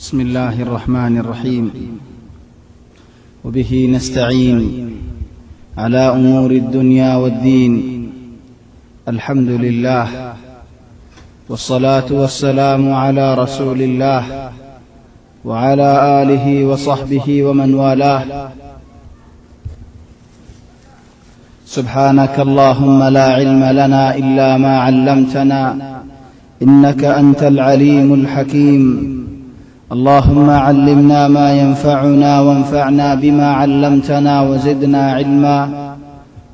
بسم الله الرحمن الرحيم وبه نستعين على أمور الدنيا والدين الحمد لله والصلاة والسلام على رسول الله وعلى آله وصحبه ومن والاه سبحانك اللهم لا علم لنا إلا ما علمتنا إنك أنت العليم الحكيم اللهم علمنا ما ينفعنا وانفعنا بما علمتنا وزدنا علما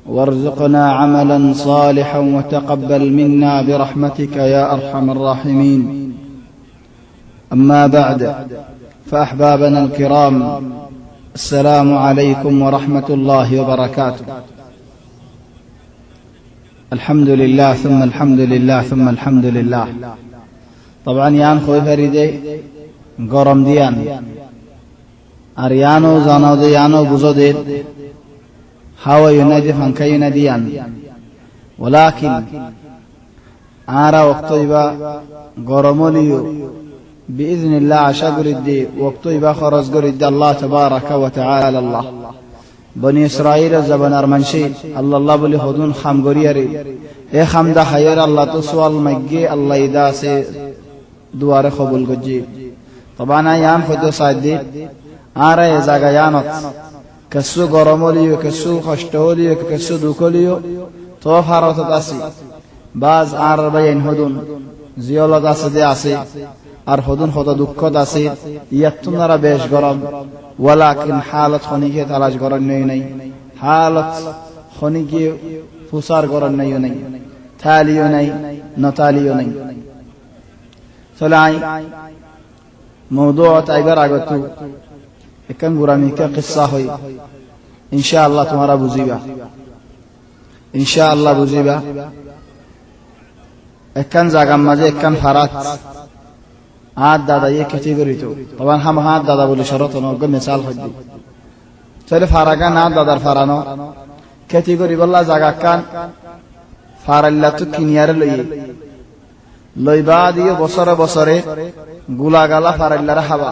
وارزقنا عملا صالحا وتقبل منا برحمتك يا أرحم الراحمين. أما بعد، فأحبابنا الكرام، السلام عليكم ورحمة الله وبركاته. الحمد لله ثم الحمد لله ثم الحمد لله. طبعا يان خوي فريدي গরম দিয়ান আর ইয়ানো জানাও যে ইয়ানো বুঝো দে হাওয়া ইউনাইটে ফাঙ্কা ইউনা দিয়ান ওয়ালাকিন আরা ওয়াক্ত ইবা গরমলিও বিইذنিল্লাহ আশা করি দে ওয়াক্ত ইবা খরচ করি দে আল্লাহ তাবারাকা ওয়া তাআলা আল্লাহ বনি ইসরাইল জবানার মানসি আল্লাহ বলি হদুন খাম গরিয়ারে এ খামদা হায়ার আল্লাহ তো সওয়াল মাগগে আল্লাহ ইদা সে দুয়ারে কবুল গজি طبعا يان خدو سادي آره زاگا يانت كسو گرموليو كسو خشتوليو كسو دوكوليو تو فاروتت اسي باز بين هدون زيولت اسدي اسي ار هدون خدا دوكت اسي يتنر بيش گرم ولكن حالت خونيكي تلاش گرن ني حالت خونيكي فسار گرن ني تاليو ني نتاليو ني سلاي موضوع تايبر आगतु एकन गुरामी का किस्सा होई इंशाअल्लाह तुम्हारा बुझीबा इंशाअल्लाह बुझीबा एकन जागा मजे एकन फरात हाथ दादा ये कैटेगरी तो तबन हम हाथ दादा बोले शरत न गो मिसाल होई चले फारागा ना दादार फारानो कैटेगरी वल्ला जागा कान फारल्ला तो किनियार लई बादियो बसरे बसरे गुलागाला फारल्ला हवा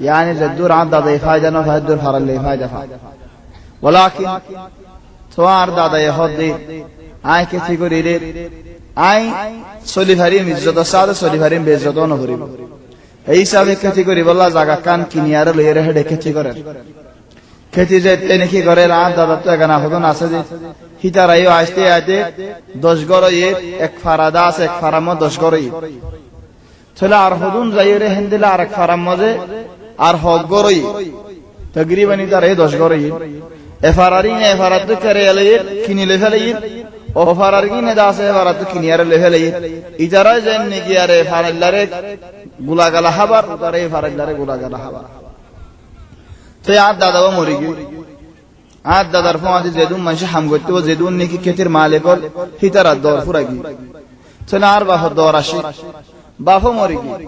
यानी जद्दूर आद दादा फायदा न फायदूर फारल्ले फायदा वलाकिन तोआर दादा यहदी आय कैटेगरी रे आय सलिभारी इज्जत साद सलिभारी बेइज्जत न करिब এই হিসাবে कैटेगरी বলা জায়গা কান কিনিয়ারে লইয়ে রে হেডে कैटेगरी खेती जे तेनकी करे रात दादा तो एगना हदन আছে যে হিতারাইও আসতে আতে 10 গরো এক ফারাদাস এক ফারামো 10 গরো চলে আর হদুন যাইরে হিন্দিলা আর এক ফারাম মজে আর হদ গরই তকরিবানি তার এই 10 গরই এ ফারারি নে ফারাত করে এলে কিনিলে ফেলে ও ফারারি নে দাসে ফারাত কিনিয়ারে লেফেলে ইজারা যেন নিকি আরে ফারাল্লারে গুলাগালা হাবার তারে ফারাল্লারে গুলাগালা হাবার তো আদ দাদা ও মরি গই আদ দাদার ফমাদি জেদুন মানসি হাম গতে ও জেদুন নিকি ক্ষেতের মালিকল হিতারা দর ফুরাগি চলে আর বাহ দর আসি বাফো মরি গই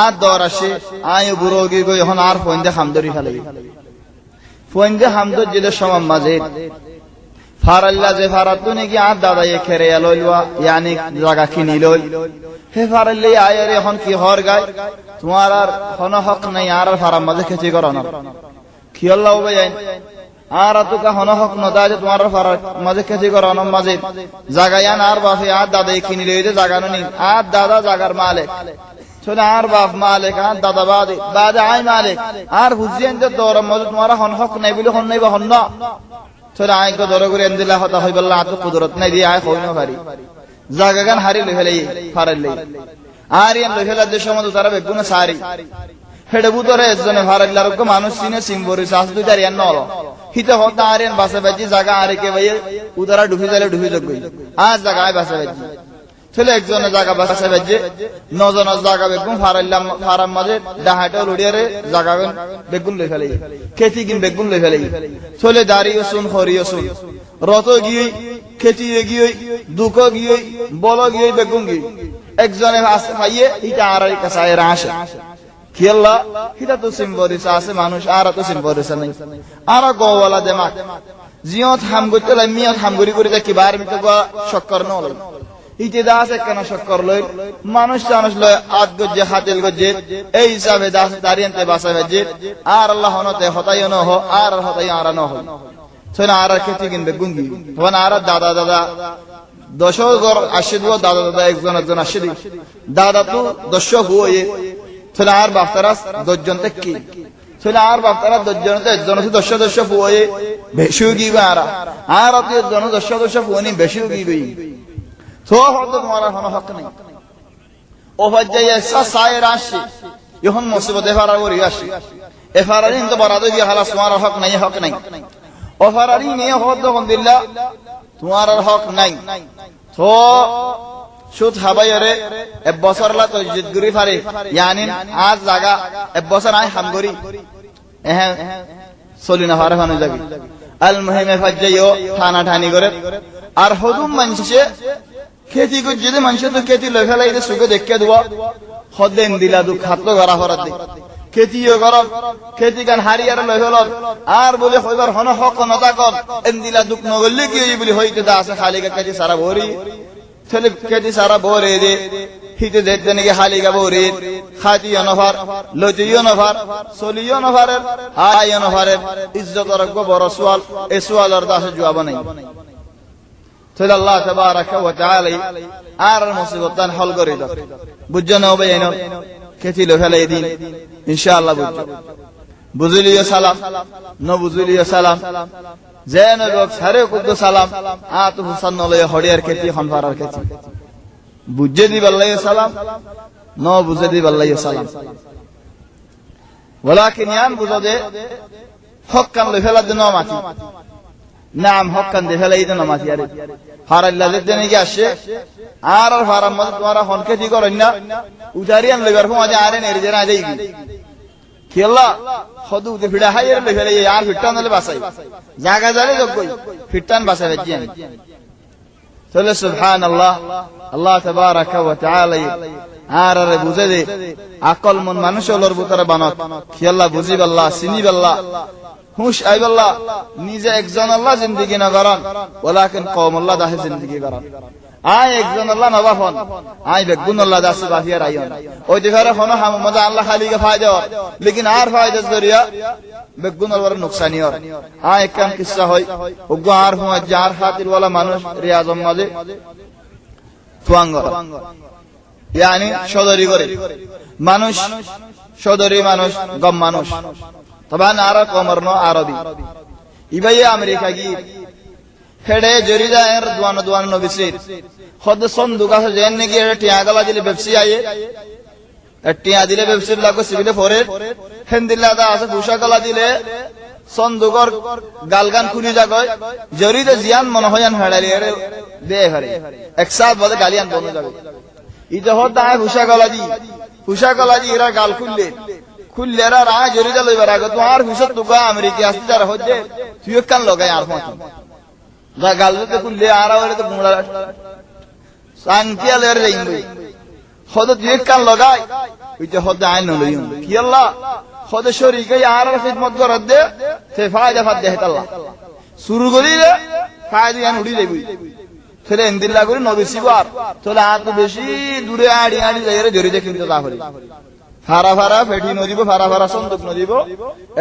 আদ দর আসে আয় বুড়োগি গই এখন আর ফইন্দে হামদরি ফেলে ফইন্দে হামদ জিলে সমাম মাঝে ফারাল্লা যে ফারাতু নিকি আদ দাদা এ খেরে এলইলওয়া ইয়ানি জায়গা কিনি লই হে ফারাল্লি আয়ের এখন কি হর গায় তোমার আর কোন হক নাই আর ফারাম মাঝে খেচি করো না কি আল্লাহ ওবে যাই আর তো কা কোন হক ন দাজে তোমার ফারাম মাঝে খেচি করো না মাঝে জায়গা ইয়ান আর বাফে আদ দাদা কিনি লই যে জায়গা নি আদ দাদা জায়গার মালিক চলে আর বাপ মালিক আর দাদা বাদে আই মালিক আর বুঝিয়েন যে তোর মাঝে তোমার কোন হক নাই বলে হন নাই বা হন না চলে আই কো দর করে এন্দিলা হতা হইবল্লাহ আত কুদরত নাই দি আই কইনো পারি জায়গা গান হারি লই ফেলাই ফারাল্লি আরিয়ান লই ফেলা দেশ মতো তারা বেগুন সারি হেডে বুতরে একজনে ফারাল্লার কো মানুষ সিনে সিম্বরি সাস দুই তারিয়ান নল হিতে হতা আরিয়ান বাসে বাজি জায়গা আরে কে ভাই উদারা ডুবি যালে ডুবি জগই আজ জায়গায় বাসে বাজি চলে একজনে জায়গা বাসে বাজি নজন জায়গা বেগুন ফারাল্লাম ফারাম মাঝে ডাহাটা লড়িয়ারে জায়গা বেগুন লই ফেলাই খেতি কিন বেগুন লই ফেলাই চলে দাঁড়িয়ে শুন হরিও শুন রত গিয়ে খেতি গিয়ে দুঃখ গিয়ে বল গিয়ে বেগুন গিয়ে একজনে খাইয়ে এটা আর কাছে রাশে কি আল্লাহ এটা তো সিম্বরিস আছে মানুষ আর তো সিম্বরিস নাই আর গোওয়ালা দেমাক জিয়ত হাম গতে লাই মিয়ত হাম গরি করে কি বার মিতে গো শক্কর নল ইতে দাস কেন শক্কর লই মানুষ মানুষ লয় আদ গজ্জে হাতিল গজ্জে এই হিসাবে দাস দাঁড়িয়েতে বাসাবে যে আর আল্লাহ হনতে হতাই ন হ আর হতাই আর ন হ ছয় আর খেতে কিনবে গুঙ্গি তখন আর দাদা দাদা 10 ঘর আসে দিব দাদা দাদা একজন একজন আসে দিব দাদা তো 10 হয়ে ছয় আর বাফতারাস 10 জন থেকে কি ছয় আর বাফতারা 10 জন থেকে একজন 10 হয়ে বেশি গিবা আর আপনি একজন 10 হনি বেশি গিবি তো হয়তো তোমার কোনো হক নেই ও ভাজ্জাই এসা সায়ের আসে যখন মুসিবত এফারা ওরি আসে এফারারিন তো বরাদ দিয়ে হালাস তোমার হক নাই ওফারারি নিয়ে হতো আলহামদুলিল্লাহ তোমার হক নাই তো সুদ হাবাইরে এক বছর লা তো জিদগুরি পারে ইয়ানি আজ জায়গা এক বছর আই হামগরি চলি না হারে হানো যাবি আল মুহিমে ফাজ্জাইও থানা ঠানি করে আর হুদুম মানুষে খেতি করে যদি মানুষ তো খেতি লই ফেলাই দে সুগে দেখে দেব হদেন দিলা দু খাতলো গরা হরাত দে খেতিও গরম খেতি গান হারিয়ার লই ফেল আর বলে হইবার হন হক নতা কর এন দিলা দুক নগলে কি বলি হইতে দা আছে খালি খেতি সারা ভরি ছেলে খেতি সারা ভরে দে হিতে দেখতে নাকি হালিকা ভরে খাতিও নফার লতিও নফার চলিও নফারের আইও নফারের ইজ্জত রাখব বড় সওয়াল এই সওয়ালের দাসে জবাব নাই তাহলে আল্লাহ তাবারাকা ওয়া তাআলা আর মুসিবতান হল করে দাও বুঝছো না ভাই এনো খেতি লো ফেলাই দিন ইনশাআল্লাহ বুঝছো বুঝলিও সালাম ন বুঝলিও সালাম যেন লোক সারে কুদ্দ সালাম আত হুসান নলয় হড়িয়ার খেতি হনফারার খেতি বুঝে দি আল্লাহ সালাম ন বুঝে দি আল্লাহ সালাম ওয়ালাকিন ইয়ান বুঝো দে হক কান লো ফেলা দিন মাটি নাম হক কান দে ফেলাই দিন মাটি আরে ফারাল্লাহ দেনে কি আসে আর ফারাম মত তোমারা হন খেতি করেন না উদারিয়ান লইবার ফমাজে আরে নেরি জেনা যাই কি আল্লাহ হদু দে ভিড়া হাইয়ের লই ফেলে আর ফিটান হলে বাসাই জায়গা জালে যোগ কই ফিটান বাসাই জিয়ান চলে সুবহানাল্লাহ আল্লাহ তাবারাকা ওয়া তাআলা আর রে বুঝে দে আকল মন মানুষ হলর ভিতরে বানত কি আল্লাহ বুঝিব আল্লাহ চিনিব আল্লাহ হুশ আইব আল্লাহ নিজে একজন আল্লাহ জিন্দেগি না করেন ওয়ালাকিন কওম আল্লাহ দাহে জিন্দেগি করেন আয় একজন আল্লাহ নবাফন আয় বেগুন আল্লাহ দাসে বাহিয়ার আইন ওই দেখারে হন হামদ আল্লাহ খালিকে ফায়দা লেকিন আর ফায়দা জরিয়া বেগুন আল্লাহর নুকসানি হয় আয় কাম কিসসা হয় ওগো আর হুয়া যার খাতির ওয়ালা মানুষ রিয়াজম মাঝে তুয়াঙ্গ ইয়ানি সদরি করে মানুষ সদরি মানুষ গম মানুষ তবান আর কমরন আরবি ইবাই আমেরিকা গি হেডে জরিদা এর দুয়ান নবিসির খদ সন্দুক আছে জেন নাকি এটা টিয়া গলা দিলে ব্যবসী আয়ে টিয়া দিলে ব্যবসীর লাগো সিভিলে ফরে হেন্দিল্লা দা আছে ভুষা গলা দিলে সন্দুকর গালগান খুলি যাগয় জরিদা জিয়ান মন হয়ান হেডালি এর দে হারে একসাথ বলে গালিয়ান বন্ধ যাবে ইতে হদ দা ভুষা গলা দি এরা গাল খুললেরা রা জরিদা লইবার আগে তো আর ভুষা তুকা আমেরিকা আসতে যারা হচ্ছে তুই কান লগাই আর ফাঁকি যা গালতে খুললে আর আওয়ারে তো বুমড়া শান্তি আলের যাইবে হদ তুই কান লগাই ওইতে হদ আইন লইম কি আল্লাহ হদ শরীকে আর খিদমত করত দে সে ফায়দা ফাদ দেহ আল্লাহ শুরু করিলে ফায়দা আন উড়ি যাইবি ছেলে ইন্দিল্লাহ করে নবিসিবার চলে আর তো বেশি দূরে আড়ি যাইরে জরি দেখি তো তাহলে ফারা ফেটি নদিব ফারা সন্দুক নদিব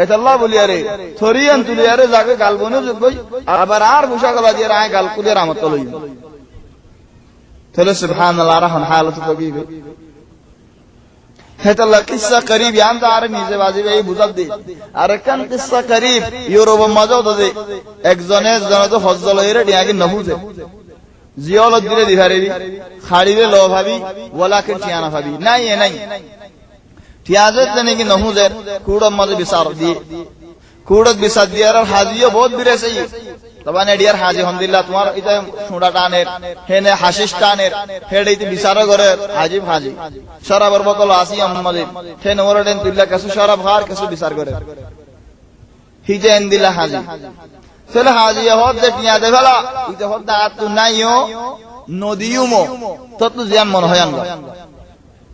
এতাল্লাহ বলি আরে থরিয়ান তুলি আরে যাকে গালবনে যোগ্যই আবার আর ভুষা গলা দিয়ে আয় গাল কুদের আমত লই তাহলে সুবহানাল্লাহ রাহন হালত কবিবে হেতাল্লাহ কিসসা করিব ইয়ান তো আর নিজে বাজিবে এই বুঝাব দি আর কান কিসসা করিব ইউরোপ মজাও দে একজনে তো হজ্জ লইরে ডিয়াগি নহুজে জিওলত দিলে দিভারেবি খাড়িলে লো ভাবি ওয়ালাকে টিয়ানা ভাবি নাই এ নাই টিয়াজত নাকি নহুজের কুড়ম মধ্যে বিচার দিয়ে কুড়ত বিচার দিয়ে আর হাজিও বহুত বিরেছে তবে নেডিয়ার হাজি আলহামদুলিল্লাহ তোমার এটা সুড়া টানের হেনে হাসিস টানের হেডেইতে বিচার করে হাজিব হাজি শরাবর বকল আসি আহমদে হেনে ওরডেন তুল্লা কিছু শরাব হার কিছু বিচার করে হিজে এন্দিলা হাজি চলে হাজি হদ দে টিয়া দে ফেলা ইতে হদ দা তু নাইও নদিউমো তত জিয়ান মন হয়ান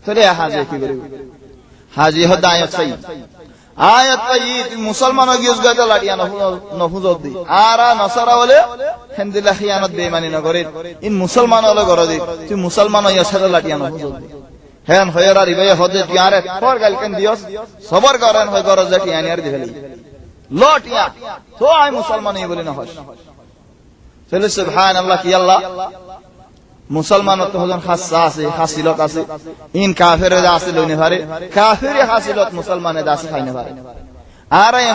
চলে হাজি কি করিব হাজি হদ আয়াত সাই আয়াত পাই মুসলমান গিয়ে গাইতে লাটিয়া নফুজত দি আর নসারা হলে হেন্দিলা খিয়ানত বেমানি নগরে ইন মুসলমান হলে গড় দি তুই মুসলমান হইয়া সাথে লাটিয়া নফুজত দি হেন হইয়ার আর ইবাই হদে টিয়ারে ফর গালকেন দিয়স সবর করেন হয় গরজ টিয়ানি আর দিবেলি লটিয়া তো আই মুসলমান হই বলি না হয় চলে সুবহানাল্লাহ কি আল্লাহ মুসলমান তো হজন খাসা আছে হাসিলত আছে ইন কাফেরে আছে লইনে পারে কাফেরে হাসিলত মুসলমানে দাসে খাইনে পারে আর এই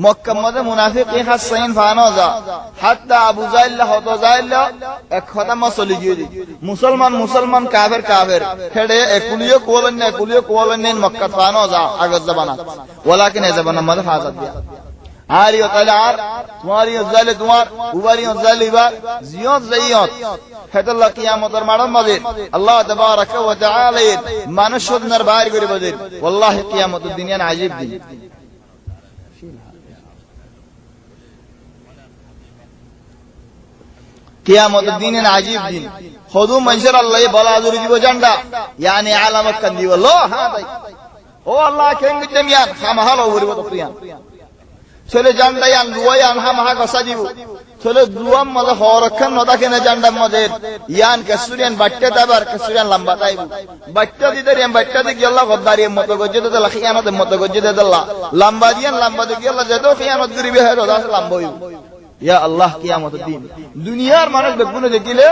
মক্কা মধ্যে মুনাফিক এই হাসাইন ফানো যা হাত্তা আবু জাইল হতো জাইল এক কথা মসলি গিয়ে মুসলমান কাফের হেডে একুলিও কোলেন নেন মক্কা ফানো যা আগত জামানা ওয়ালাকিন এই জামানা মধ্যে হাজাত দিয়া আরিও তাহলে আর তোমারিও জাইলে তোমার উবারিও জাইলে ইবার জিয়ত জাইয়ত হেতাল্লাহ কিয়ামতের মাঠের মধ্যে আল্লাহ তাবারাকা ওয়া তাআলা মানুষ সুন্দর বাইর করে বলেন ওয়াল্লাহি কিয়ামতের দিন আজীব দিন কিয়ামতের দিন আজীব দিন খুদু মানুষের আল্লাহ বলা জুরি দিব জান্ডা ইয়ানি আলামত কান দিব লো হ্যাঁ ভাই ও আল্লাহ কেন দিতেন ইয়ান খামাহালো বলিব তো প্রিয়ান চলে জান্ডা ইয়ান দুয়ায়ান হামাহা গসা দিব চলে দুয়াম মজা হরক্ষণ নদা কেনে জান্ডার মধ্যে ইয়ান কেসুরিয়ান বাট্টে তাবার কেসুরিয়ান লম্বা তাইব বাট্টা দিদের ইয়ান বাট্টা দি গেল্লা গদ্দারির মতো গজ্জে দে লাখিয়ানতের মতো গজ্জে দে দল্লা লম্বা দিয়ান লম্বা দি গেল্লা যেতো খিয়ানত গরিবে হে রদা লম্বা হইব ইয়া আল্লাহ কিয়ামতের দিন দুনিয়ার মানুষ বেগুনে দেখিলে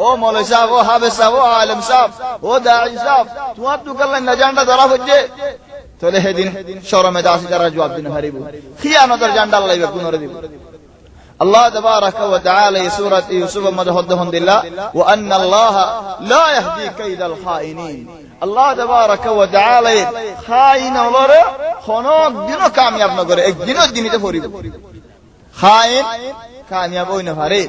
ও মৌলভী সাহেব ও হাফেজ সাহেব ও আলেম সাহেব ও দাঈ সাহেব তোমার তো করলেন না জান্ডা ধরা হচ্ছে তাহলে সেদিন শরমে দাসী তারা জবাব দিন হারিব খিয়ানতের জান্ডা আল্লাহ বেগুনে দিব আল্লাহ তাবারাকা ওয়া তাআলা এই সূরা ইউসুফের মধ্যে হদ্দহন দিল্লাহ ওয়া আন্না আল্লাহ লা ইয়াহদি কাইদাল খাইনিন আল্লাহ তাবারাকা ওয়া তাআলা খাইন ওলরে খনক দিনও কামিয়াব না করে একদিনও দিনিতে পড়িব খাইন কামিয়াব হই না পারে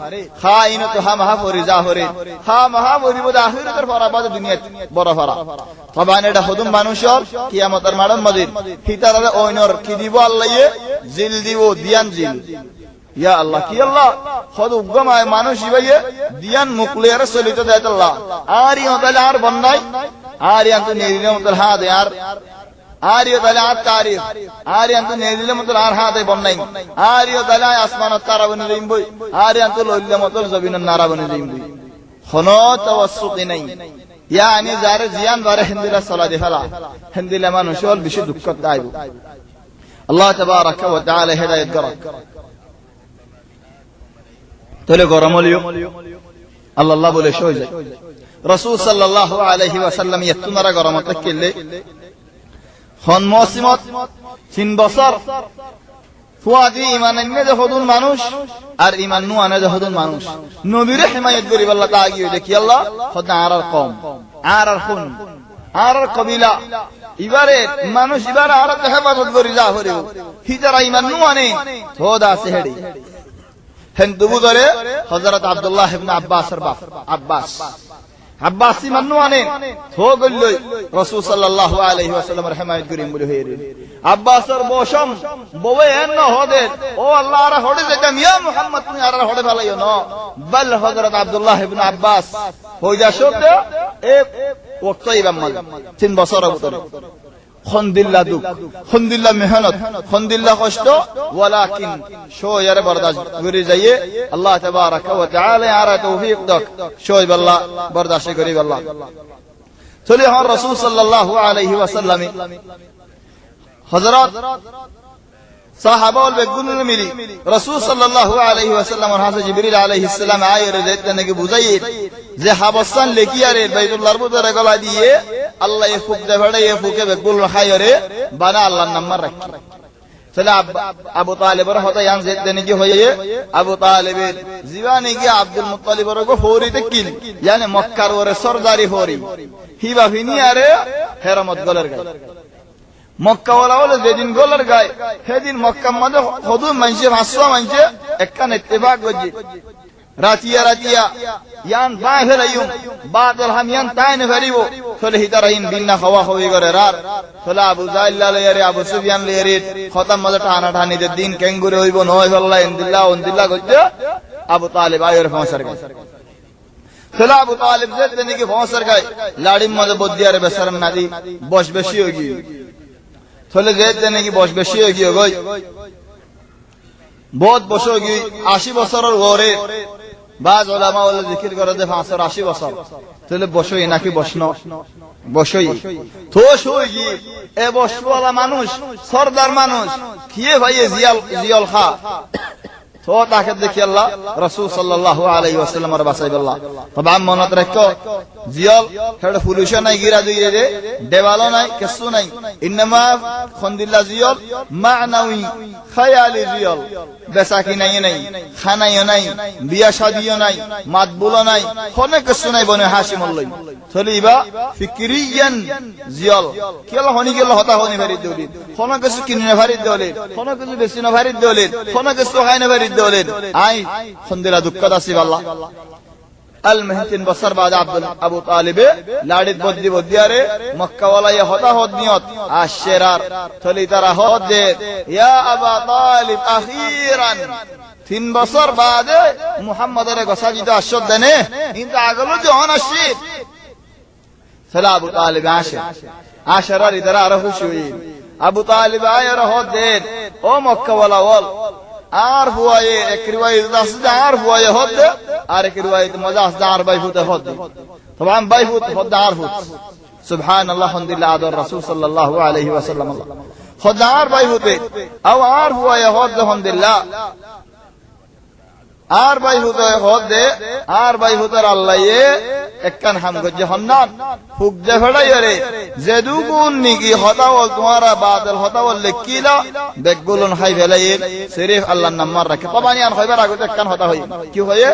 খাইন তো হামাহা ফরিজা হরে হামাহা মরিব আখিরাতের ফরাবাদ দুনিয়া বড় ফরা তবান এটা হুদুম মানুষের কিয়ামতের মাঠের মধ্যে ফিতারে ওইনর কি দিব আল্লাহ জিল দিব দিয়ান জিল ইয়া আল্লাহ কি আল্লাহ খুদু গমায় মানুষ ইবাইয়ে দিয়ান মুকলের চলিত দেয় আল্লাহ আর ইও তাহলে আর বন্নাই আর ইয়ান্ত নেরিনে মত হা দে আর ইও তাহলে আর তারিখ আর ইয়ান্ত নেরিলে মত আর হা দে বন্নাই আর ইও তাহলে আসমানত তারা বনে যাইবই আর ইয়ান্ত লইলে মত জমিনের নারা বনে যাইবই খনো তাওয়াসসুকি নাই ইয়ানি যারে জিয়ান বারে হিন্দিলা সালা দেখালা হিন্দিলা মানুষল বেশি দুঃখ দাইব আল্লাহ তাবারাকা ওয়া তাআলা হেদায়েত করক তাহলে গরম হলিও আল্লাহ বলে সই যায় রাসূল সাল্লাল্লাহু আলাইহি ওয়াসাল্লাম ইয়াতুনারা গরমতে কেলে হন মৌসিমত 3 বছর ফুয়াদি ঈমান এনে যে হদুন মানুষ আর ঈমান নু আনে যে হদুন মানুষ নবীর হিমায়াত করি আল্লাহ তা আগিয়ে দেখি আল্লাহ খোদা আর কম আর খুন আর কবিলা ইবারে মানুষ ইবারে আর হেফাজত করি যা হরে হিজারা ঈমান নু আনে খোদা সেহেডি হেন্দু ধরে হযরত আব্দুল্লাহ ইবনে আব্বাসের বাপ আব্বাস ইমানু আনেন হো গল্লই রাসূল সাল্লাল্লাহু আলাইহি ওয়াসাল্লামের হিমায়াত করিম বলে হইরে আব্বাসের বশম ববে এন্ন হদে ও আল্লাহ আর হদে যেটা মিয়া মুহাম্মদ তুমি আর হদে ভালাইও না বল হযরত আব্দুল্লাহ ইবনে আব্বাস হইজা শব্দ এ ওয়াক্তই বাম্মা 3 বছর ভিতরে খন্দিল্লা দুঃখ খন্দিল্লা মেহনত খন্দিল্লা কষ্ট ওয়ালাকিন শোয়ারে বরদাশত করে যাইয়ে আল্লাহ তাবারাকা ওয়া তাআলা আর তৌফিক দাক শোয় আল্লাহ বরদাশত করি আল্লাহ চলে হর রাসূল সাল্লাল্লাহু আলাইহি ওয়াসাল্লাম হযরত সাহাবাউল বেগুনের মিলি রাসূল সাল্লাল্লাহু আলাইহি ওয়াসাল্লামের হাতে জিবরিল আলাইহিস সালাম আয়ের দেখতে বুঝাই যে হাবসান লেকিয়ারে বাইতুল্লাহর ভিতরে গলা দিয়ে আল্লাহ এ ফুক দেবাড়ে এ ফুকে বেগুল খায়রে বানা আল্লাহর নাম রাখি চলে আবু তালিবের হতে ইয়ান যেতে নাকি হয়ে আবু তালিবের জীবনে গিয়ে আব্দুল মুত্তালিবের গো ফৌরিতে কিল ইয়ানি মক্কার ওরে সরদারি ফৌরি হিবা ফিনিয়ারে হেরামত গলের গায় মক্কা ওয়ালা বলে যেদিন গলের গায় সেদিন মক্কার মধ্যে হদু মানছে 500 মানছে একখান ইত্তেফাক গজি রাতিয়া ইয়ান বাই ফেরাইম বাদল হাম ইয়ান তাইনে ফেরিব চলে হিতারাইন বিন্না খাওয়া হই করে রাত চলে আবু জাইল লালে আবু সুফিয়ান লেরে খতম মধ্যে টানা টানি যে দিন কেঙ্গুরে হইব নয় আল্লাহ ইনদিল্লাহ গজ্জে আবু তালিব আয়ের ফসর গায় চলে আবু তালিব যেতে নাকি ফসর গায় লাড়ির মধ্যে বদিয়ারে বেসরম নাদি বস বেশি হই গই তাহলে যে নাকি বয়স বেশি হয়ে গিয়ে গই বহুত বছর গিয়ে 80 বছরের ওরে বাজ ওলামা ওলা জিকির করে যে 580 বছর তাহলে বসই নাকি বসন বসই তো সই গিয়ে এ বসওয়ালা মানুষ সরদার মানুষ কিয়ে ভাইয়ে জিয়াল খা তো তাকে দেখি আল্লাহ রাসূল সাল্লাল্লাহু আলাইহি ওয়াসাল্লামের বাসাইবাল্লাহ তবে মনত রাখো জিয়াল হেড পুলিশও নাই গিরা দিয়ে দে দেওয়ালও নাই কিছু নাই ইনমা খন্দিল্লা জিয়াল মানাউই খায়ালি জিয়াল বেসাকি নাই খানাইও নাই বিয়া শাদিও নাই মাতবুলও নাই কোনে কিছু নাই বনে হাসিমুল্লাহ চলিবা ফিকরিয়ান জিয়াল কেলা হনি গেল হতা হনি ভারি দলি কোন কিছু কিনে ভারি দলি কোন কিছু বেশি না ভারি দলি কোন কিছু হয় না ভারি দলি আই খন্দিলা দুঃখদ আসিব আল্লাহ المهتين بصر بعد أبو طالب لارد بدي بدياره مكة ولا يهودا هودنيوت الشرار تلي ترى هود يا أبا طالب أخيرا 3 বছর বাদে মুহাম্মাদের গসাজিদ আশদ দেনে ইন্ত আগলো যখন আসি সালা আবু তালিব আশরার ইদারা আর খুশি আবু তালিব আয়র হদ ও মক্কা ওয়ালা ওয়াল আর হুয়ায়ে এক রিওয়ায়াত আছে আর হুয়ায়ে হদ আর এক রিওয়ায়াত মজা আছে আর বাইফুত হদ طبعا বাইফুত হদ আর হুত সুবহানাল্লাহ আলহামদুলিল্লাহ আদর রাসূল সাল্লাল্লাহু আলাইহি ওয়াসাল্লাম হদ আর বাইফুত আও আর হুয়ায়ে হদ আলহামদুলিল্লাহ আর বাইফুত হদ আর বাইফুতর আল্লাহ একখান হাম গজে হন্নান ফুক যে ফড়াইরে জেদুগুন নিকি হদাওল তোমারা বাদল হদাওল লেকিলা বেগুলন হাই ফেলাই সিরিফ আল্লাহর নাম মার রাখে পাবানি আর হইবার আগে একখান হদা হই কি হয়ে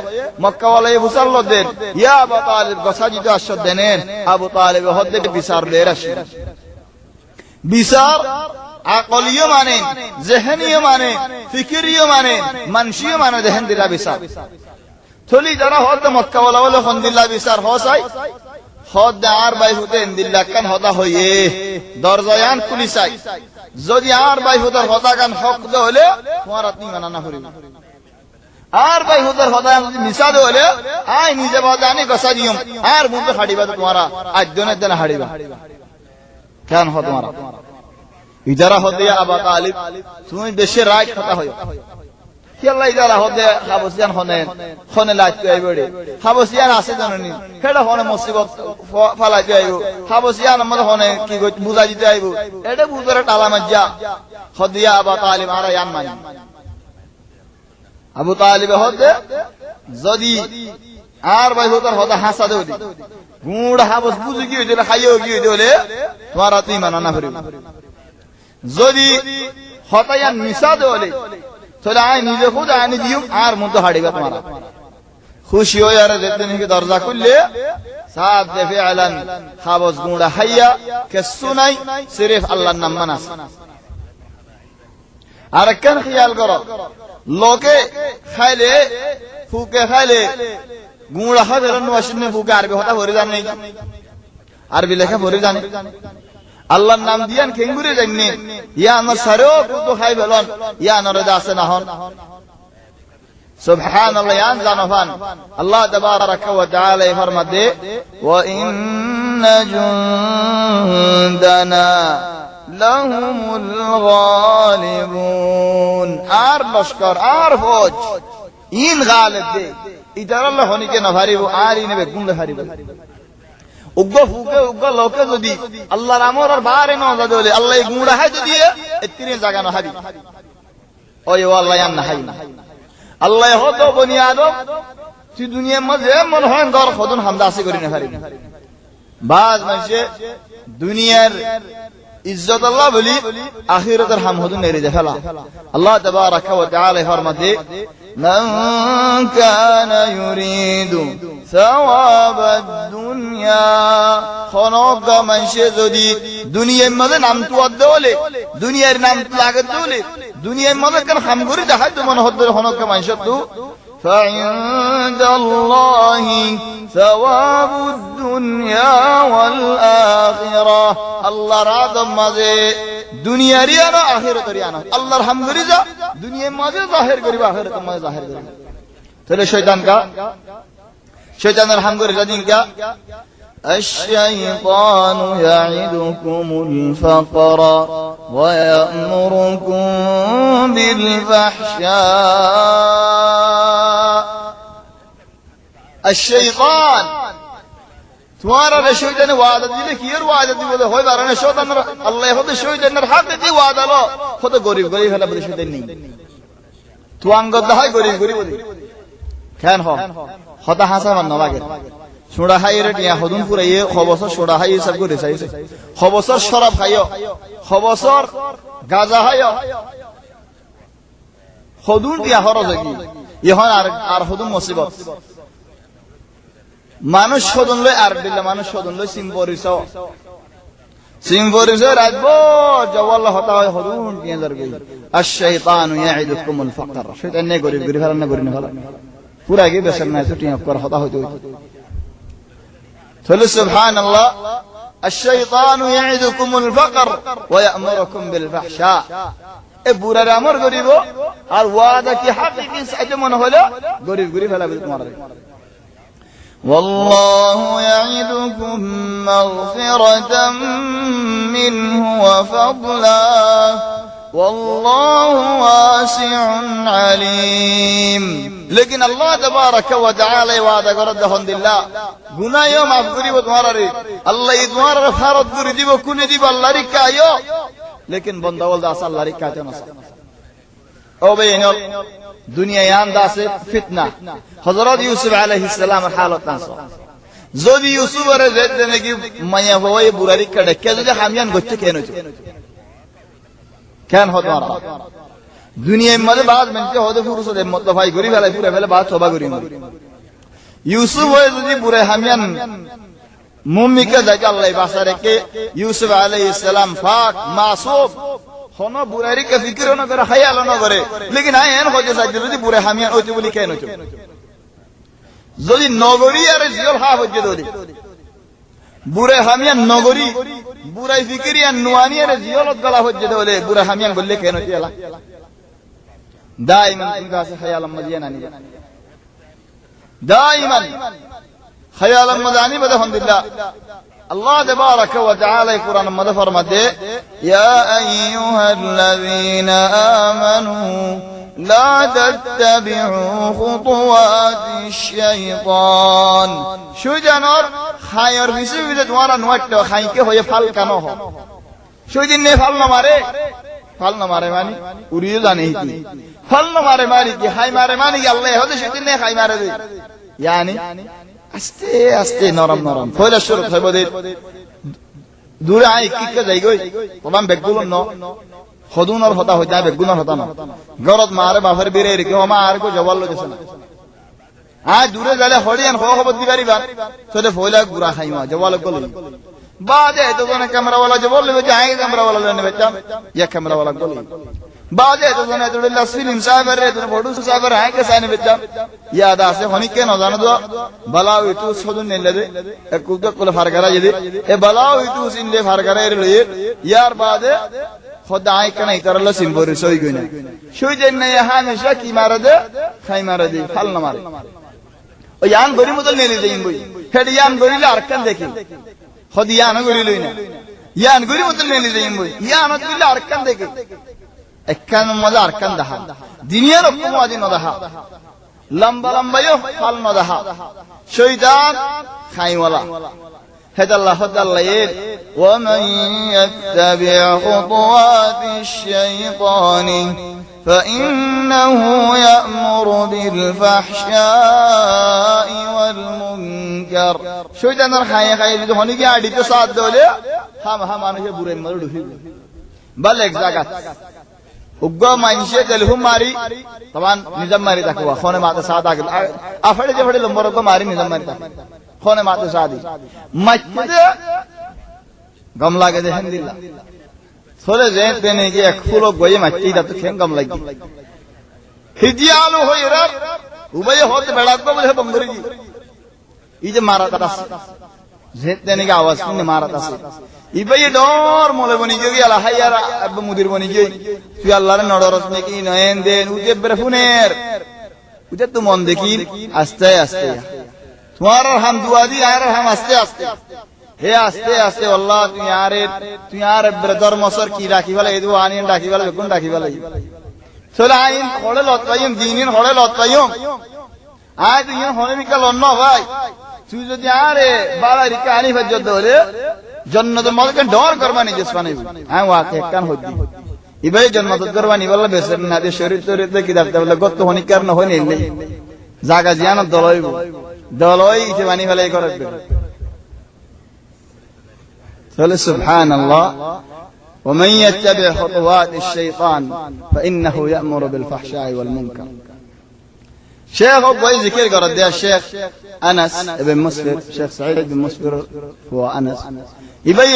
মক্কা ওয়ালাই বুসাল্ল দেন ইয়া আবু তালিব গসাজিদ আশদ দেনেন আবু তালিব হদে বিচার লে রাশি বিচার আকলিও মানে জেহনিও মানে ফিকিরিও মানে মানসিও মানে দেহেন দিলা বিচার থলি যারা হদ মক্কা ওয়ালা ওয়ালা খন্দিল্লা বিচার হসাই হদ আর বাই হুতে ইন্দিল্লা কান হদা হইয়ে দরজায়ান পুলিশাই যদি আর বাই হুদার হদা কান হক দে হলে তোমার আপনি মানা করি আর বাই হুদার হদা যদি মিছা দে হলে আই নিজে বাদানি গসা দিয়ম আর মুখ হাড়িবা তোমারা আজ জনের দিন হাড়িবা কেন হ তোমারা ইজারা হদে আবু তালিব তুমি দেশের রাইট কথা হয় কি আল্লাহ ইজারা হদে হাবসিয়ান হনে লাইতে আইবড়ে হাবসিয়ান আছে জানেনি হেডা হনে মুসিবত ফালাইতে আইবো হাবসিয়ান আমাদের হনে কি বুঝা দিতে আইবো এটা বুঝারে টালা মাজা হদিয়া আবু তালিব আর ইয়ান মানি আবু তালিব হদে যদি আর ভাই হতার হদা হাসা দেও দি গুড় হাবস বুঝি কি হইছে খাইও কি হইছে তোমার তুই মানা না করিব যদি হতায়ান মিশা দেওলে তাহলে আই নিজে খুদ আনি দিও আর মধ্যে হাড়িবা তোমারা খুশি হয়ে আর যেতে নাকি দরজা খুললে সাদ দেফে আলান খাবস গুঁড়া হাইয়া কিছু নাই সিরিফ আল্লাহর নাম মানাস আর কেন খেয়াল করো লোকে খাইলে ফুকে খাইলে গুঁড়া খাবে ওয়াশিনে ফুকে আরবি হতা ভরে জানে আরবি লেখা ভরে জানে আল্লাহর নাম দিয়ান খেঙ্গুরে জাননি ইয়া আমার সারেও তো খাই বেলন ইয়া নরদা আছে না হন সুবহানাল্লাহ ইয়ান জানফান আল্লাহ তাবারাকা ওয়া তাআলা ফরমাতে ওয়া ইন্না জুনদানা লাহুমুল গালিবুন আর লস্কর আর ফৌজ ইন গালিব দে ইদার আল্লাহ হনিকে না হারিব আর ইনে গুণ হারিব উগ্র ফুকে উগ্র লোকে যদি আল্লাহর আমর আর বারে না যাদলে আল্লাহ গুঁড়া হাই যদি এতিরে জায়গা না হারি ওই আল্লাহ ইয়ান না হাই আল্লাহ হতো বনি আদম তুই দুনিয়ার মাঝে মন হয় দর খদন হামদা আসি করি না হারি বাজ মাসে দুনিয়ার ইজ্জত আল্লাহ বলি আখিরাতের হাম হদন নেরে ফেলা আল্লাহ তাবারাকা ওয়া তাআলা ফরমাতে মান কানা ইউরিদু সওয়াবাদ দুনিয়া খনক মানসে যদি দুনিয়ার মধ্যে নাম তো আদলে দুনিয়ার নাম লাগে দলে দুনিয়ার মধ্যে কেন হাম করে দেখাই তো মনে হচ্ছে খনক মানসে তো فعند الله ثواب الدنيا والآخرة الله رادم مازه دنيا ريانا آخرت ريانا الله رحم کری جا دنیا مازه ظاهر کری با آخرت مازه ظاهر کری چلے شیطان کا شیطان رحم کری جا دین کیا الشيطان يعدكم الفقر ويأمركم بالفحشاء الشيطان تمہارا شیطان وعدہ দিলে কি এর ওয়াদা দিব হয় বারানে শয়তান আল্লাহ হতে শয়তানের হাতে দি ওয়াদা লো কত গরিব গরিব হলা বলে শয়তান নেই তুয়াঙ্গ দহাই গরিব গরিব কেন হ হতা হাসা মান লাগে সোডা খাই রে টিয়া হদুন পুরাইয়ে খবসর সোডা খাই সব করে চাইছে খবসর শরাব খাইও খবসর গাঁজা খাইও হদুন টিয়া খরচ কি ইহন আর হদুন মুসিবত মানুষ সদন লই আর দিলে মানুষ সদন লই সিং পরিস রাখবো জওয়াল হতা হয় হদুন টিয়া জরগই আশ-শাইতানু ইয়াইদুকুমুল ফাকর শয়তান নে গরিব গরিব হারান না গরিব না পুরা কি বেসর না তো টিয়া কর হতা হইতো فل سبحان الله الشيطان يعدكم الفقر ويأمركم بالفحشاء বুড়ার আমর গরিব আর ওয়াদা কি হাকিকি সাথে মনে হলো গরিব গরিব হলা তোমার والله يعدكم مغفرة منه وفضلا والله واسع عليم लेकिन अल्लाह तबारक व तआला वादा करत हन दिल्ला गुनाह माफ करिबो तुम्हारा रे अल्लाह ई तुम्हारा फरज करि दिबो कुने दिबो अल्लाह रे कायो लेकिन बंदा बोलदा अस अल्लाह रे काते ना ओ बेनो दुनिया यानदा से फितना हजरत यूसुफ अलैहिस सलाम हालत नासो যদি यूसुफ रे जेदने की माया होय बुरारी कड़े के যদি হামিয়ান গচ্ছে কেন কেন হতো না দুনিয়ার মধ্যে বাদ মেনতে হতে ফুরসত মত ভাই গরি ফেলাই পুরো ফেলে বাদ সবা করি ইউসুফ হয় যদি পুরো হামিয়ান মুমিকে দেখে আল্লাহ বাসারে কে ইউসুফ আলাইহিস সালাম পাক মাসুম হন বুরারি কে ফিকির না করে খায়াল না করে लेकिन আইন হয়ে যায় যদি পুরো হামিয়ান হইতে বলি কেন হতো যদি নগরী আর জিল হা হয়ে যদি বুড়ে হামিয়ান নগরী বুড়াই ফিকিরিয়া নুয়ানিয়ার জিয়লত গলা হচ্ছে বলে বুড়া হামিয়ান বললে কেন চেলা দাইমান তুমি কাছে খেয়াল মজিয়ানা নি দাইমান খেয়াল মজানি বলে আলহামদুলিল্লাহ আল্লাহ তাবারাক ওয়া তাআলা কুরআন মধ্যে ফরমাতে ইয়া আইয়ুহাল্লাযীনা আমানু لا تتبعوا خطوات الشيطان شو جانور خير بيسي بيده तुम्हारा नोट खाई के होए फल कानो हो शो दिन ने फल न मारे मानी उरियो जाने ही फल न मारे की हाय मारे की अल्लाह हो शो दिन ने खाई मारे दे यानी আস্তে আস্তে নরম নরম পয়লা শুরু হইব দে দূরে আই কিকে যাই গই প্রমাণ বেগুলো ন হদুনর হতা হই যায় বেগুনর হতা না গরদ মারে বাফের বিরে রে কেও মার কো জবাল লইছে না আজ দূরে গেলে হড়িয়ান খবর দিবারি বান সদে ফয়লা গুরা খাইমা জবাল কল বাদে তো কোন ক্যামেরা वाला জবাল লইবে যায় ক্যামেরা वाला লেনে বেটা ইয়া ক্যামেরা वाला কল বাদে তো কোন দুল্লাহ ফিল্ম সাহেবের রে তো বড় সাহেবের আয় কে সাইনে বেটা ইয়াদ আছে হনি কে ন জানো তো বালাও ইতু সদুন নেলে দে এক কুদ কল ফারগারা যদি এ বালাও ইতু সিনলে ফারগারা এর লই ইয়ার বাদে खुदा आय कने तरला सिंबोरी सोई गइना सोई जेन ने हमेशा की मारे दे खाई मारे दे फल न मारे ओ यान गरी मदल नेली देइन बई हेड यान गरी ला अरकन देखि खुद यान गरी लइना यान गरी मदल नेली देइन बई यान गरी अरकन देखि एकन मजा अरकन दहा दुनिया रो कुमादी न दहा लंबा लंबा यो फल न दहा शैतान खाई वाला هذا الله ومن يتبع خطوات الشيطان فإنه يأمر بالفحشاء والمنكر شيطان الخاية خاية لدو هوني كي عدي تصاد دولي هم آنوشي بورين مدو بل ایک زاگت उग्गो मानशे गलहु मारी तमान निजाम मारी तकवा खोने माते साथ आगे आफड़े जे फड़े लंबर को मारी निजाम मारी तक खोने माते सादी मस्जिद गम लागे दे हंदिल्ला थोड़े जेन देने के एक फूलो गोये मस्जिद तो खें गम लगी हिजियालो हो इरब उबय होत बेड़ा को मुझे बंगरी जी इजे मारा तरास जेन देने के आवाज ने मारा तरास इबे डोर मोले बनी गई अल्लाह यार अब मुदीर बनी गई तू अल्लाह रे नडरस में की नयन दे उजे ब्रफुनेर उजे तू मन देखी आस्ते आस्ते তোমার হাম দুয়া দি আর হাম আস্তে আস্তে হে আস্তে আস্তে আল্লাহ তুই আর ব্রদর মসর কি রাখি বলে এদু আনিন রাখি বলে কোন রাখি বলে চলে আইন হড়ে লত পাইম দিনিন হড়ে লত পাইম আয় তুই হড়ে নিকাল অন্য ভাই তুই যদি আরে বাড়া রিকা আনি ভাজ্য ধরে জন্নত মলকে ডর করবা নিজে পানি হ্যাঁ ওয়াকে কান হদি ইবাই জন্নত করবা নি বলে বেসর না দে শরীর চরিত্র কি দাবতে বলে গত হনিকার ন হনি নেই জাগা জিয়ান দলই ইতে বানি ফেলাই করবে চলে সুবহানাল্লাহ ومن يتبع خطوات الشيطان فإنه يأمر بالفحشاء والمنكر شيخ أبوي ذكر قرد يا الشيخ أنس بن مسفر شيخ سعيد بن مسفر هو أنس يبي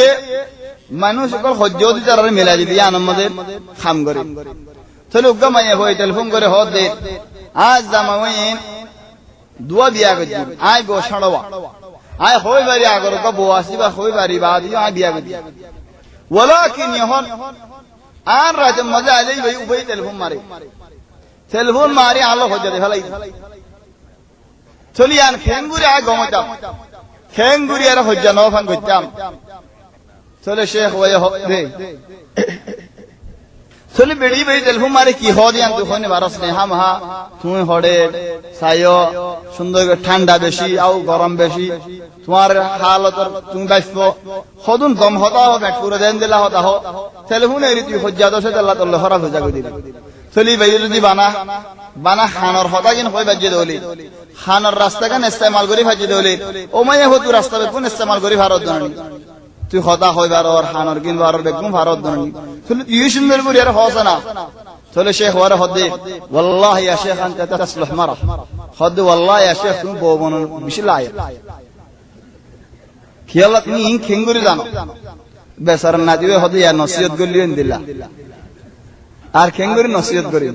মানুষ সকল হজ্জদি তার মিলাজি দিয়ে আমাদের খাম করে চলো গমায়ে হই টেলিফোন করে হদ দে আজ জামাইন দুয়া বিয়া গজি আই গো ছাড়বা আই হই বাড়ি আগর কো বওয়াসি বা হই বাড়ি বাদি আই বিয়া গজি ওয়ালাকিন ইহন আর রাজ মজা আলাই ভাই উবাই টেলিফোন মারি আলো হজ্জদি ফেলাই চলি আন খেঙ্গুরি আই গমতাম খেঙ্গুরি আর হজ্জা নফান গতাম চলে শেখ ওয়ে দে চলে বেড়ি বেড়ি টেলিফোন মারি কি হদিয়ান দুখনে বারস নে হাম হা তুই হড়ে সায়ো সুন্দর ঠান্ডা বেশি আও গরম বেশি তোমার হালত তুমি বাইফ হদুন দম হতা হ ব্যাট পুরো দেন দিলা হতা হ টেলিফোনে এরি তুই হজ্জা দশে আল্লাহ তাআলা খরাব হয়ে যাবে দিলা চলি ভাই যদি বানা খানর হতা কিন কই বাজে দলি খানর রাস্তা কান ইস্তেমাল করি ভাজে দলি ও মায়ে হতু রাস্তা বে কোন ইস্তেমাল করি ভারত দনি তুই হতা হইবার আর খানর কিন বারর বেকুম ভারত দনি চলি তুই সুন্দর করি আর হসনা চলে শেখ ওয়ারে হদে ওয়াল্লাহি ইয়া শেখ আনতা তাসলুহ মারা হদে ওয়াল্লাহি ইয়া শেখ তুমি ববন বিশলাই কি আল্লাহ তুমি ইন খেঙ্গুরি জানো বেসার না দিবে হদে ইয়া নসিহত গলিয়েন দিলা আর খেঙ্গুরি নসিহত করি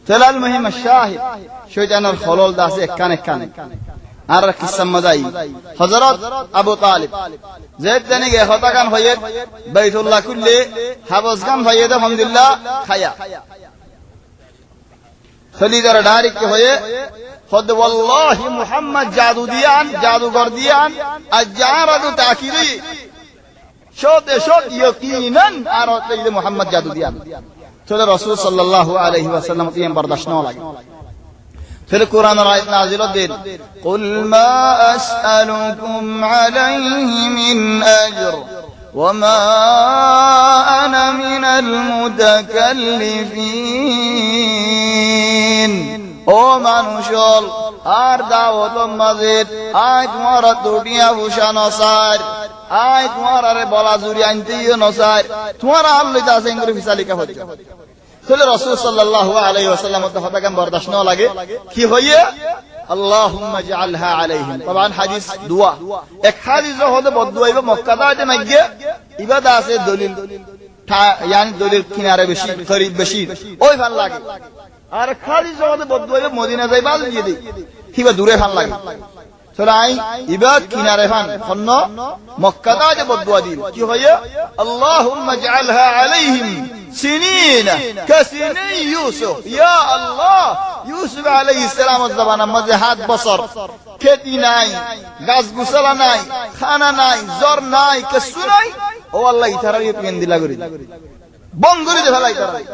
চলাল মুহিম শাহিদ শয়তানের খলল দাসে কানে আর কিসা মজাই হযরত আবু তালিব যেত জানি গে হতাকান হয়ে বাইতুল্লাহ কুল্লে হাবসগান হয়ে আলহামদুলিল্লাহ খায়া খলিদার ডাইরেক্ট হয়ে খদ ওয়াল্লাহি মুহাম্মদ জাদুগর দিয়ান আজারাদু তাকিরি শোতে শোত ইয়াকিনান আর হতে মুহাম্মদ জাদু দিয়ান চলে রাসূল সাল্লাল্লাহু আলাইহি ওয়াসাল্লাম তিন বরদাশত না লাগে फिर कुरान आयत नाजिल दिन कुल मा असअलुकुम अलैहि मिन अज्र वमा अना मिनल मुतकल्लिफिन ओ মানুষল আর দাওয়াত মাজিদ আই তোমার দুনিয়া ভূষণ সার আই তোমার আরে বলা জুরি আনতেই নসার তোমার আল্লাহ দাসেন করে ফিসালিকা হচ্ছে চলে রাসূল সাল্লাল্লাহু আলাইহি ওয়াসাল্লাম তো হতাকাম বরদাশত না লাগে কি হইয়ে আল্লাহুম্মা জাআলহা আলাইহিম তবান হাদিস দুয়া এক হাদিস হতে বদদুয়াইবে মক্কা দাতে মাইগে ইবাদা আছে দলিল ইয়ানি দলিল কিনারে বেশি করিব বেশি ওই ভাল লাগে আর হাদিস হতে বদদুয়াইবে মদিনা যাইবা যদি কিবা দূরে ভাল লাগে চলাই ইবাদ কিনারে ফান খন্ন মক্কা দাতে বদদুয়া দিল কি হইয়ে আল্লাহুম্মা জাআলহা আলাইহিম سنين كسنين يوسف يا الله يوسف عليه السلام الزبانة مزهات بصر كتي ناي غاز غسلا ناي خانا ناي زور ناي كسو ناي او الله يترى يبين دلا غري بنغري دے فلا يترى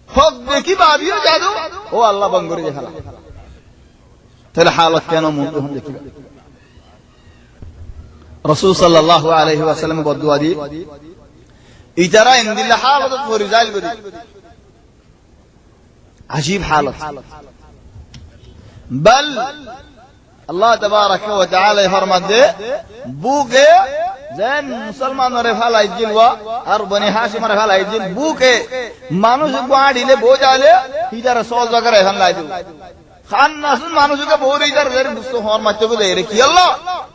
حق দেখি বাবিও জাদু ও আল্লাহ বঙ্গরি দে ফেলা তাহলে হালত কেন মন্দ হন দেখিবা রাসূল সাল্লাল্লাহু আলাইহি ওয়াসাল্লাম বদদুয়া দি ইতারা ইনদিল্লাহ হালত ফরিজাইল করি আজীব হালত বল আল্লাহ তাবারক ওয়া তাআলা ফরমাতে বুকে যেন মুসলমানরে ফালাই দিলওয়া আর বনি হাশিমরে ফালাই দিল বুকে মানুষ গাড়িলে বোঝালে ইতারা সল জায়গায় ফালাই দিল খান নাসুন মানুষকে বড় ইতার এর বুঝতো হর মাত্তে বলে রে কি আল্লাহ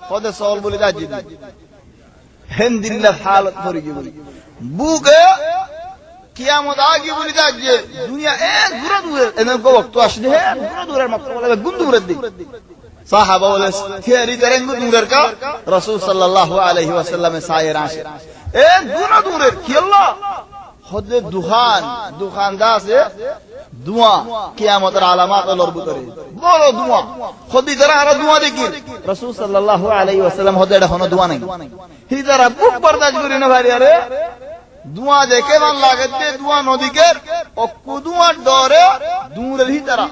কত সল বলে দাজি হিন্দিল্লাহ হালত ফরিজি বলি বুকে কিয়ামত আগে বলি যে দুনিয়া এক দূরে এনে ওয়াক্ত আসলে দূরের মাত্র বলে গুণ দূরের দিক সাহাবা বলে থিয়ারি করেন দূরের কা রাসূল সাল্লাল্লাহু আলাইহি ওয়াসাল্লামে সায়ের আসে এক দূরের কি আল্লাহ হদে দুখানদার আছে দুয়া কিয়ামতের আলামত লর ভিতরে বড় দুয়া খদি যারা আর দুয়া দেখি রাসূল সাল্লাল্লাহু আলাইহি ওয়াসাল্লাম হদে এটা হনো দুয়া নাই হি যারা বুক বরদাস্ত করি না ভাই আরে দুয়া দেখে মান লাগে যে দুয়া নদীকে ও কুদুয়ার ডরে দূরের হি তারা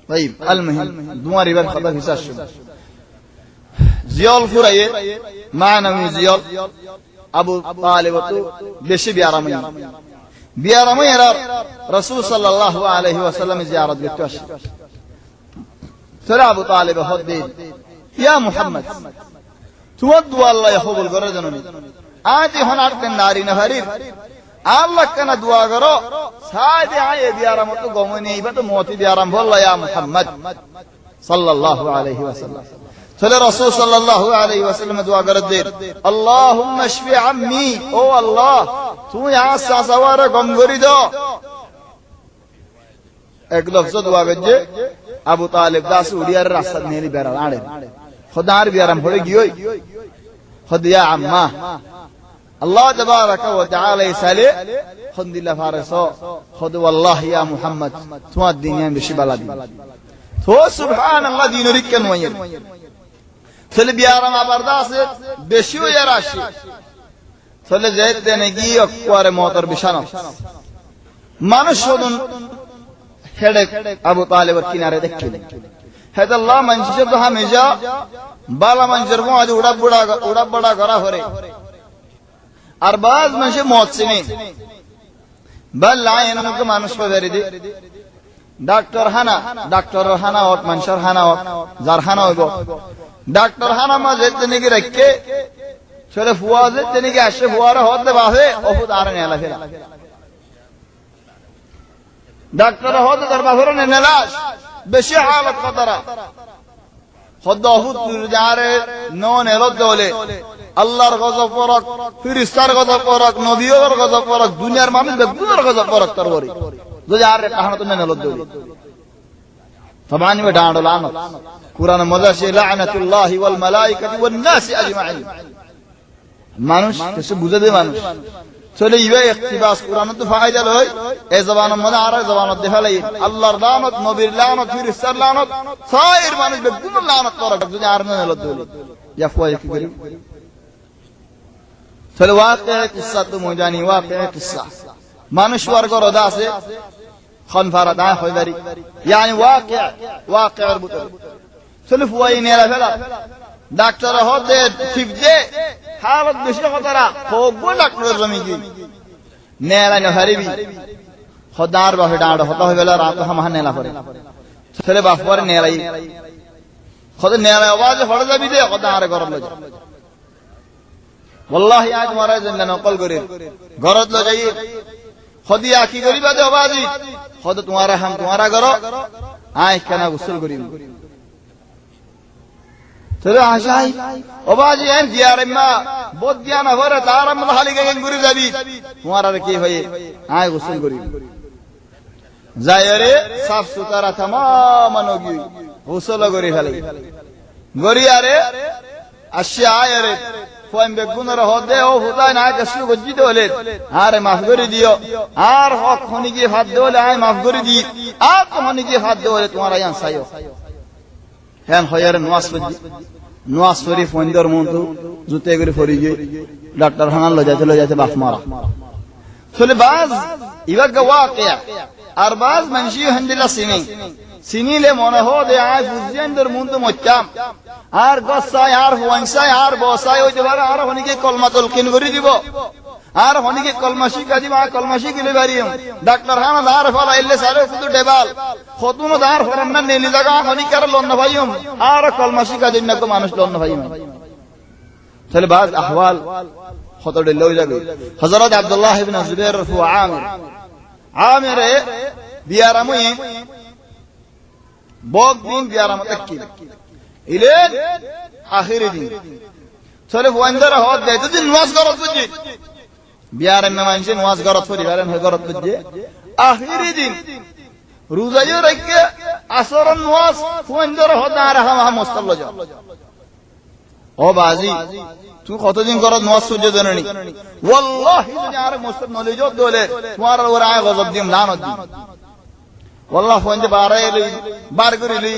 ভাই আলমহিম দুয়া রিবার কথা হিসাব জিয়াল ফুরায়ে মানামি জিয়াল আবু তালিব তো বেশি বিয়ারামই এরা রাসূল সাল্লাল্লাহু আলাইহি ওয়াসাল্লাম জিয়ারত করতে আসে তারা আবু তালিব হদে ইয়া মুহাম্মদ তোমার দোয়া আল্লাহ কবুল করে জানেন আজ এখন আর নারী নারীর আল্লাহ কেন দোয়া করো সাইদে আয়ে বিয়ারাম তো গমনে এইবা তো মতি বিয়ারাম বললা ইয়া মুহাম্মদ সাল্লাল্লাহু আলাইহি ওয়াসাল্লাম তাহলে রাসূল সাল্লাল্লাহু আলাইহি ওয়াসাল্লাম দোয়া করে দেন আল্লাহুম্মা শফি আম্মি ও আল্লাহ তুমি আসা সওয়ারে গম করি দাও এক লফজ দোয়া করছে আবু তালিব দাস উড়িয়ার রাস্তা নেলি বেরা আড়ে খোদার বিয়ারাম হয়ে গিয়ে খদিয়া আম্মা আল্লাহ তাবারাকা ওয়া তাআলা ইসালে খন্দিলা ফারসো খদ ওয়াল্লাহি ইয়া মুহাম্মদ তোমার দিনে বেশি বালাদি তো সুবহানাল্লাহ দিনের কেন ওয়াইল তাহলে বিয়ারাম আবার দাসে বেশি হয়ে রাশি তাহলে যেতে নাকি অকওয়ারে মতর বিছানো মানুষ শুনুন হেডে আবু তালিবের কিনারে দেখলেন হেদ আল্লাহ মঞ্জিসে তো হামেজা বালা মঞ্জর মো আজ উড়া বড়া করা হরে আর বাজ মানুষে মত চিনি বাল্লা এনকে মানুষ পাবেরি দি ডাক্তার হানা ওট মানুষের হানা ওট যার হানা হইব ডাক্তার হানা মাঝে তেনিকে রেখে চলে ফুয়াজে তেনিকে আসে ফুয়ারা হতে বাহে ওহুদ আর নেলা ফেরা ডাক্তার হতে তার বাফরে নেলাস বেশি হালত কতরা খদ ওহুদ যারে নন এলত দলে আল্লাহর গজব পরক ফেরেশতার গজব পরক নবীর গজব পরক দুনিয়ার মানুষ বেগুনের গজব পরক তরবরি যদি আর কাহানা তো নেলত দলে طبعا में डांड लानत कुरान मजा से लानतुल्लाहि वल मलाइकति वन नास अजमाइन মানুষ কিছু বুঝে দে মানুষ চলে ইবে ইখতিবাস কুরআন তো ফায়দা লয় এই জবান মনে আর জবান দেখালাই আল্লাহর লানত নবীর লানত ফেরেশতার লানত সাইর মানুষ বেগুন লানত করে যদি আর না হলো দলে ইয়া ফুয়াই কি করি চলে ওয়াকিয়া কিসসা তো মজানি ওয়াকিয়া কিসসা মানুষ ওয়ার্গ রদা আছে خنفرة داي خويبري يعني واقع البطل سلف وين يلا فلا دكتور هود تفدي حالت بشي خطرة فوق دكتور زميجي نيلا نهربي خدار بافي داندو خطا هبلا رات هم نيلا فري سلف بافور نيلاي خد نيلا आवाज फड़ जाबी दे खदार गरम लज والله आज मारा जिंदा नकल करे गरज लो जाई खदिया की गरीब आदे आवाजी खद तुम्हारा हम तुम्हारा करो आए कना गुस्ल गरीब चलो आशाई आवाजी एम दियारे मा बहुत ज्ञान हवरे तारा मल हाली गएन गुरी जाबी तुम्हारा की होए आए गुस्ल गरीब जायरे साफ सुथरा तमाम होगी गुस्ल गरी खाली गरी आरे आशिया आरे ফোন বেগুনের হদে ও হুদাই না কসু গজি দলে আরে মাফ করে দিও আর হক খনি কি হাত দলে আই মাফ করে দি আর খনি কি হাত দলে তোমার আয়ান সাইও হ্যাঁ হয়ার নোয়াস ফরি ফোনদর মন্তু জুতে করে ফরি গে ডাক্তার হানাল লজাতে বাফ মারা চলে বাজ ইবাগা ওয়াকিয়া আর বাজ মানসি হামদুলিল্লাহ সিনিলে মনে হদে আই ফুজিয়ানদর মন্তু মচ্চাম আর গসাই আর হুয়ানসাই আর বসাই ওই দেবার আর হনিকে কলমা তলকিন করে দিব আর হনিকে কলমা শিখা দিব আর কলমা শিখিলে বারিম ডাক্তার হানা দার ফলা ইল্লে সারে শুধু দেবাল খতুন দার ফরান না নেলি জায়গা হনিকার লন্ন ভাইম আর কলমা শিখা দিন না তো মানুষ লন্ন ভাইম তাহলে বাজ আহওয়াল খতড়ে লই যাবে হযরত আব্দুল্লাহ ইবনে জুবাইর ওয়া আমির বিয়ারামুই বক দিন বিয়ারাম তাক্কি ইলেন আখিরি দিন চলে ওয়ান্দার হদ দেয় যদি নামাজ গরত বুঝি বিয়ার মেমানছে নামাজ গরত পরিবারেন হয় গরত বুঝি আখিরি দিন রোজায় রাখকে আসর নামাজ ওয়ান্দার হদ আর হাম মুস্তাল্লা যা ও বাজি তুই কতদিন করত নওয়াজ সূর্য জননী ওয়াল্লাহি যদি আর মুসলিম নলেজ দলে তোমার ওর আয় গজব দিম লানত দিম ওয়াল্লাহ ফোনতে বারাইলি বার করিলি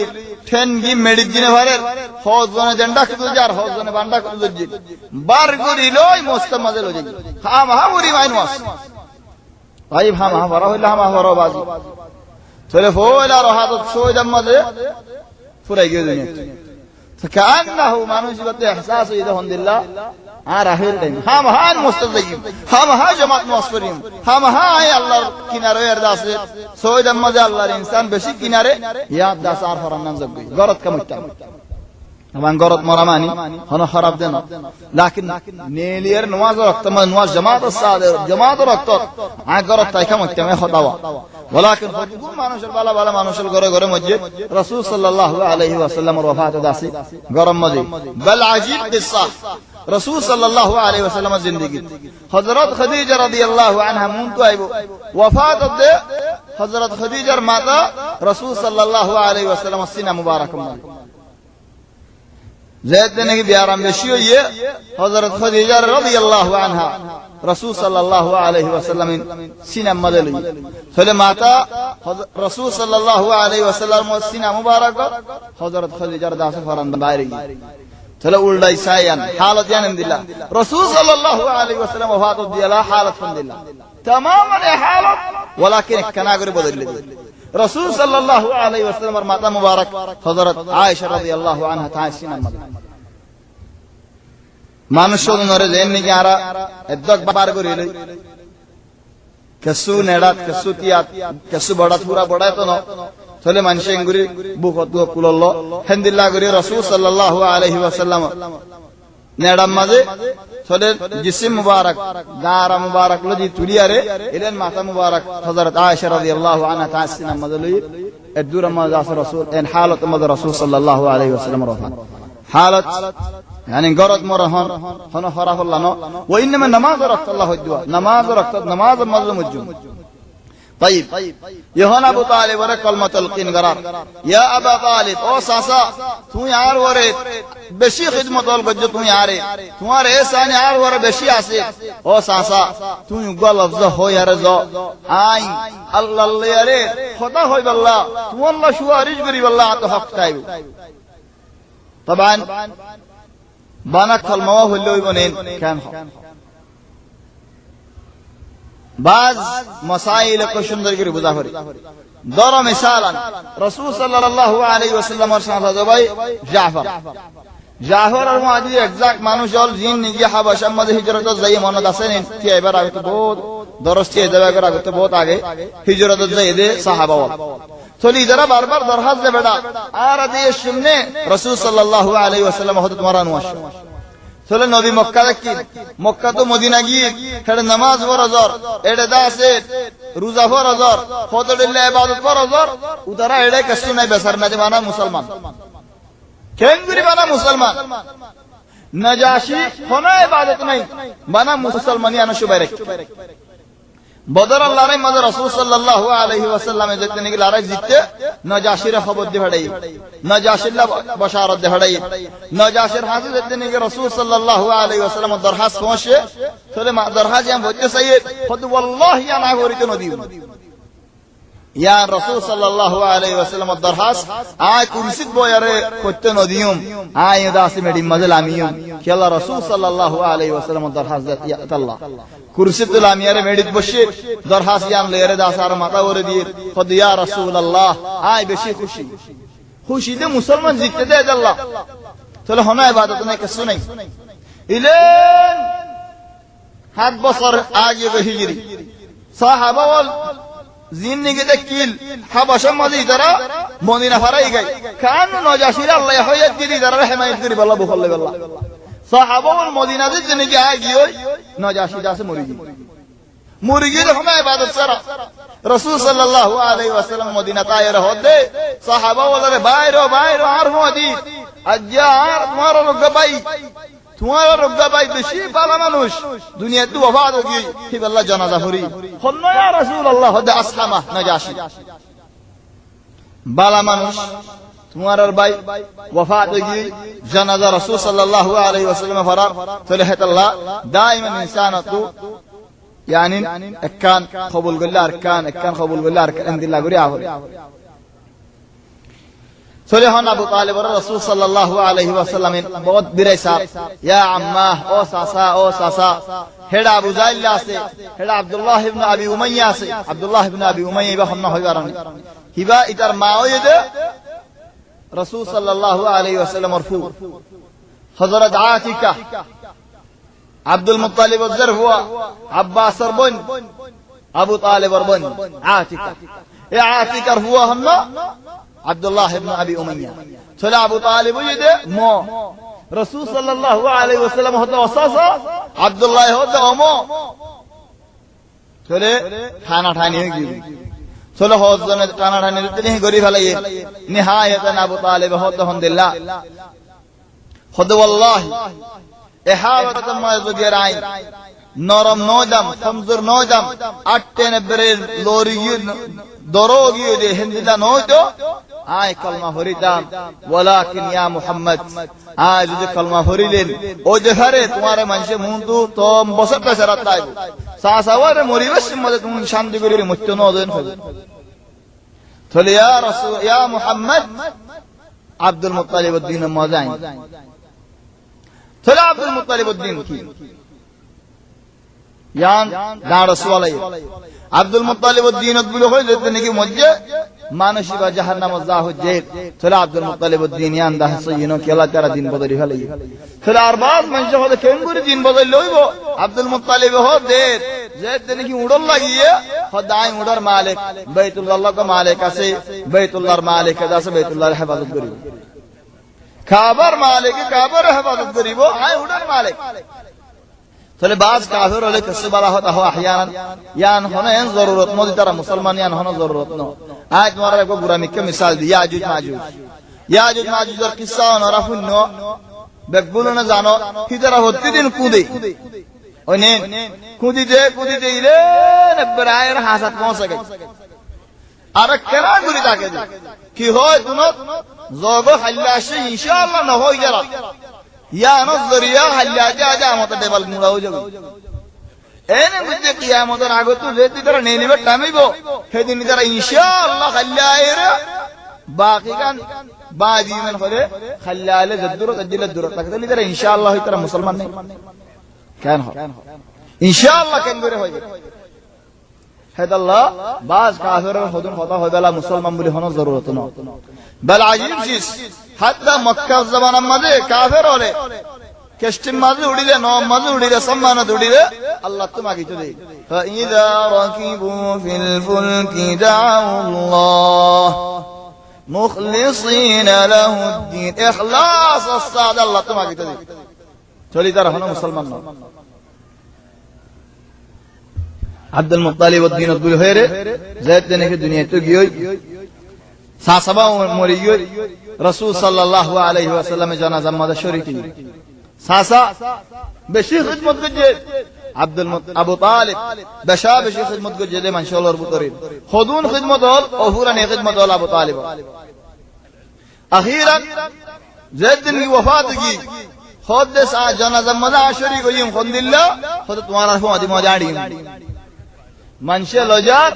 ঠেন গি মেডিক দিনে ভারে ফৌজ জনে জেন্ডা কুদু যার ফৌজ জনে বান্ডা কুদু জি বার করিলই মুসলিম মাঝে লজি হা মা উরি মাই নওয়াজ ভাই হা মা বড় হইলা হা মা বড় বাজি চলে ফোলা রহাত সোজা মাঝে ফুরাই গিয়ে দুনিয়া فكأنه মানুষগত احساس ইদা হন্দিল্লাহ আর আখির টাইম হাম হান মুস্তাজিব হাম হা জামাত মুসফরিন হাম হা আল্লাহর কিনারে এরদাসে সৈয়দ আহমদ আল্লাহর ইনসান বেশি কিনারে ইয়াদ দাস আর ফরানান জগবি গরত কামুত্তা আমান গরত মরামানি হনো খারাপ দেন লাকিন নেলিয়ার নামাজ রক্ত নামাজ জামাত সাদে জামাত রক্ত আ গরত তাই কামুত্তা মে খতাওয়া ولكن ফজগুর মানুষের বালা বালা মানুষের ঘরে ঘরে মসজিদ রাসূল সাল্লাল্লাহু আলাইহি ওয়াসাল্লামের ওফাত দাসি গরম মসজিদ বল আজীব কিসসা রাসূল সাল্লাল্লাহু আলাইহি ওয়াসাল্লামের জিন্দেগি হযরত খাদিজা রাদিয়াল্লাহু আনহা মুনতু আইবো ওফাত দে হযরত খাদিজার মাতা রাসূল সাল্লাল্লাহু আলাইহি ওয়াসাল্লামের সিনা মুবারক زید نے کہ بیارم بشی ہوئی حضرت خدیجہ رضی اللہ عنہا رسول صلی اللہ علیہ وسلم سینہ مدل فلے ماتا رسول صلی اللہ علیہ وسلم سینہ مبارک حضرت خدیجہ داس فرند باری تلا اولڈائی سایان حالت یانم دلہ رسول صلی اللہ علیہ وسلم وفات دیلا حالت فن دلہ تماما حالت ولكن کناگر بدل لی رسول صلی اللہ علیہ وسلم اور ماتا مبارک حضرت عائشہ رضی اللہ عنہ تحسین مدد মানুষজন নরে জেন নি যারা এদক বার করিলে কেসু নেড়াত কেসু তিয়াত কেসু বড়া পুরা বড়া তো ন চলে মানুষ এঙ্গুরি বুকত কুলল্ল হেন্দিল্লা করি রাসূল সাল্লাল্লাহু আলাইহি ওয়াসাল্লাম নেড়াম মাঝে চলে জিসিম মুবারক দারা মুবারক লজি তুলিয়ারে ইলেন মাতা মুবারক হযরত আয়েশা রাদিয়াল্লাহু আনহা তাসিন মাদলি এদুর মাযা রাসূল এন হালত মাদ রাসূল সাল্লাল্লাহু আলাইহি ওয়াসাল্লাম রফা حالت يعني غرض مرهن هنا خرف الله نو وانما نماز ركعت الله الدعاء نماز ركعت نماز مظلوم الجم طيب يهنا ابو طالب ور كلمه تلقين قرار يا ابا طالب او ساسا تو यार وره বেশি খিদমত হল গজ্জ তুমি আরে তোমার এসান यार وره বেশি আছে ও সাসা তুমি গল লফজ হয় আরে জ আই আল্লাহ আরে খোদা হয় আল্লাহ তুমি আল্লাহ সুয়ারিশ করি আল্লাহ তো হক চাইব طبعا বানা কলমা হইল বনেন কেন বাজ মাসাইল কো সুন্দর করে বুঝা হরি দর মিসালান রাসূল সাল্লাল্লাহু আলাইহি ওয়াসাল্লাম এর সাহাবা ভাই জাফর আর মাদি এক্সাক্ট মানুষ হল জিন নিয়ে হাবাশা মধ্যে হিজরত যাই মনত আছে নি কি এবার আগে তো বহুত দরস্তি দেওয়া করে আগে তো বহুত আগে হিজরত যাই দে সাহাবা চলি যারা বারবার দরখাস্ত দে বেটা আর দিয়ে শুনে রাসূল সাল্লাল্লাহু আলাইহি ওয়াসাল্লাম হযরত মারানু আসে চলে নবী মক্কা দেখি মক্কা তো মদিনা গিয়ে হেডে নামাজ ফরজর এডে দাসে রোজা ফরজর ফতলিল্লাহ ইবাদত ফরজর উতারা এডে কিছু নাই বেসার না মানা মুসলমান কেঙ্গুরি বানা মুসলমান নাজাশি কোন ইবাদত নাই বানা মুসলমানি আনা শুবাইরে বদর আল্লাহর মধ্যে রাসূল সাল্লাল্লাহু আলাইহি ওয়াসাল্লাম যেতে নাকি লড়াই জিততে নাজাশির খবর দে হড়াই নাজাশির বশারত দে হড়াই নাজাশির হাজে যেতে নাকি রাসূল সাল্লাল্লাহু আলাইহি ওয়াসাল্লাম দরখাস্ত পৌঁছে চলে দরখাস্ত আমি বলতে চাই খুদ ওয়াল্লাহি আনা গরিত নদী ইয়া রাসূল সাল্লাল্লাহু আলাইহি ওয়াসাল্লাম দরখাস্ত আয় কুরসিত বয়ারে করতে নদিয়ম আয় দাসি মেডি মজল আমিয়ম কি আল্লাহ রাসূল সাল্লাল্লাহু আলাইহি ওয়াসাল্লাম দরখাস্ত ইয়া আল্লাহ কুরসিতুল আমিয়ারে মেডিত বসে দরখাস্ত জান লেরে দাসার মাথা ওরে দিয়ে খুদ ইয়া রাসূলুল্লাহ আয় বেশি খুশি খুশিতে মুসলমান জিততে দেয় আল্লাহ চলে হনা ইবাদত নাই কিছু নাই ইলেন 7 বছর আগে হিজরি সাহাবা ওয়াল জিন্দেগি কিল হাবাশা মাঝে তারা মদিনা ফারাই গায় কান নজাশির আল্লাহ হয়াত দিদি তারা হিমায়ত করি আল্লাহ বখলে আল্লাহ সাহাবা ওয়াল মদিনা যে জিন্দেগি আগিয়ে নজাশি দাসে মুরগি যখন ইবাদত করা রাসূল সাল্লাল্লাহু আলাইহি ওয়াসাল্লাম মদিনা তায়ের হদে সাহাবা ওয়ালারে বাইরে আর মদি আজ্জার তোমার রোগা ভাই বেশি বালা মানুষ দুনিয়াতে ওফাত হই কি আল্লাহ জানাজা করি হল্লা ইয়া রাসূলুল্লাহ হদে আসহামা নাজাশি বালা মানুষ তোমার ভাই ওয়াফাত হয়ে গিয়ে জানাজা রাসূল সাল্লাল্লাহু আলাইহি ওয়াসাল্লাম ফরার তাহলে হেতাল্লাহ দাইমান ইনসানাতু يعني اكان قبول قل اركان اكان قبول قل اركان عند الله غري اهو سليمان ابو طالب الرسول صلى الله عليه وسلم बहुत बिरे साहब या अम्मा ओ सासा हेडा अबू जाइला से हेडा अब्दुल्लाह इब्न अबी उमय्या से अब्दुल्लाह इब्न अबी उमय्या बा हमना होइबारन हिबा इधर माओयद रसूल सल्लल्लाहु अलैहि वसल्लम मरफू हजरत आतिका अब्दुल मुत्तलिब अज़र हुआ अब्बास बन अबू तालिब बन आतिका ये आतिका हुआ हमना अब्दुल्लाह इब्न अबी उमय्या चला अबू तालिब ये दे मो रसूल सल्लल्लाहु अलैहि वसल्लम होता वसासा अब्दुल्लाह होता अमो चले खाना ठानी होगी चलो होज़न खाना ठानी इतनी गरीब वाला ये निहायत अबू तालिब होता हम्दुलिल्लाह खुद वल्लाही एहावत मज़गराई नरम नोदम कमजोर नोदम अट्टेन बरे लोरी दरोगी दे हिंदिला नोदो आय कलमा फरीदाम वलाकिन या मोहम्मद आज जो कलमा फरीलेन ओ जहरे तुम्हारे मन से मुंदु तुम बसत शरताय सासावर मोरिवश मदद तुम शांति गुरी मुत्तो नोदन थले या रसूल या मोहम्मद अब्दुल मुत्तलिब उद्दीन मौजाइन चला अब्दुल मुत्तलिब उद्दीन की यान दारस वाले अब्दुल मुत्तलिब उद्दीन बुलो हो लेते कि मुझे मानसी बा जहन्नम जाहु जेल चला अब्दुल मुत्तलिब उद्दीन यान दा सयनो केला तेरा दिन बदली हले चला अरबाज मंजे हो केंगुरी दिन बदल लोइबो अब्दुल मुत्तलिब हो दे जेद ने कि उड़ल लागिए खुदाई उड़र मालिक बैतुल्लाह का मालिक আছে बैतुल्लाहर मालिक আছে बैतुल्लाहर हिफाजत करी काबर मालिक काबर हिफाजत करीबो आय उड़र मालिक चले बाज काफिर वाले किस्से वाला होता हो अहयान यान होने जरूरत मत तरह मुसलमान यान होने जरूरत न आज तुम्हारा को बुरा मिक्के मिसाल दिया याजुज माजुज और किस्सा न रफुन्नो बेगबुल न जानो की तरह होती दिन कूदे ओने कूदी दे इले ने बरायर हासत पहुंच सके अरे केना गुरी ताके कि हो तुनो जोगो हल्लाशी इंशाअल्लाह न हो जरा या नजरिया हल्लाजा जा मत टेबल मुड़ा हो जाबो एने मुझे कियामत आगो तू लेती तरह नेनी में टाइमइबो हे दिन तरह इंशाअल्लाह हल्लायर बाकी कान बाजी में होले हल्लाले जद्दुर तजिल दुर तक तरह इंशाअल्लाह तरह मुसलमान नहीं कैन हो इंशाअल्लाह केन करे होय हेदल्लाह बाज काफिर खुदन खता होयला मुसलमान बोली होना जरूरत न बल अजीब चीज हत्ता मक्का जमाना मजे काफिर होले केस्टिम मजे उड़ीले नो मजे उड़ीले सम्मान उड़ीले अल्लाह तुमाकी तो दे फइजा रकीबू फिल फुल्की दाउल्लाह मुखलिसीन लहुद्दीन इखलास अस्साद अल्लाह तुमाकी तो दे चली तरह होना मुसलमान न अब्दुल मुत्तलिब उद्दीन अब्दुल खैर ज़ैद ने की दुनिया तो गियो सासबा मरियो रसूल सल्लल्लाहु अलैहि वसल्लम जनाजा मद शरीकी सासा बेशी खिदमत गजे अबू तालिब बेशा बेशी खिदमत गजे माशाअल्लाह और बुतरीन खुदून खिदमत और अहूरा ने खिदमत और अबू तालिब अखीरन ज़ैद की वफात की खुद दे सा जनाजा मद शरीक होई खुदिल्ला खुद तुम्हारा हो आदि मजाड़ी मनशे लजार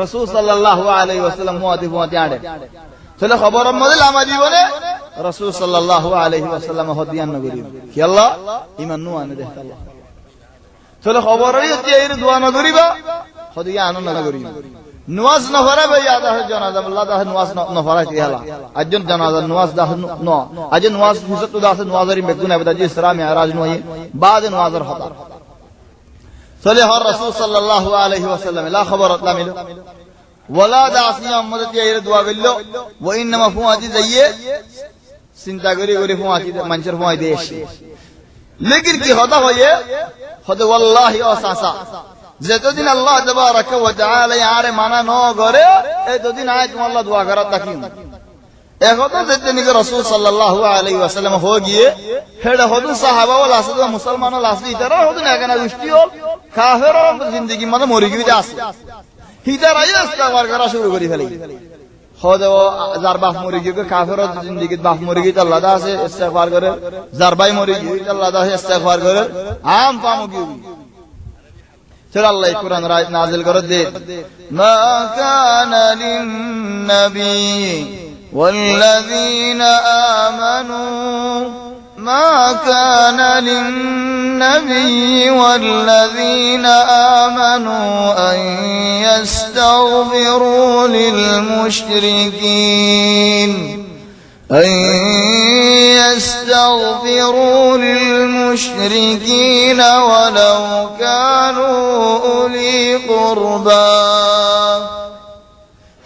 रसूल सल्लल्लाहु अलैहि वसल्लम मुआदी आड़े चले खबर मदल आमा जीवने रसूल सल्लल्लाहु अलैहि वसल्लम हदियान नगरी कि अल्लाह ईमान नु आने दे अल्लाह चले खबर रही होती है दुआ नगरीबा हदियान नगरी नवाज नफरा भाई याद है जनाजा अल्लाह दा नवाज नफरा की हला अजन जनाजा नवाज दा नो अजन नवाज फुसत दा नवाजरी मेगुना बता जी इस्रा में आराज नो बाद नवाजर होता चले हर रसूल सल्लल्लाहु अलैहि वसल्लम ला खबर अतला मिलो वला दासिया मदद ये दुआ बिल्लो व इन्नमा फुआती जाइए चिंता करी फुआती मंचर फुआई देश लेकिन की होता हो ये खुद वल्लाहि ओ सासा जेतो दिन अल्लाह तबारक व तआला यारे माना नो करे ए दो दिन आए तुम अल्लाह दुआ करत तकी एक होता जेते निके रसूल सल्लल्लाहु अलैहि वसल्लम हो गए हेड होदु सहाबा वाला सद मुसलमान वाला असली तरह होदु ना kana दृष्टिओ काफिर और जिंदगी मन मरि गई दास हिदार आया इस्तेमाल करा शुरू करी फेले খোদ ও যার বাপ মরে গিয়ে কাফের জিন্দেগি বাপ মরে গিয়ে আল্লাহ আছে ইস্তেগফার করে, যার ভাই মরে গিয়ে আল্লাহ আছে ইস্তেগফার করে, আম পামু গিয়ে চল আল্লাহ কোরআন রায় নাজিল করে দে মা কানা লিন নবী والذين آمنوا ما كان للنبي والذين آمنوا أن يستغفروا للمشركين ولو كانوا أولي قربى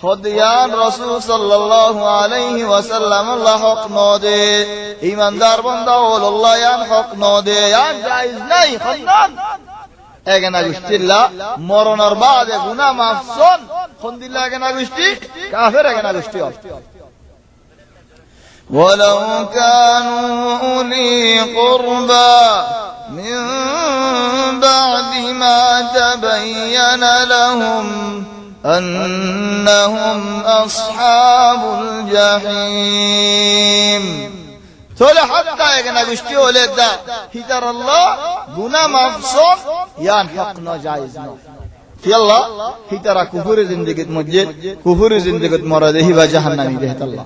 خديان رسول صلى الله عليه وسلم الله حق نودي ایماندار بنده الله یان حق نودي یان جائز نہیں خندان اگنا گشتilla মরণের বাদে গুনাহ মাফসন খন্দিল্লা এগনা গুষ্টি কাফের এগনা গুষ্টি ولو كانوا أولي قربى من بعد ما تبين لهم أنهم أصحاب الجحيم تولى حتى يغنى بشتي ولدا هدر الله گناه مفصول يان حقنا جائزنا في الله هدر كفر زندگت مجد كفر زندگت مرده و جهنمی دهت الله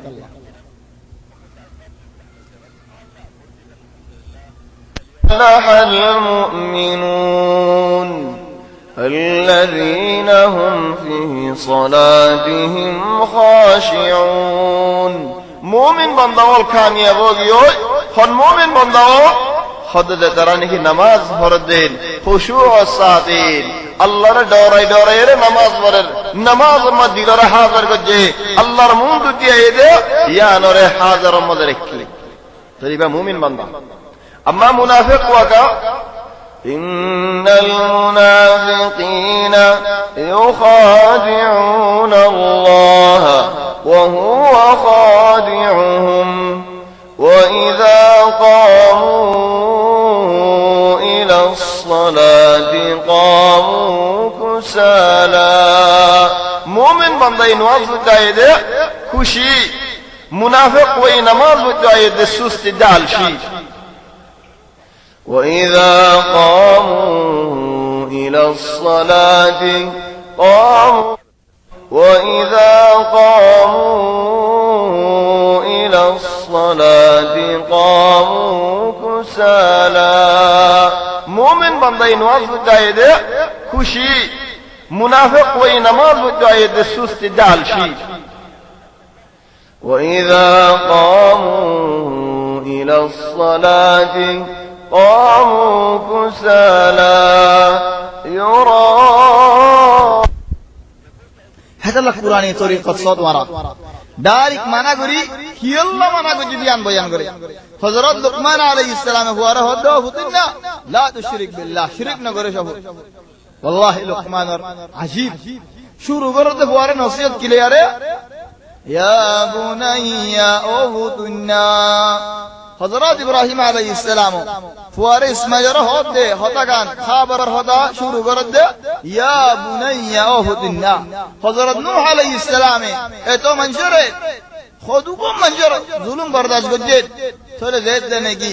أفلح المؤمنون الذين هم في صلاتهم خاشعون مومن بنداول کامیاب ہوگی خود مومن بنداو خود درانی کی نماز پڑھدین خشوع و ساتین اللہ ر ڈورائی رے نماز پڑھر نماز مد دل ر حاضر گجے اللہ ر مون دتی اے یا نور حاضر مد رکھی تریبا مومن بندہ اما منافق وکا إن المنافقين يخادعون الله وهو خادعهم وإذا قاموا إلى الصلاة قاموا كسالى مؤمن بندائی نماز بتائی دے خوشی منافق وہی نماز بتائی دے سست دال شی وإذا قاموا إلى الصلاة قاموا كسالى مومن بندائی نماز بتائی دے خوشی منافق وہی نماز بتائی دے سست دال شی وإذا قاموا إلى الصلاة قاموا كسالى يراءون هذا الله قرآنی طریقت صد ورا دارک مانا گری کیلا مانا گجی بیان گری حضرت لقمان علیہ السلام فواره هدا فتنا لا تشرك بالله شرک نہ کرے شبو والله لقمان عجیب شروع کرتے فواره نصیحت کے لیے ارے یا بنی اوتنا حضرت ابراہیم علیہ السلام فواره اسماعیل ہوتے ہوتا گان خبر ہوتا شروع کر دے یا بنی اوتنا حضرت نوح علیہ السلام اے تو منشر ہے خودو کو منشر ظلم برداشت گجے تھوڑے زید دینے کی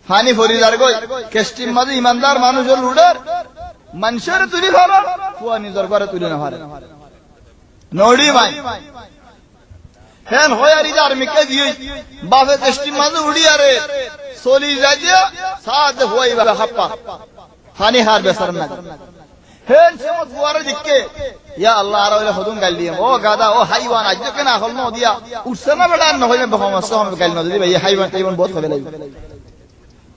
ফানি ফরিদার গই কেষ্টির মাঝে ইমানদার মানুষের লুডার মানুষের তুলি ভালো ফুয়া নিজের ঘরে তুলি না পারে নড়ি ভাই হেন হয়ারি যার মিকে দিয়ে বাপে কেষ্টির মাঝে উড়ি আরে সলি যাইয়া সাথে হই বা হাপ্পা ফানি হার বেসার না হেন সমত ফুয়ারে দিকে ইয়া আল্লাহ আর ওলে হদুন গাল দিয়ে ও গাদা ও হাইওয়ান আজ কে না হল ন দিয়া উঠছে না বেটা না হইবে বহমস হম গাল ন দিবে এই হাইওয়ান তাইবন বহুত হবে লাগবে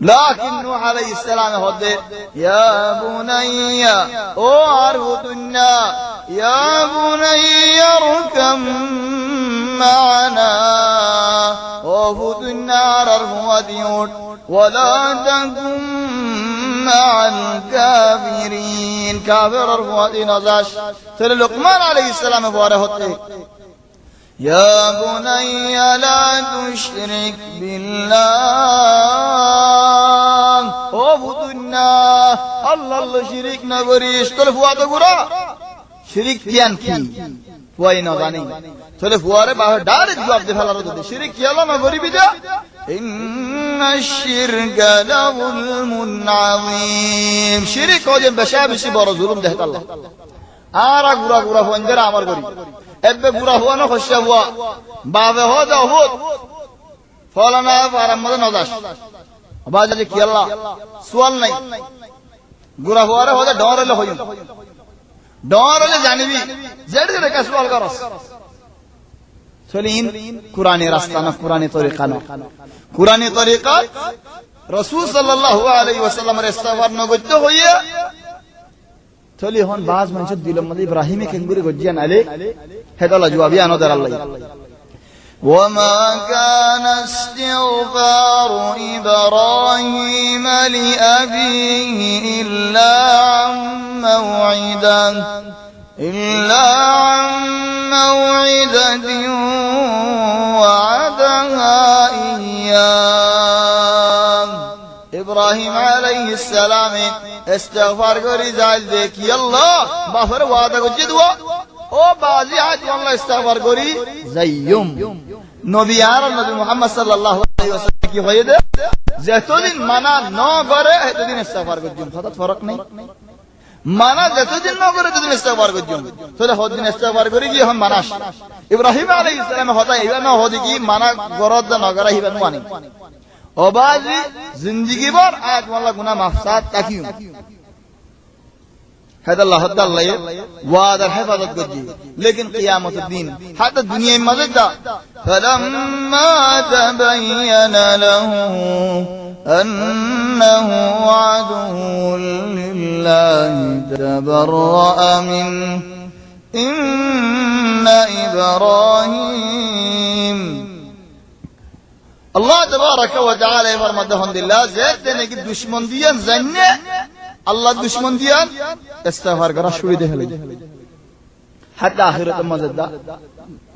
لكن نوح عليه السلام هدى يا بني أرهدنا يا بني اركم معنا وهد النار الهديون ولا تكن مع الكافرين كافر الهدين نزاش تل لقمان عليه السلام فواره هدى يا بني لا تشرك بالله وبدنا الله شريك نغريش تلفوا تغرا شريك كيان كي ফুয়াই না জানি তাহলে ফুয়ারে বাবা ডাইরেক্ট জবাব দিয়ে ফেলার যদি শিরক কি হলো না গরিবি দা ইন্নাশ শিরকা লাযুলমুন আযীম শিরক ওই বেশি বড় জুলুম দেখাত আল্লাহ আর গুরা ফন্দের আমার করি এবে গুরা হওয়া না খসা হওয়া বাবে হ যাও হুত ফলানা পারাম মধ্যে নজাস বাজা যে কি আল্লাহ সুয়াল নাই গুরা হওয়ারে হতে ডরলে হইম ডরলে জানিবি জেড রে কা সুয়াল করস চলিন কুরআনে রাস্তা না কুরআনে তরিকা না কুরআনে তরিকা রাসূল সাল্লাল্লাহু আলাইহি ওয়াসাল্লামের ইস্তিগফার নগত্য হইয়া চলি হন বাজ মানুষ দিলম মধ্যে ইব্রাহিমে কেঙ্গুরি গজ্জিয়ান আলে হেদালা জবাবি আনদার আল্লাহ وما كان استغفار إبراهيم لأبيه إلا عن موعدة وعدها إياه إبراهيم عليه السلام استغفار করি যাই দেখি আল্লাহ বাফর ওয়াদা করছি দোয়া ও বাজি আজ আল্লাহ ইস্তিগফার করি যাইয়ুম নবী আর নবী মুহাম্মদ সাল্লাল্লাহু আলাইহি ওয়াসাল্লাম কি হয়ে দে যতদিন মানা ন করে ততদিন ইস্তিগফার করছি কথা ফরক নেই মানা যতদিন ন করে ততদিন ইস্তিগফার করছি তাহলে হদিন ইস্তিগফার করি কি হন মানাস ইব্রাহিম আলাইহিস সালাম হতা ইবা না হদি কি মানা গরদ না করে হিবা নুয়ানি ও বাজি জিন্দেগি ভর আজ আল্লাহ গুনাহ মাফসাদ তাকিও هذا الله هذا الله وعد الحفاظت قدي لكن قيامة الدين حتى الدنيا مزدا فلما تبين له أنه عدو لله تبرأ منه إن إبراهيم الله تبارك وتعالى فرمدهن لله زيت نك دشمن ديان زنه আল্লাহ দুশমন দিয়ান ইস্তিগফার করা শুরু দে হলো হাত্তা আখিরাত মজদা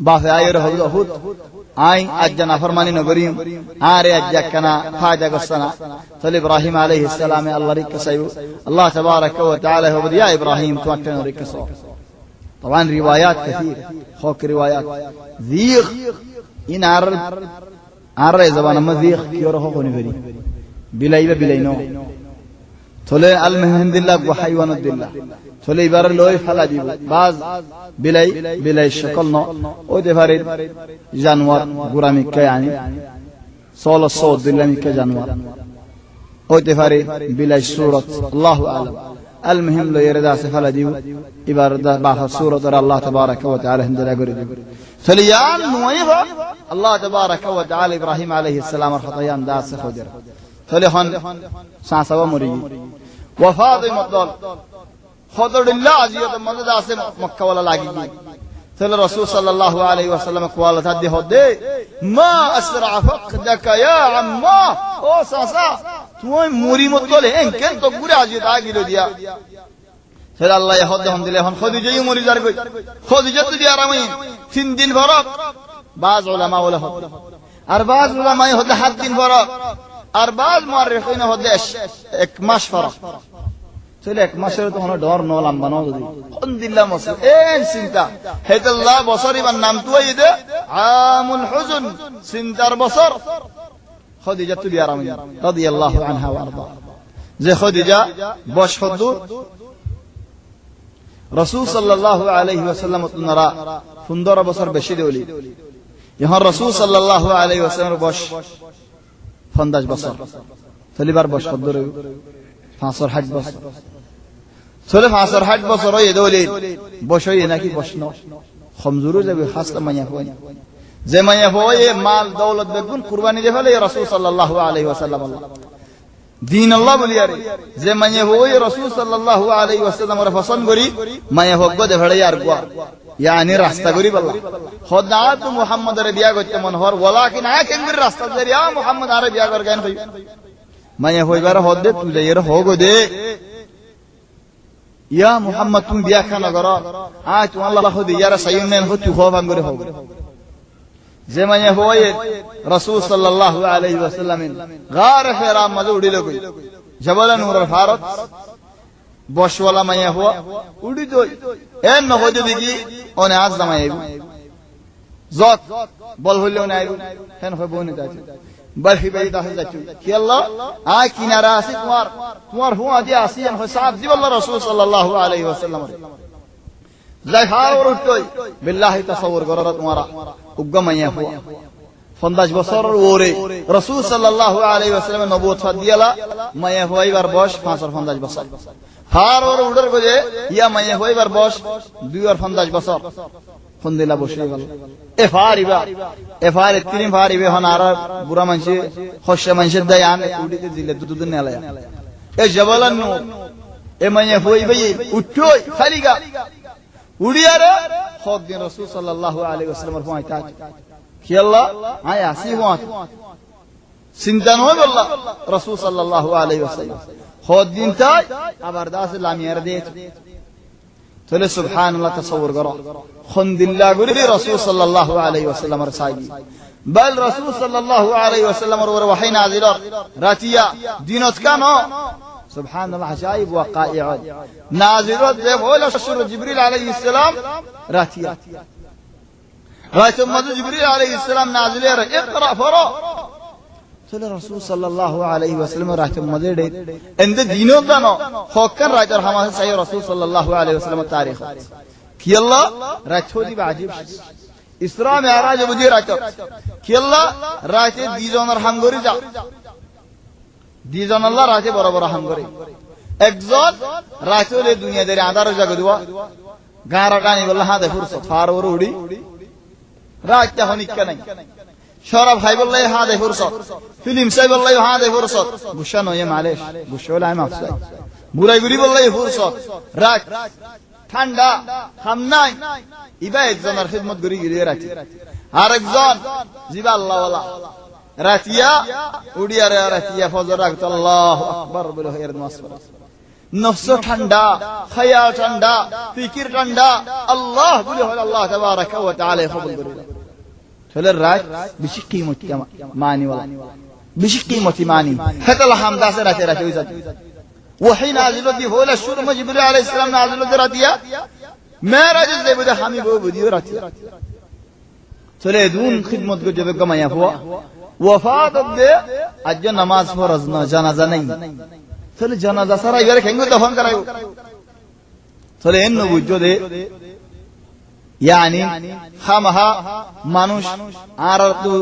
বাফে আয়ের হলো হুত আই আজ্জা নাফরমানি নগরী আরে আজ্জা কানা ফায়দা গসনা তাহলে ইব্রাহিম আলাইহিস সালাম আল্লাহর কাসাইও আল্লাহ তাবারাক ওয়া তাআলা হো দিয়া ইব্রাহিম তোয়াক্কেন রিকসো طبعا روايات كثير خوك روايات ذيخ ان عر زبان مذيخ كيرو هو نبري بلاينو থলে আল মেহন্দিল্লাহ ওয়া হাইওয়ানুদ্দিল্লাহ থলে এবারে লই ফালা দিব বাজ বিলাই সকল ন ওইতে পারে জানোয়ার গুরামি কে আনি সল সৌদিল্লাহ কে জানোয়ার ওইতে পারে বিলাই সূরত আল্লাহু আলাম আল মুহিম লই এর দাসে ফালা দিব এবারে দা বাহর সূরত আল্লাহ তাবারাক ওয়া তাআলা হিন্দলা করে দিব থলে ইয়ান নুইবা আল্লাহ তাবারাক ওয়া তাআলা ইব্রাহিম আলাইহিস সালামের খতায়ান দাসে খোজের থলে হন সাসাবা মরি وفاطمه الضل خضر الله عزيز مدد اسم مكه ولا لاگي تل رسول صلى الله عليه وسلم قال تدي هدي ما اسرع فقدك يا عمه او ساسا তুই মরি মত বলে কেন তো গুরে আজিত আগিলো দিয়া تل الله يهدهم দিলে হন খদিজা মরি যার কই খদিজা তো দিয়া রামি 3 দিন ফরক বাজ উলামা ওলা হদ আর বাজ উলামা হদ 7 দিন ফরক আর বাজ মুআররিখিন হদ 1 মাস ফরক চলে 1 মাসের তো হলো ডর ন লম্বা ন যদি কোন দিল্লা মসল এন চিন্তা হেদাল্লাহ বছর ইবার নাম তুই দে আমুল হুজন চিন্তার বছর খাদিজা বিয়া রাদিয়াল্লাহু আনহা ওয়া আরদা যে খাদিজা বয়স কত রাসূল সাল্লাল্লাহু আলাইহি ওয়াসাল্লাম তুনারা 15 বছর বেশি দেওলি ইহা রাসূল সাল্লাল্লাহু আলাইহি ওয়াসাল্লামের বয়স 50 বছর তলিবার বয়স কত রে 560 বছর চলে 560 বছর হয়ে দেওলি বয়সই নাকি প্রশ্ন কমজোর যাবে হাসতা মাইয়া হয় যে মাইয়া হয় মাল দৌলত বেগুন কুরবানি দে ফেলে রাসূল সাল্লাল্লাহু আলাইহি ওয়াসাল্লাম دین اللہ بلیارے زے مانے ہوئے رسول صلی اللہ علیہ وسلم اور فسن گری مانے ہوگ دے بھڑے یار گوا یعنی راستہ گری بلا خدا تو محمد ربیا گتے من ہور ولکن ہے کہ میرا راستہ دریا محمد عربیا کر گئے بھائی مانے ہوئی بار ہود دے تو دیر ہوگو دے یا محمد تم بیا کنا گرا آج تو اللہ خود یار سیم نے ہو تو ہو بنگرے ہو যে মানে হয় রাসূল সাল্লাল্লাহু আলাইহি ওয়াসাল্লাম গার হিরা মধ্যে উড়িল গই জবল নূর ফারত বসওয়ালা মাইয়া হওয়া উড়ি দই এ নহজ দেখি অনে আজ জামাই আইব যত বল হইলেও না আইব হেন হয় বনে যাচ্ছে বাড়ি বাড়ি দাহে যাচ্ছি কি আল্লাহ আয় কিনারা আসি তোমার হুয়া দিয়ে আসি এন হয় সাথ দিব আল্লাহ রাসূল সাল্লাল্লাহু আলাইহি ওয়াসাল্লাম যাই হাওর উঠই বিল্লাহি তাসাওয়ুর কররা তোমারা উগ্গা মাইয়া হওয়া 50 বছর ওরে রাসূল সাল্লাল্লাহু আলাইহি ওয়াসাল্লাম নবুয়ত দিয়ালা মাইয়া হইবার বয়স 50 বছর হার ওর উড়ার গজে ইয়া মাইয়া হইবার বয়স 50 বছর ফোন দিলা বসে গেল এফার তিন ফারিবে হন আর বুড়া মানুষে খসে মানুষের দায় আন উড়িতে দিলে দুদিন নেলায়া এ জবালান নু এ মাইয়া হইবে উঠই খালিগা উড়িয়ারে হক দিন রাসূল সাল্লাল্লাহু আলাইহি ওয়াসাল্লামের পয়তা কি আল্লাহ আয় আসি হওয়া চিন্তা নয় আল্লাহ রাসূল সাল্লাল্লাহু আলাইহি ওয়াসাল্লাম হক দিন তাই আবার দাস লামিয়ার দিয়ে তাহলে সুবহানাল্লাহ তাসাওয়ুর করো খন্দিল্লাহ গুরি রাসূল সাল্লাল্লাহু আলাইহি ওয়াসাল্লামের সাহাবী বল রাসূল সাল্লাল্লাহু আলাইহি ওয়াসাল্লামের উপর ওহী নাযিল রাতিয়া দিনত কেন সুবহানাল্লাহ আজাইব ওয়াকাইআত নাযিলত যে হলো জিবরিল আলাইহিস সালাম রাতিয়া রাইতুম মাযু জিবরিল আলাইহিস সালাম নাযিল ইকরা ফরা তাহলে রাসূল সাল্লাল্লাহু আলাইহি ওয়াসাল্লাম রাইতুম মাযু দে এন্ড দিনত জানো হকর রাইতার হামাস সাই রাসূল সাল্লাল্লাহু আলাইহি ওয়াসাল্লাম তারিখ কি আল্লাহ রাইতোদি বাজিব ইসরা মেরাজ বুঝি রাইত কি আল্লাহ রাইতে দুজনের হাঙ্গরি যা দুজন আল্লাহ রাইতে বড় বড় হাঙ্গরি একজন রাইতলে দুনিয়াদারি আদার জায়গা দিবা গারা টানি বললা হাতে ফুরসত ফারওর উড়ি রাইতে হনিকা নাই শরাব ভাই বললাই হাতে ফুরসত ফিল্ম সাই বললাই হাতে ফুরসত গুশা নয় মালেশ গুশোলা আমি আফসাই বুড়াই গুড়ি বললাই ফুরসত রাত ঠান্ডা খামনাই ইবা একজনের খিদমত করি গিয়ে রাখি আর একজন জিবা আল্লাহ ওয়ালা রাতিয়া উড়িয়ারে রাতিয়া ফজর রাখতো আল্লাহু আকবার বলে হের নামাজ পড়ে নফস ঠান্ডা খায়াল ঠান্ডা ফিকির ঠান্ডা আল্লাহ বলে হল আল্লাহ তাবারাকা ওয়া তাআলা কবুল করে তাহলে রাত বেশি কিমত মানি ওয়ালা বেশি কিমতি মানি হেতাল হামদাসে রাতে রাতে হই যায় ওহী নাযিলত দি হলো শুরু জিবরিল আলাইহিস সালাম নাযিলত রাতিয়া মেরাজ দে বলে হামি বউ বুদিও রাতিয়া চলে দুন খিদমত গো জবে গমায়া হওয়া ওয়াফাত দে আজ নামাজ ফরজ না জানাজা নাই চলে জানাজা সারা ইয়ারে কেঙ্গো দফন করাইও চলে এন বুঝো দে यानी খামহা মানুষ আর তো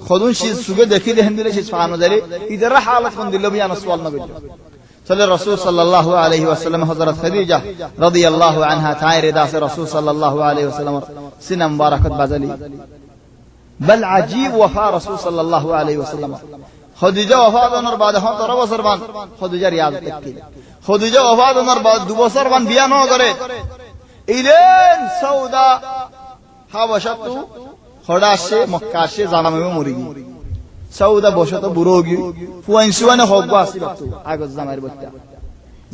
খুদুন শি সুগে দেখি দেন দিলে শি সুবহান জারি ইদার হালত কোন দিল বিয়ান সুয়াল নবী চলে রাসূল সাল্লাল্লাহু আলাইহি ওয়াসাল্লাম হযরত খাদিজা রাদিয়াল্লাহু আনহা তাইরে দাস রাসূল সাল্লাল্লাহু আলাইহি ওয়াসাল্লাম সিনাম বারাকাত বাজালি বল আজীব ওয়াফা রাসূল সাল্লাল্লাহু আলাইহি ওয়াসাল্লাম খাদিজা ওয়াফাত ওনার বাদ 17 বছর বান খাদিজা রিয়াদ তেকি খাদিজা ওয়াফাত ওনার বাদ 2 বছর বান বিয়া ন করে ইলেন সৌদা হাবাশাতু খড়াশে মক্কাশে জানামে মরিগি সৌদা বশত বুরোগি ফুয়াইনসুয়ানে হগবা আসিবাতু আগজ জামাইর বচ্চা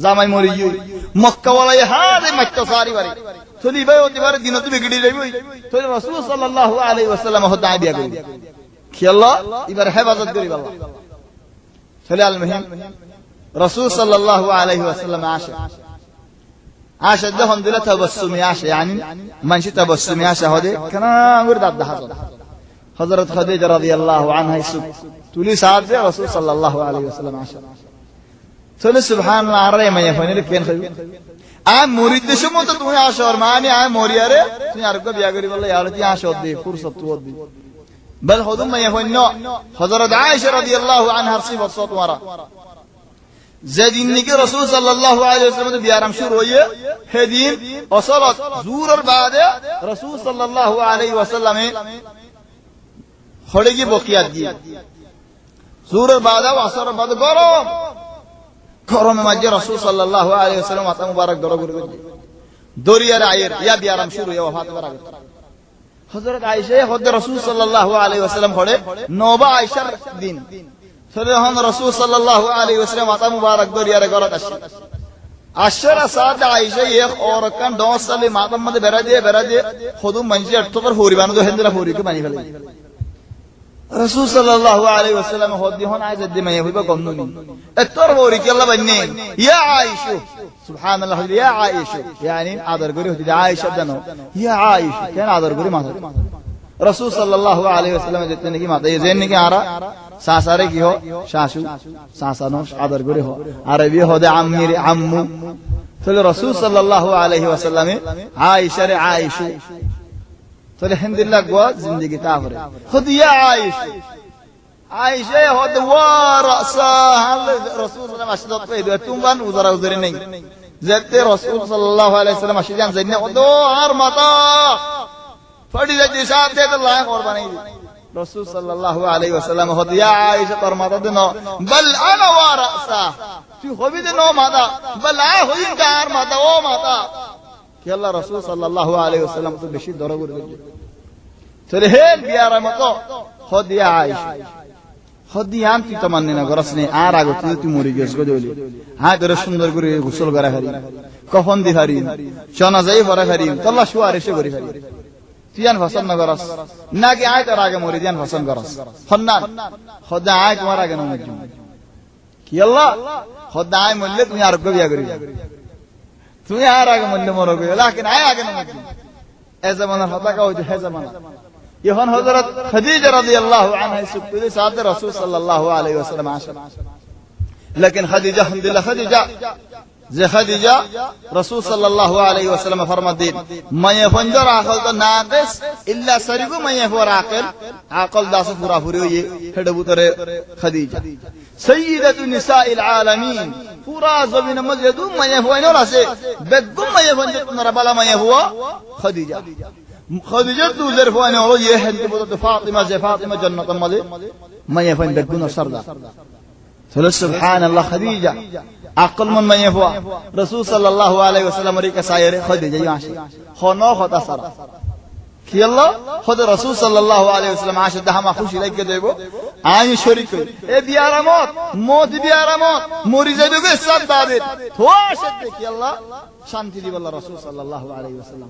জামাই মরিগি মক্কা ওয়ালাই হাদে মক্কা সারি বারি তলি ভাই ওতি বারে দিনতে বিগড়ি যাইবই তো রাসূল সাল্লাল্লাহু আলাইহি ওয়াসাল্লাম হদা বিয়া করি কি আল্লাহ এবার হেফাজত করি বাবা চলে আল মুহিম রাসূল সাল্লাল্লাহু আলাইহি ওয়াসাল্লাম عاش لهم دل تبسم عاش يعني من شي تبسم عاش هذا كان ورد عبد حضرت خديجة رضي الله عنها يسوق تولي سعد رسول صلى الله عليه وسلم عاش تولي سبحان الله عرّي ما يفعل لك كين خير مريد شو مت توني عاش اور ماني مورياره توني أرجو بياغري والله يارتي عاش ودي فرصة تودي بل خدوم ما يفعل حضرت عائشة رضي الله عنها رصيبة صوت ورا যেদিন নাকি রাসূল সাল্লাল্লাহু আলাইহি ওয়াসাল্লাম বিয়ারাম শুরু হয়ে সেদিন আসরাত জুহরের বাদে রাসূল সাল্লাল্লাহু আলাইহি ওয়াসাল্লামে খড়েগি বকিয়াত দিয়ে জুহরের বাদে আসরের বাদে গরমে মাঝে রাসূল সাল্লাল্লাহু আলাইহি ওয়াসাল্লাম মাথা মুবারক ধরে ঘুরে দরিয়ার আয়ের ইয়া বিয়ারাম শুরু হয়ে ওফাত করা হযরত আয়েশা হযরত রাসূল সাল্লাল্লাহু আলাইহি ওয়াসাল্লাম খড়ে নওবা আয়েশার দিন সরহন রাসূল সাল্লাল্লাহু আলাইহি ওয়াসাল্লাম মাথা মুবারক দরিয়ারে গরত আসে আশরা সাদ আয়েশা এক और কান 10 সালে মাথা মধ্যে বেরা দিয়ে খুদু মঞ্জি আটতর হরি বানো হেন্দরা হরি কে মানি ফেলে রাসূল সাল্লাল্লাহু আলাইহি ওয়াসাল্লাম হদি হন আয়েশা দি মাই হইবা গমনুনি এতর হরি কে আল্লাহ বান্নে ইয়া আয়েশা সুবহানাল্লাহ ইয়া আয়েশা yani আদর করে হতে আয়েশা জানো ইয়া আয়েশা কেন আদর করে মাথা রাসূল সাল্লাল্লাহু আলাইহি ওয়াসাল্লাম যেতে নাকি মাথা এই জেন নাকি আরা সাসারে কি হো শাশু সাসানো আদর করে হো আরবি হদে আম্মি রে আম্মু তাহলে রাসূল সাল্লাল্লাহু আলাইহি ওয়াসাল্লামে আয়েশা রে আয়েশা তাহলে হিন্দিল্লাহ গোয়া জিন্দেগি তাহরে খুদ ইয়া আয়েশা আয়েশা হদ ওয়া রাসা রাসূল সাল্লাল্লাহু আলাইহি ওয়াসাল্লাম আসিদ তুমবান উজারা উজারি নাই যেতে রাসূল সাল্লাল্লাহু আলাইহি ওয়াসাল্লাম আসিদান জান্নাত হদ আর মাতা ফড়ি যাতে সাথে তো লায়ক और বানাই রাসূল সাল্লাল্লাহু আলাইহি ওয়াসাল্লাম হদ ইয়া আয়েশা তোর মাথা দেন বল আনা ওয়া রাসা তুই হবি দেন মাথা বল আ হইন কার মাথা ও মাথা কি আল্লাহ রাসূল সাল্লাল্লাহু আলাইহি ওয়াসাল্লাম তো বেশি দরদ করে চলে হে বিয়ার মতো হদ ইয়া আয়েশা হদিয়ান তুই তো মাননি না গরস নেই আর আগে তুই মরে গেছ গজলি হ্যাঁ করে সুন্দর করে গোসল করা হারি কফন দি হারি জানাজাই ভরা হারি আল্লাহ শুয়ার এসে করি হারি তুই জান ফসল না গরস নাকি আয় তোর আগে মরে জান ফসল গরস হন্নান খোদা আয় তোমার আগে না মরজু কি আল্লাহ খোদা আয় মরলে তুমি আর বিয়া করি তুমি আর আগে মরলে মরো গো লাকিন আয় আগে না মরজু এ জামানার কথা কও যে হে জামানা يهون حضرت خديجة رضي الله عنها سبتلي سعد رسول صلى الله عليه وسلم عشر لكن خديجة الحمد لله زي خديجة رسول صلى الله عليه وسلم فرمدين ما يفنجر عقل ناقص إلا سرقو ما يفور عقل داس فرا فريوي هدبو ترى خديجة سيدة نساء العالمين فرا زبين مجدو ما يفور نوراسي بدو ما يفنجر نربلا ما يفور خديجة خديجة تو زرفاني والله يهد بوت فاطمة زي فاطمة جنة الماضي ما يفهم بدون سردا ثلاث سبحان الله خديجة عقل من ما يفوا رسول صلى الله عليه وسلم ريك ساير خديجة يعشي خنا خطا سر كي الله خد رسول صلى الله عليه وسلم عاش ده ما خوش لك ديبو عين شريك اي بيارموت موت بيارموت مريضه دو بسد دادت تو شد كي الله شانتي دي والله رسول صلى الله عليه وسلم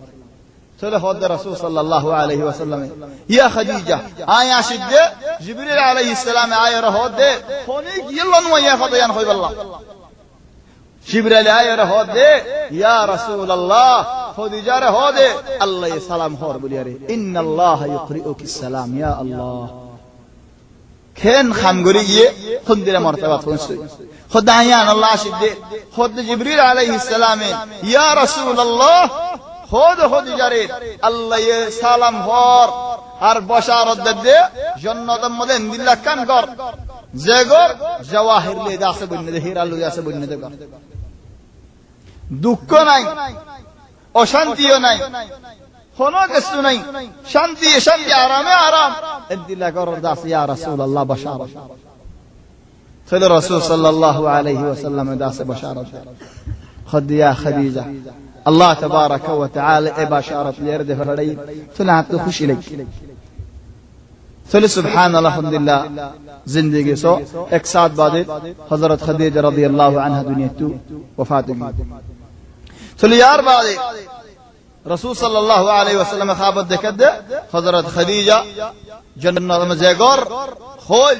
سأله خد رسول صلى الله عليه وسلم يا خديجة آية شدة جبريل عليه السلام آية رهود خونيك يلا نويا خطيان خوي بالله جبريل آية رهود يا رسول الله خديجة رهود الله سلام خور بلياري إن الله يقرئك السلام يا الله كن خمغري خندنا مرتبة خنسي خد عيان الله شدة خد جبريل عليه السلام يا رسول الله خود جاري الله سلام خور আর বশারত দে জান্নাতের মধ্যে দিল্লা কান কর জেগর জওয়াহির লে দাসে বন্নে দে হীরা লু দাসে বন্নে দে দুঃখ নাই অশান্তিও নাই কোনো কিছু নাই শান্তি শান্তি আরামে আরাম দিল্লা কর দাস ইয়া রাসূলুল্লাহ বশারত ফলে রাসূল সাল্লাল্লাহু আলাইহি ওয়াসাল্লাম দাসে বশারত خديا خديجة الله تبارك وتعالى بشارت ليرد فردي طلعت خوش لك ثل سبحان الله الحمد لله زندگی سو ایک ساتھ بعد حضرت خدیجہ رضی اللہ عنہا دنیا تو وفات ہوئی ثل یار بعد رسول صلی اللہ علیہ وسلم خوابت دیکھد حضرت خدیجہ جنت میں زیگور خوش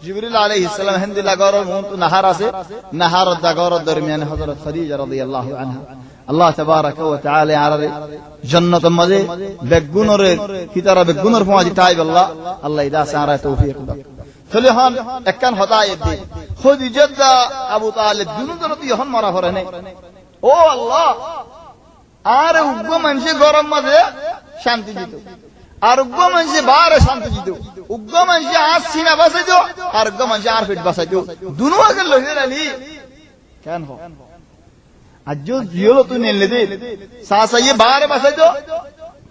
جبريل عليه السلام هند لغور مونت نهار سے نهار دغور درمیان حضرت خدیجہ رضی اللہ عنها الله تبارك وتعالى على جنة مزه بگونر كتارا بگونر فواجي تايب الله الله إذا سارة توفيق فلهم اكن هداية دي خديجة ابو طالب دونو درتي يهن مرا فرنه او الله آره উগ্র মানুষে গরম মাঝে শান্তি দিত আর উগ্র মানুষে বারে শান্তি দিত উগ্র মানুষে আজ সিনা বাসাইতো আর উগ্র মানুষে আর ফিট বাসাইতো দুনো আগে লহে আলী কেন হো আজও জিওলো তুই নেলে দে সাসাইয়ে বারে বাসাইতো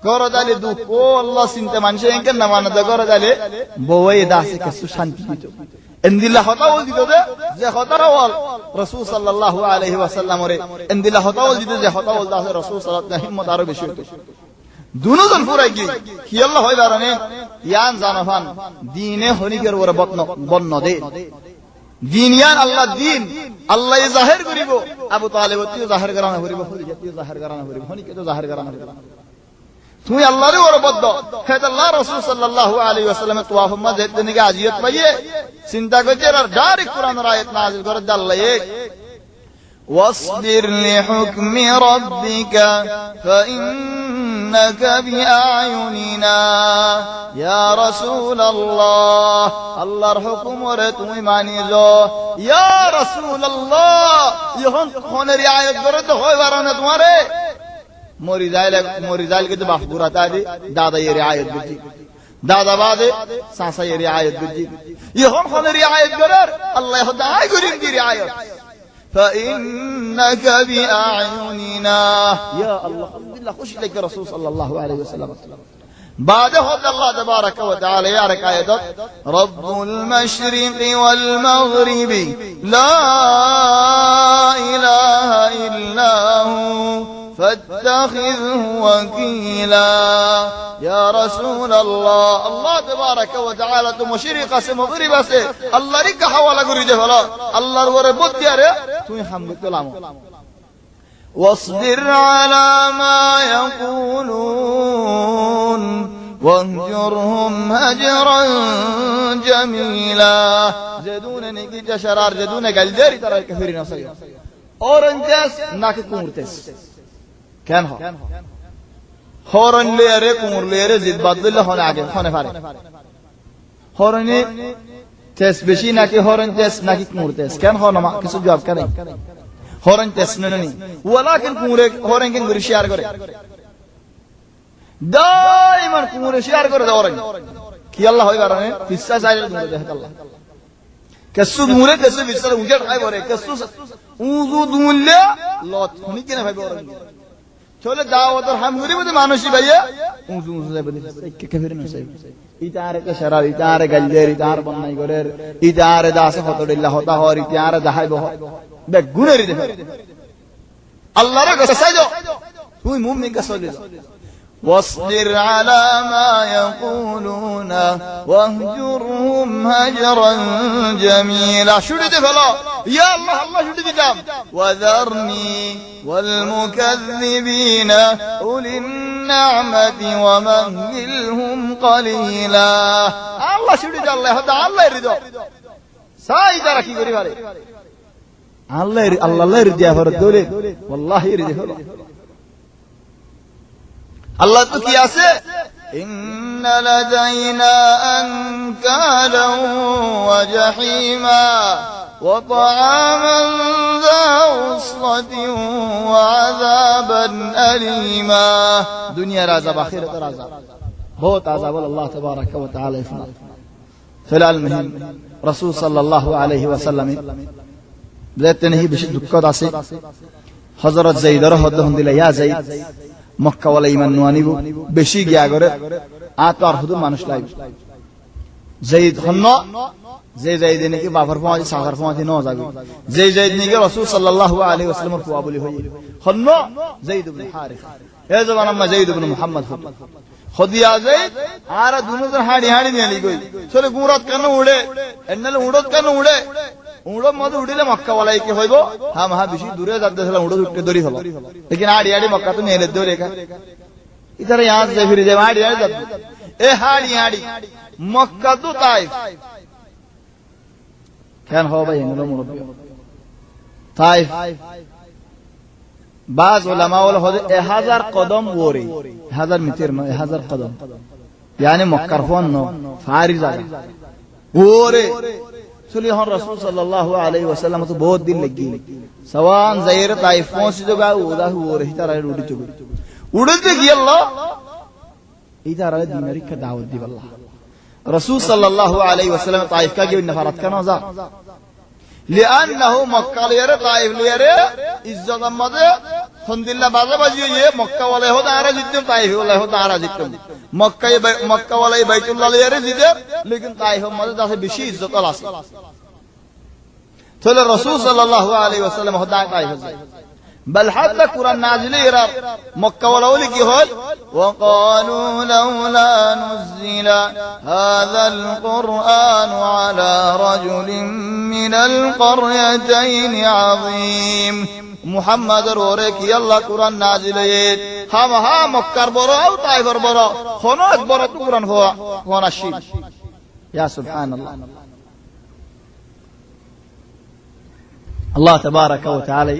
গর দালে দু ও আল্লাহ চিন্তা মানুষে এনকে না মানে দে গর দালে বওয়ে দাসে কিছু শান্তি দিত এন্দিল্লাহ হতাও দিত দে যে হতারাওয়াল রাসূল সাল্লাল্লাহু আলাইহি ওয়াসাল্লাম রে এন্দিল্লাহ হতাও দিত যে হতাও দাসে রাসূল সাল্লাল্লাহু আলাইহি হিম্মত আরো বেশি হতো দুনো জন পুরাই কি আল্লাহ হয় দারানে ইয়ান জানাফান দ্বীনে হরিকের ওরে বন্ন দে দ্বীন ইয়ান আল্লাহ দ্বীন আল্লাহ জাহির করিব আবু তালেব তুই জাহির করানা করিব হরিকে তুই জাহির করানা করিব হরিকে তো জাহির করানা করিব তুই আল্লাহর ওরে বদ্ধ হে আল্লাহ রাসূল সাল্লাল্লাহু আলাইহি ওয়াসাল্লাম তোয়াফ মধ্যে দিনকে আজিয়ত পাইয়ে চিন্তা করছে আর ডাইরেক্ট কোরআনের আয়াত নাযিল করে আল্লাহ واصبر لحكم ربك فإنك بأعيننا يا رسول الله الله الحكم ورتم مانيزو يا رسول الله يهون خون رعاية برد خوي ورانا تمہارے موری زائل کے تو باف گراتا دی دادا یہ رعایت بجی دادا بعد ساسا یہ رعایت بجی يهون خون رعاية برد الله يهدى هاي قرين دي رعاية فإنك بأعيننا يا الله الحمد لله خوش لك رسول صلى الله عليه وسلم بعد هذا الله تبارك وتعالى يا ركاية رب المشرق والمغرب لا إله إلا هو فاتخذه وكيلا يا رسول الله الله تبارك وتعالى تو مشرق سے مغرب سے اللہ رک حوالہ کری دے فلا اللہ ور بود دیارے تو حمد کلام واصبر على ما يقولون واهجرهم هجرا جميلا زدون نگی شرار زدون گلدری ترى كثيرين صيا اورنجس ناك كورتس كان هو هورن ليره كور ليره زد بدل هون আগে হনে পারে হরনে তেস বেশি নাকি হরন তেস নাকি কুর তেস কেন হন মা কিছু জবাব করে হরন তেস ননি ওয়ালাকিন কুরে হরন কে গুরি শেয়ার করে দাইমান কুরে শেয়ার করে হরন কি আল্লাহ হয় কারণে ফিসা চাইলে দুরে দেখ আল্লাহ কসু দুরে কসু ফিসা উজড় খাই করে কসু উজু দুলে লত হনি কেন ভাই হরন চলে দাওয়াত হাম গরি মধ্যে মানুষই ভাইয়া উজু উজু যাবে কে কফির নসাই ইতারে কে শরার ইতারে গলদের ইতার বন্নাই গরের ইতারে দাসে ফতদিল্লাহ হতা হর ইতারে দাহাইব বে গুনেরি দে আল্লাহর কাছে সাইজো তুই মুমিন কা সলে واصبر على ما يقولون واهجرهم هجرا جميلا شدد فلا يا الله الله شدد دام وذرني والمكذبين أولي النعمة ومهلهم قليلا الله شدد الله هذا الله يريده سايدا ركي غري والے الله الله يريد يا فرد دولي والله يريد الله تو کیا سے ان لدينا انكالا وجحيما وطعاما ذا عصرة وعذابا أليما دنیا عذاب آخرت عذاب بہت عذاب اللہ تبارک و تعالی فلا المهم رسول صلی اللہ علیہ وسلم بلتے نہیں بشد دکت آسے حضرت زید رحمت اللہ یا زید মক্কা ওয়ালা ঈমান নোয়ানিব বেশি গিয়া করে আত আর হুদুর মানুষ লাইব যায়েদ হন্ন যে যায়েদ নাকি বাবার পৌঁছে সাগর পৌঁছে ন যাবে যে যায়েদ নাকি রাসূল সাল্লাল্লাহু আলাইহি ওয়াসাল্লামের ফুয়া বলি হই হন্ন যায়েদ ইবনে হারিসা এ জবান আম্মা যায়েদ ইবনে মুহাম্মদ খদিয়া যায়েদ আর দুনজন হাড়ি হাড়ি নিয়ে গই চলে গুরাত কেন উড়ে এন্নালে উড়ত কেন উড়ে উড়ো মদ উড়িলে মক্কা ওয়ালাই কি হইব হাম হা বেশি দূরে যাচ্ছিল উড়ো উঠতে দড়ি হলো লেকিন আড়ি আড়ি মক্কা তো নিয়ে দেও রেখা ইধারে यहाँ से फिर जब आड़ी आड़ी जाते ए हाड़ी हाड़ी मक्का तो ताइफ क्या हो भाई इन्होंने मुरब्बी ताइफ बाज उलमा वाला हो 1000 कदम वोरी 1000 मीटर में 1000 कदम यानी मक्का फोन नो फारी जागा वोरे चलिए हम रसूल सल्लल्लाहु अलैहि वसल्लम तो बहुत दिन लगी सवान ज़ाहिर ताइफ पहुंच जोगा उदा हो रही तरह उड़ी चुकी उड़ते गया अल्लाह इधर आले दीनारी का दावत दी अल्लाह रसूल सल्लल्लाहु अलैहि वसल्लम ताइफ का क्यों नफरत करना जा लिअन्नहु मक्का लेरे ताइफ लेरे इज्जत मदे हंदिल्ला बाजा बाजी ये मक्का वाले हो तारा जितने ताइफ वाले हो तारा जितने मक्का वाले बैतुल्लाह लेरे जिधर लेकिन ताइफ मदे दासे बिशी इज्जत अल्लाह से तो रसूल सल्लल्लाहु अलैहि वसल्लम होता ताइफ बल حتى قرآن نازل إيراب مكة ولولي كهول وقالوا لولا نزل هذا القرآن على رجل من القريتين عظيم محمد رورك يلا قرآن نازل هم ها مكة برا وطائف برا خنا أكبر قرآن هو الشيء يا سبحان الله আল্লাহ তাবারাকা ওয়া তাআলা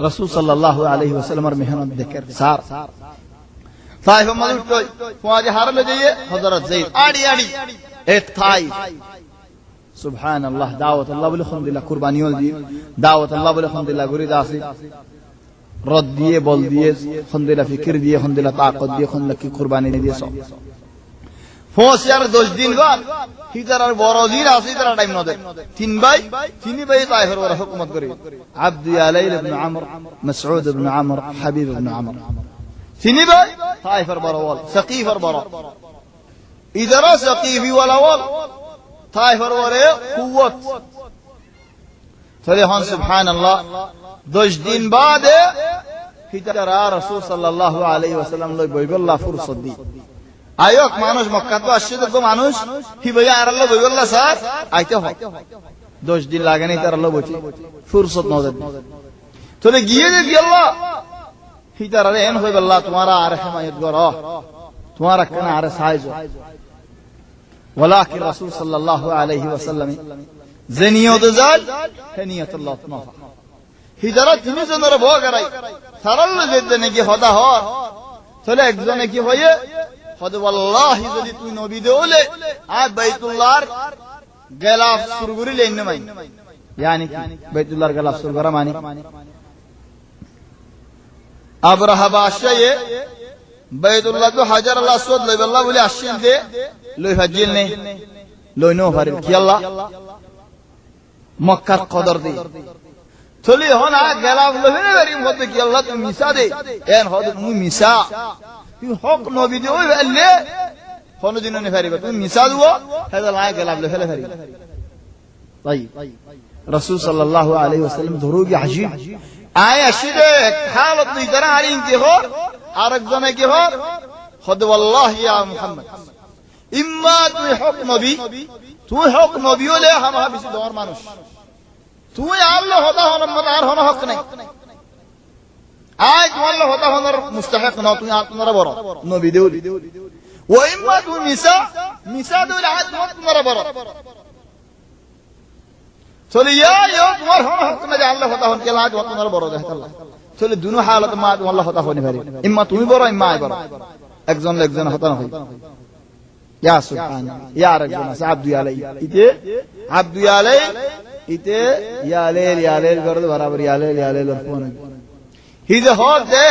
রাসূল সাল্লাল্লাহু আলাইহি ওয়াসাল্লামের মেহনত দেখের সার তাইফ মদুর কই ওয়াজে হারলে যাইয়ে হযরত যায়েদ আড়ি আড়ি এক তাইফ সুবহানাল্লাহ দাওয়াত আল্লাহ বলে আলহামদুলিল্লাহ কুরবানিও দি দাওয়াত আল্লাহ বলে আলহামদুলিল্লাহ গরি দাসি রদ দিয়ে বল দিয়ে আলহামদুলিল্লাহ ফিকির দিয়ে আলহামদুলিল্লাহ তাকত দিয়ে আলহামদুলিল্লাহ কি কুরবানি দিয়ে সব ফোসিয়ার 10 দিন বাদ হিজারার বড় দিন আছে তারা টাইম নদে তিন ভাই তাইফের ওরা হুকুমত করে আব্দু ইয়ালাইল ইবনে আমর মাসউদ ইবনে আমর হাবিব ইবনে আমর তিন ভাই তাইফের বড় ওয়াল সাকিফের বড় ইদারা সাকিফি ওয়ালা ওয়াল তাইফের ওরে কুওয়াত তাহলে হন সুবহানাল্লাহ 10 দিন বাদে হিজারা রাসূল সাল্লাল্লাহু আলাইহি ওয়াসাল্লাম লই বইবল্লাহ ফুরসত দি আয়ক মানুষ মক্কা তো আসছে তো মানুষ কি ভাই আর আল্লাহ বইবল্লাহ স্যার আইতে হয় 10 দিন লাগে নাই তার আল্লাহ বলছি ফুরসত ন দেন তাহলে গিয়ে যে কি আল্লাহ হিতার আরে এন হই আল্লাহ তোমারা আর হিমায়ত করো তোমারা কেন আর সাহায্য ওয়ালাকিন রাসূল সাল্লাল্লাহু আলাইহি ওয়াসাল্লাম জনিয়ত জাল হিনিয়াতুল্লাহ তাআলা হিজারা তিনি জনের ভয় করাই সারাল যেতে নাকি হদা হ তাহলে একজনে কি হয়ে হদ ওয়াল্লাহি যদি তুই নবী দেওলে আ বাইতুল্লাহর গলাফ সুরগুরি লেন নাই yani বাইতুল্লাহর গলাফ সুরগরা মানে আবরাহা বাদশায়ে বাইতুল্লাহ তো হাজার আল আসওয়াদ লইবাল্লাহ বলে আসছেন দে লই হাজিল নেই লই নো পারিল কি আল্লাহ মক্কার কদর দে চলি হন আ গলাফ লইনে বেরিম হতে কি আল্লাহ তুমি মিসা দে এন হদ তুমি মিসা হক নবী দে ওই আল্লে কোন দিন নে ফারিবা তুমি মিসা দুও হেদা লাই গলাব লে ফেলে ফারি তাই রাসূল সাল্লাল্লাহু আলাইহি ওয়াসাল্লাম ধরুগি আজীব আয় আসিদে হালত দুই তারা আরিন কি হো আরেকজনে কি হো খদ ওয়াল্লাহি ইয়া মুহাম্মদ ইম্মা তুই হক নবী হলে হামা বেশি দর মানুষ তুই আল্লাহ হতা হন আর হন হক নাই আয় আল্লাহ হতা হনার মুস্তাহিক না তুই আপনারা বড় নবী দেউলি ও ইম্মা তুই মিসা দেউলি আয় তোমারা বড় চলে ইয়া তোমার হন হক না যে আল্লাহ হতা হন কে লাজ আপনারা বড় দেখত আল্লাহ চলে দুনো হালত মা আল্লাহ হতা হনি পারে ইম্মা তুমি বড় ইম্মা আয় বড় একজন হতা না হয় ইয়া সুবহানাল্লাহ ইয়া রাব্বুনা আব্দু ইয়ালাই ইতে ইয়ালেল গরদ বরাবর ইয়ালেল ফোন হিজ হতে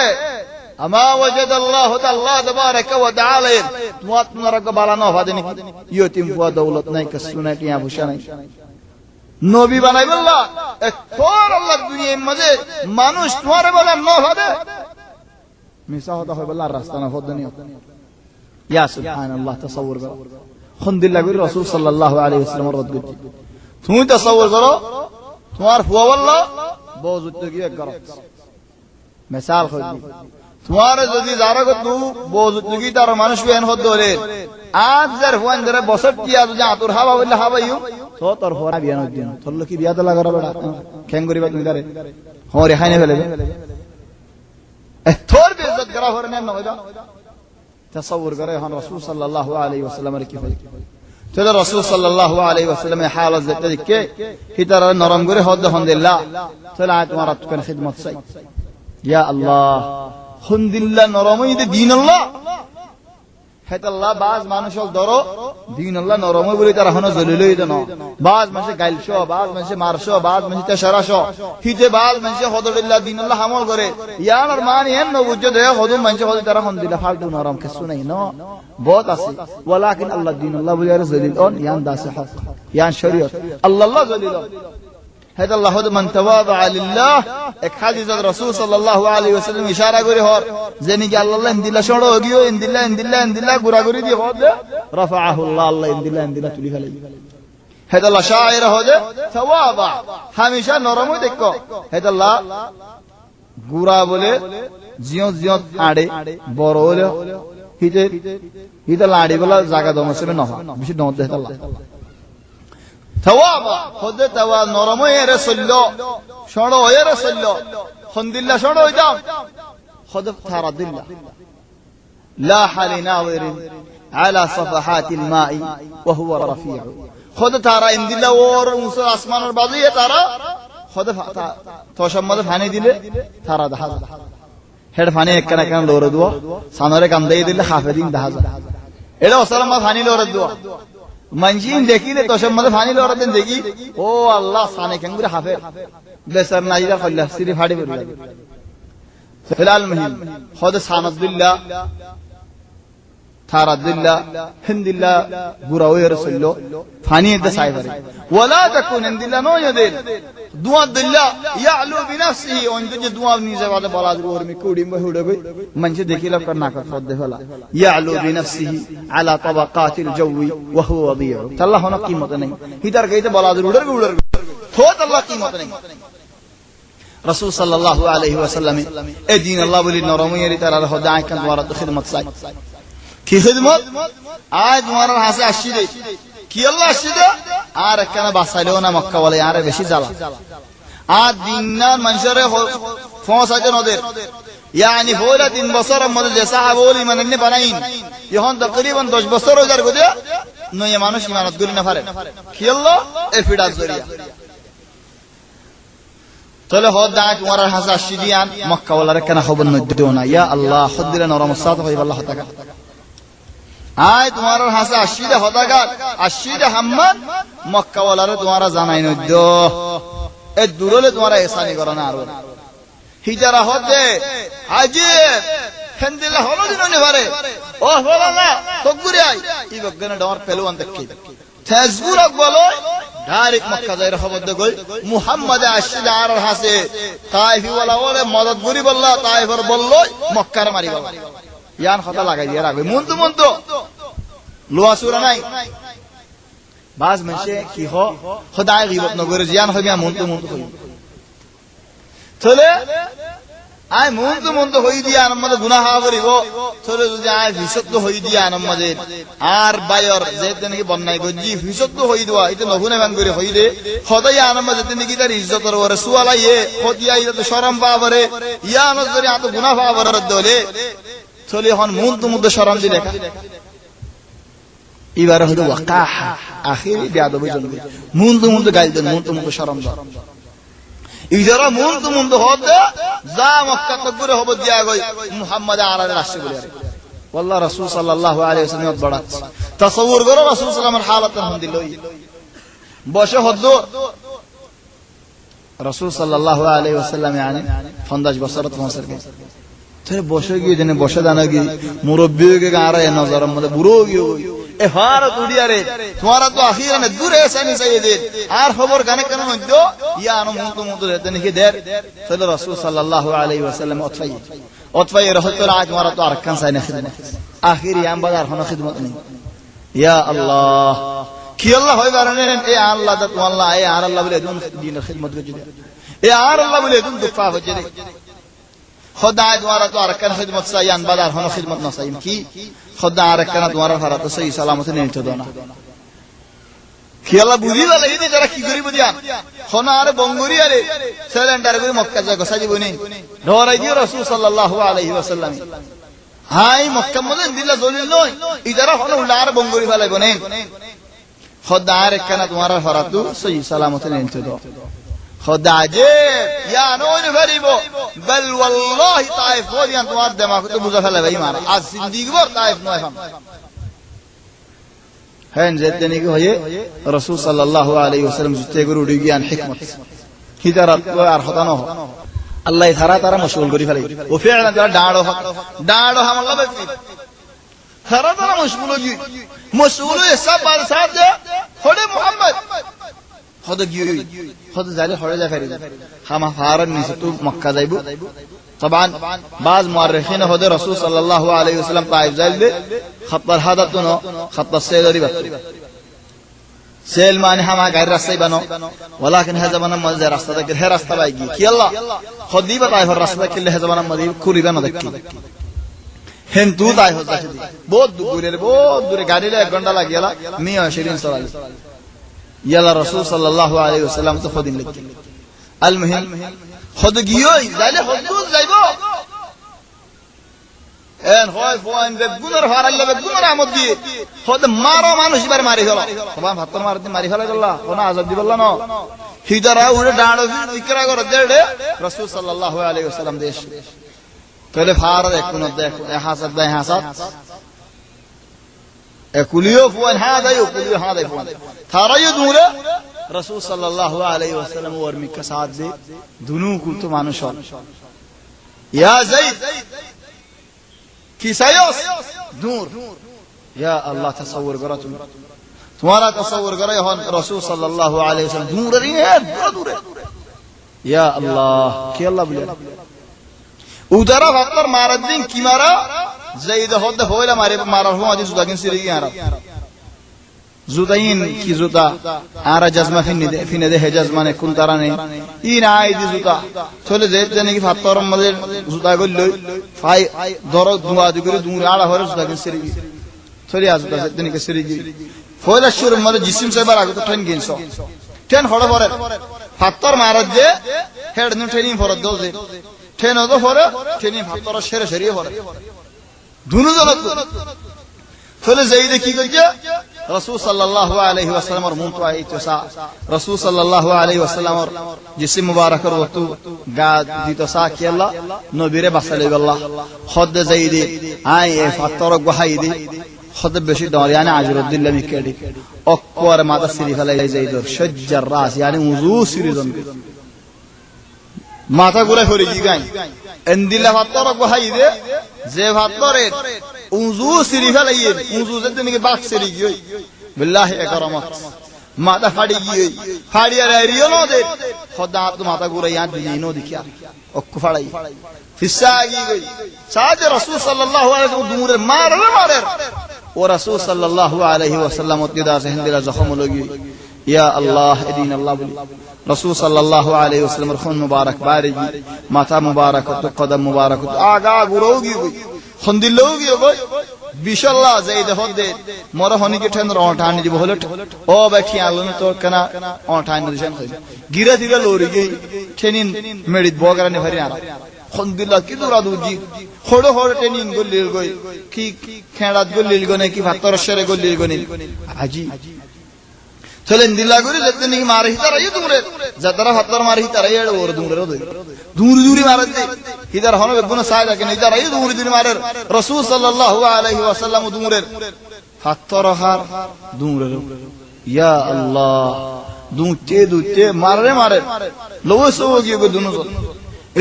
আমা ওয়াজাদ আল্লাহ তাআলা তাবারাকা ওয়া তাআলা তোমার কে বালানো ফাদে নাকি ইয়তিম ফুয়া দৌলত নাই কসুনা টিয়া ভূষা নাই নবী বানাইবল্লাহ তোর আল্লাহ দুনিয়ার মাঝে মানুষ তোমারে বলে ন ফাদে মিসা হতা হয় বল্লাহ রাস্তা না হদ দুনিয়া ইয়া সুবহানাল্লাহ তাসাউর করো খুনদিল্লাহ করি রাসূল সাল্লাল্লাহু আলাইহি ওয়াসাল্লাম রদ করছি তুমি তাসাউর করো তোমার ফুয়া বল্লাহ বউজুত কি এক করো মিসাল হই তোমার যদি জারা গো তু বউজুত কি তার মানুষ বেন হদ দরে আজ যার হুয়ান ধরে বসত কি আজ যা তোর হাওয়া বললে হাওয়াইও তো তোর হোরা বিয়ান দিন তোর কি বিয়া দলা করা বড়া কেন করিবা তুমি দারে হরে খাইনে ফেলে তোর বেইজ্জত করা হরে না নয়দা তাসাউর করে হন রাসূল সাল্লাল্লাহু আলাইহি ওয়াসাল্লামের কি হয় চলো রাসূল সাল্লাল্লাহু আলাইহি ওয়াসাল্লামের হালত যেতে দেখে হিতার নরম করে হদ আলহামদুলিল্লাহ চলো আজ তোমার আত্মকে খিদমত চাই ইয়া আল্লাহ আলহামদুলিল্লাহ নরমই দিন আল্লাহ হেতাল্লাহ বাজ মানুষ ধরো দিন আল্লাহ নরমই বলে তারা হন জলিলই দেন বাজ মানুষে গাইলশো বাজ মানুষে মারশো বাজ মানুষে তেশরাশো হিতে বাজ মানুষে হদুল্লাহ দিন আল্লাহ আমল করে ইয়ার মান এন নবুজ্জ দে হদুম মানুষে হদ তারা আলহামদুলিল্লাহ ফালতু নরম কিছু নাই ন বহুত আছে ওয়ালাকিন আল্লাহ দিন আল্লাহ বলে আর জলিল অন ইয়ান দাসে হক ইয়ান শরীয়ত আল্লাহ জলিল هذا الله من تواضع لله এক হাদিসত রাসূল সাল্লাল্লাহু আলাইহি ওয়াসাল্লাম ইশারা করে হর জেনি কি আল্লাহ ইনদিল্লাহ সড়ো গিয়ে ইনদিল্লাহ গুরাগুরি দিয়ে হদ রাফাআহু আল্লাহ ইনদিল্লাহ তুলি ফেলে هذا الله শায়ের হদে তাওয়াবা হামেশা নরমই দেখো هذا الله গুরা বলে জিও আড়ে বড় হলে হিতে লাড়ি বলা জায়গা দমসে না হয় বেশি দম দেয় আল্লাহ ثوابا خود توا نرمو رسولو شړو رسولو خندilla شړو دام خود تردilla لا حال ناظر على صفحات الماء وهو رفيع خود ترى اندilla اور اسمان اور بازی ترى খদে তোষম মধ্যে পানি দিলে তারা দেখা যায় হেড পানি একখানা একখানা লড়ে দেবো সানরে কাম দিয়ে দিলে হাফে দিন দেখা যায় এটা অসালাম পানি লড়ে দেবো মানসিন দেখিলে তোষম মধ্যে পানি লড়ে দেন দেখি ও আল্লাহ সানে কেন করে হাফে বেসার নাইরা কল্লা সিরি ফাড়ি বের লাগে ফিলাল মহিম খদে সানাদুল্লাহ থারাদুল্লাহ হিন্দিল্লাহ গুরাওয়ে রসুল্লো ফানি এতে সাইবারে ওয়ালা তাকুন হিন্দিল্লাহ নো ইয়াদের দুআদুল্লাহ ইয়ালু বিনফসিহি অনতে যে দুআ নিজে বাদে বলা দির ওর মি কুড়ি মে হুড়ে গই মনসে দেখিলা কর না কর ফদ দেফলা ইয়ালু বিনফসিহি আলা তাবাকাতিল জাওয়ি ওয়া হুয়া ওয়াদিউ আল্লাহ হনা কিমত নাই হিদার গাইতে বলা দির উড়র উড়র থোত আল্লাহ কিমত নাই রাসূল সাল্লাল্লাহু আলাইহি ওয়াসাল্লাম এ দিন আল্লাহ বলি নরমিয়ারি তার হদায় কান ওয়ারাত খিদমত সাই কি খিদমত আজ তোমার হাসে আসছি দে কি আল্লাহ আসছি দে আর একখানা বাসাইলেও না মক্কা বলে আরে বেশি জ্বালা আর দিনার মানুষের ফোঁস আছে নদের ইয়ানি হইলা 3 বছরের মধ্যে যে সাহাবা ওলি মানে বানাইন এখন তকরিবান 10 বছর হয়ে যার গদে নয় মানুষ ইমানত করি না পারে কি আল্লাহ এ ফিডাস জরিয়া তাহলে হদা তোমার হাসে আসছি দিয়ান মক্কা বলার একখানা খবর নদিও না ইয়া আল্লাহ খদ্দিলা নরম সাত হই আল্লাহ তাআলা আয় তোমার হাসে আশিদে হতাগার আশিদে হাম্মান মক্কা ওয়ালারে তোমারা জানাই নদ্য এ দূরলে তোমারা এসানি করো না আর হিজারা হতে আজিব হেন্দিলা হলো দিন নেভারে ও হলো না তকবুরি আই ই বগনে ডর পেলওয়ান দেখি ফেসবুক বলো ডাইরেক্ট মক্কা যাইর খবর দে কই মুহাম্মদ আশিদে আর হাসে তাইফি ওয়ালা ওরে মদদ করি বললা তাইফর বলল মক্কার মারি বলা ইয়ান কথা লাগাই দিয়া রাখবে মন তো লোয়া সুরা নাই বাজ মেশে কি হ খোদাই গিবত নগরে জিয়ান হইবে মন তো হই চলে আই মন তো হই দিয়া আমাদের গুনাহ করিব চলে যদি আই বিশুদ্ধ হই দিয়া আমাদের আর বায়র যেতে নাকি বন্যাই গজি বিশুদ্ধ হই দেওয়া এটা নগুনে ভাঙ করে হই দে খোদাই আমাদের যেতে নাকি তার ইজ্জতের ওরে সুয়ালাইয়ে খদিয়া ইজ্জত শরম পাবরে ইয়া নজরে আত গুনাহ পাবরে দলে চলে এখন মন তো মধ্যে শরম দিলে এবারে হয়তো ওয়াকাহা আখিরি বেয়াদবি জন্ম মন তো গাইল দেন মন তো শরম দাও ইজারা মন তো হতে যা মক্কা তকবীরে হবে দিয়া গই মুহাম্মদ আলাইহিস রাসূল বলে والله রাসূল সাল্লাল্লাহু আলাইহি ওয়াসাল্লাম বড়াত তাসাউর করো রাসূল সাল্লামের হালত আলহামদুলিল্লাহ বসে হদ্দ রাসূল সাল্লাল্লাহু আলাইহি ওয়াসাল্লাম يعني 50 বছর পৌঁছার গে তে বসে গিয়ে জেনে বসে দানা গিয়ে মুরব্বিকে গারা এ নজর মধ্যে বুড়ো গিয়ে এ হার দুনিয়ারে তোমারা তো আখিরানে দূরে এসে সাইয়েদে আর খবর গানে কেন নদ্য ইয়া আনো মত রেতে নাকি দের সাল্লাল্লাহু রাসূল সাল্লাল্লাহু আলাইহি ওয়াসাল্লাম অতফাই রহমতুল আজ মারা তো আরকান সাইনে খিদমত আখির ইয়াম বাজার হনো খিদমত নেই ইয়া আল্লাহ কি আল্লাহ হয় বারনে এ আল্লাহ দা আল্লাহ এ আর আল্লাহ বলে দুন দিনের খিদমত গজে এ আর আল্লাহ বলে দুন দুফা হজে খোদা দ্বারা তো আরকান খিদমত সাইয়ান বাজার হনো খিদমত না সাইন কি খোদা আরকান দ্বারা ফারাত সহি সালামত নেই তো না কি আল্লাহ বুঝি বলে এই যারা কি করি বুঝিয়ান খনা আর বঙ্গুরি আরে সিলিন্ডার করে মক্কা যা গোসাজি বনি ধরাই দিও রাসূল সাল্লাল্লাহু আলাইহি ওয়াসাল্লাম হাই মক্কা মধ্যে দিলা দলিল নয় এই যারা হলো উলার বঙ্গুরি ফেলাই বনেন খোদা আরকান দ্বারা ফারাত সহি সালামত নেই তো খোদা যে ইয়া নয় ভরিবো বল ওয়াল্লাহি তাইফ ওদিয়ান তোমার দিমাগ তো বুঝা ফেলে ভাই মার আজ জিন্দেগি ভর তাইফ নয় এখন হ্যাঁ যেতে নাকি হয়ে রাসূল সাল্লাল্লাহু আলাইহি ওয়াসাল্লাম জুতে করে উড়ি গিয়ান হিকমত হিদারাত আর হতা না আল্লাহ তারা মশগুল করি ফেলে ও ফিরনা যারা ডাড়ো হামলা বেশি তারা মশগুল সব বার সাথে হড়ে মুহাম্মদ খোদা গিয়ে খোদা জালে হড়ে যা ফেরি হামা ফারান নিছে তো মক্কা যাইবো طبعا بعض مؤرخين هذا رسول صلى الله عليه وسلم طائف زايد خط الحدثنا خط السيل ربط سيل معنی ہم غیر راستہ بنو ولكن هذا بنا مزه راستہ کہ ہے راستہ بائی کی اللہ خودی بتائے ہر راستہ کہ ہے زمانہ مدی کوری بنا دکی ہن تو دای ہو جاتی بہت دور گاڑی لے 1 ঘন্টা লাগিলা মিয়া শিরিন সরাল ইয়ালা রাসূল সাল্লাল্লাহু আলাইহি ওয়াসাল্লাম তো খদিন লিখি المهم خود গিয়েই যাইলে হদুদ যাইবো এন হয় ফোন বে গুনার হারাইলে বে গুনার আমদ দিয়ে খোদ মারো মানুষ বার মারি হলো তোমার ভাতর মারতে মারি হলো আল্লাহ কোন আজাদ দিবল্লা না হিদারা উড়ে ডাঁড়ো ইকরা করে দেড়ে রাসূল সাল্লাল্লাহু আলাইহি ওয়াসাল্লাম দেশ তাহলে ফার দেখুন দেখো হাসাদ দাই হাসাদ একুলিও ফুয়ান হাদাই একুলিও হাদাই ফুয়ান থারাই দূরে রাসূল সাল্লাল্লাহু আলাইহি ওয়াসাল্লাম ওর মিকা সাথ দে দুনু কুত মানুষ ইয়া যায়েদ কিসায়স দূর ইয়া আল্লাহ তাসাউর করো তুমি तुम्हारा तस्वुर करे हन रसूल सल्लल्लाहु अलैहि वसल्लम दूर रही है दूर या अल्लाह के अल्लाह बोले उधर फकर मारदिन की मारा जैद होद होइला मारे मारा हो आदि जुदागिन सिरी यार जुदाइन की जुदा आरा जज्मा फिने दे जज्मा ने कुल ताराने इन आईदी जुदा चले जैद जने की फकर मदे जुदा गल फाई दर दुआ दिगरे दूर आड़ा हो जुदागिन सिरी चले आ जुदा जने के सिरी ফয়লা শুরু মানে জিসিম সাহেবের আগে তো ট্রেন গেনছো ট্রেন হড় পরে ফাত্তর মারাত যে হেড নু ট্রেনিং ফরত দে ট্রেন হতো পরে ট্রেনিং ফাত্তর সেরে সেরিয়ে পরে দুনু জলত ফলে যাইদে কি কইছে রাসূল সাল্লাল্লাহু আলাইহি ওয়াসাল্লামের মুন তো আইতসা রাসূল সাল্লাল্লাহু আলাইহি ওয়াসাল্লামের জিসিম মুবারকের ওতু গা দিতসা কি আল্লাহ নবীরে বাসালে আল্লাহ খদ যাইদে আই এ ফাত্তর গহাইদি خد بشي دور يعني عجر الدين لم يكادي أكبر ما تصير فلا يزيدور شجر راس يعني وضوء سيريدون ما تقول فريجي جاي انديلا فطرك وهايده زي فطرت وضوء سيري فلا يد وضوء زدني كباك سيريجي بالله اكرمك ما تفادي فادي ريونو ده خدا آپ تو ما تقول يان دينو ديكيا أكفراي في الساقي ساج رسول صلى الله عليه وسلم دمور مارر ورسول صلى الله عليه وسلم اتدا سے ہندلا زخم لگی یا اللہ دین اللہ بلی رسول صلی اللہ علیہ وسلم خون مبارک بارگی ماتھا مبارک تو قدم مبارک تو آگا گروگی خندل لوگی گئی বিশাল্লাহ যাইদ হদে মর হনি কে ঠেন রটানি দিব হলো ও বাকি আলো তো কেনা অটানি দিছেন গিরা দিরা লরি গই ঠেনিন মেডিত বগারানি ভরি আরা খন্দিল্লা কি দুরা দুজি খড়ো খড় টেনিং গলিল গই কি খেড়াত গলিল গনে কি ভাতর শরে গলিল গনে আজি চলেন দিল্লা গরি যেতনি মারি তারাই দূরে যাতরা ভাতর মারি তারাই এড় ওর দূরে রদই দূর দূরি মারতে ইদার হনো বেগুনা সাইদা কেন ইদার আই দূর দূরি মারের রাসূল সাল্লাল্লাহু আলাইহি ওয়াসাল্লাম দূরের ভাতর হার দূরে ইয়া আল্লাহ দুতে মারে লোসো গিয়ে গো দুনো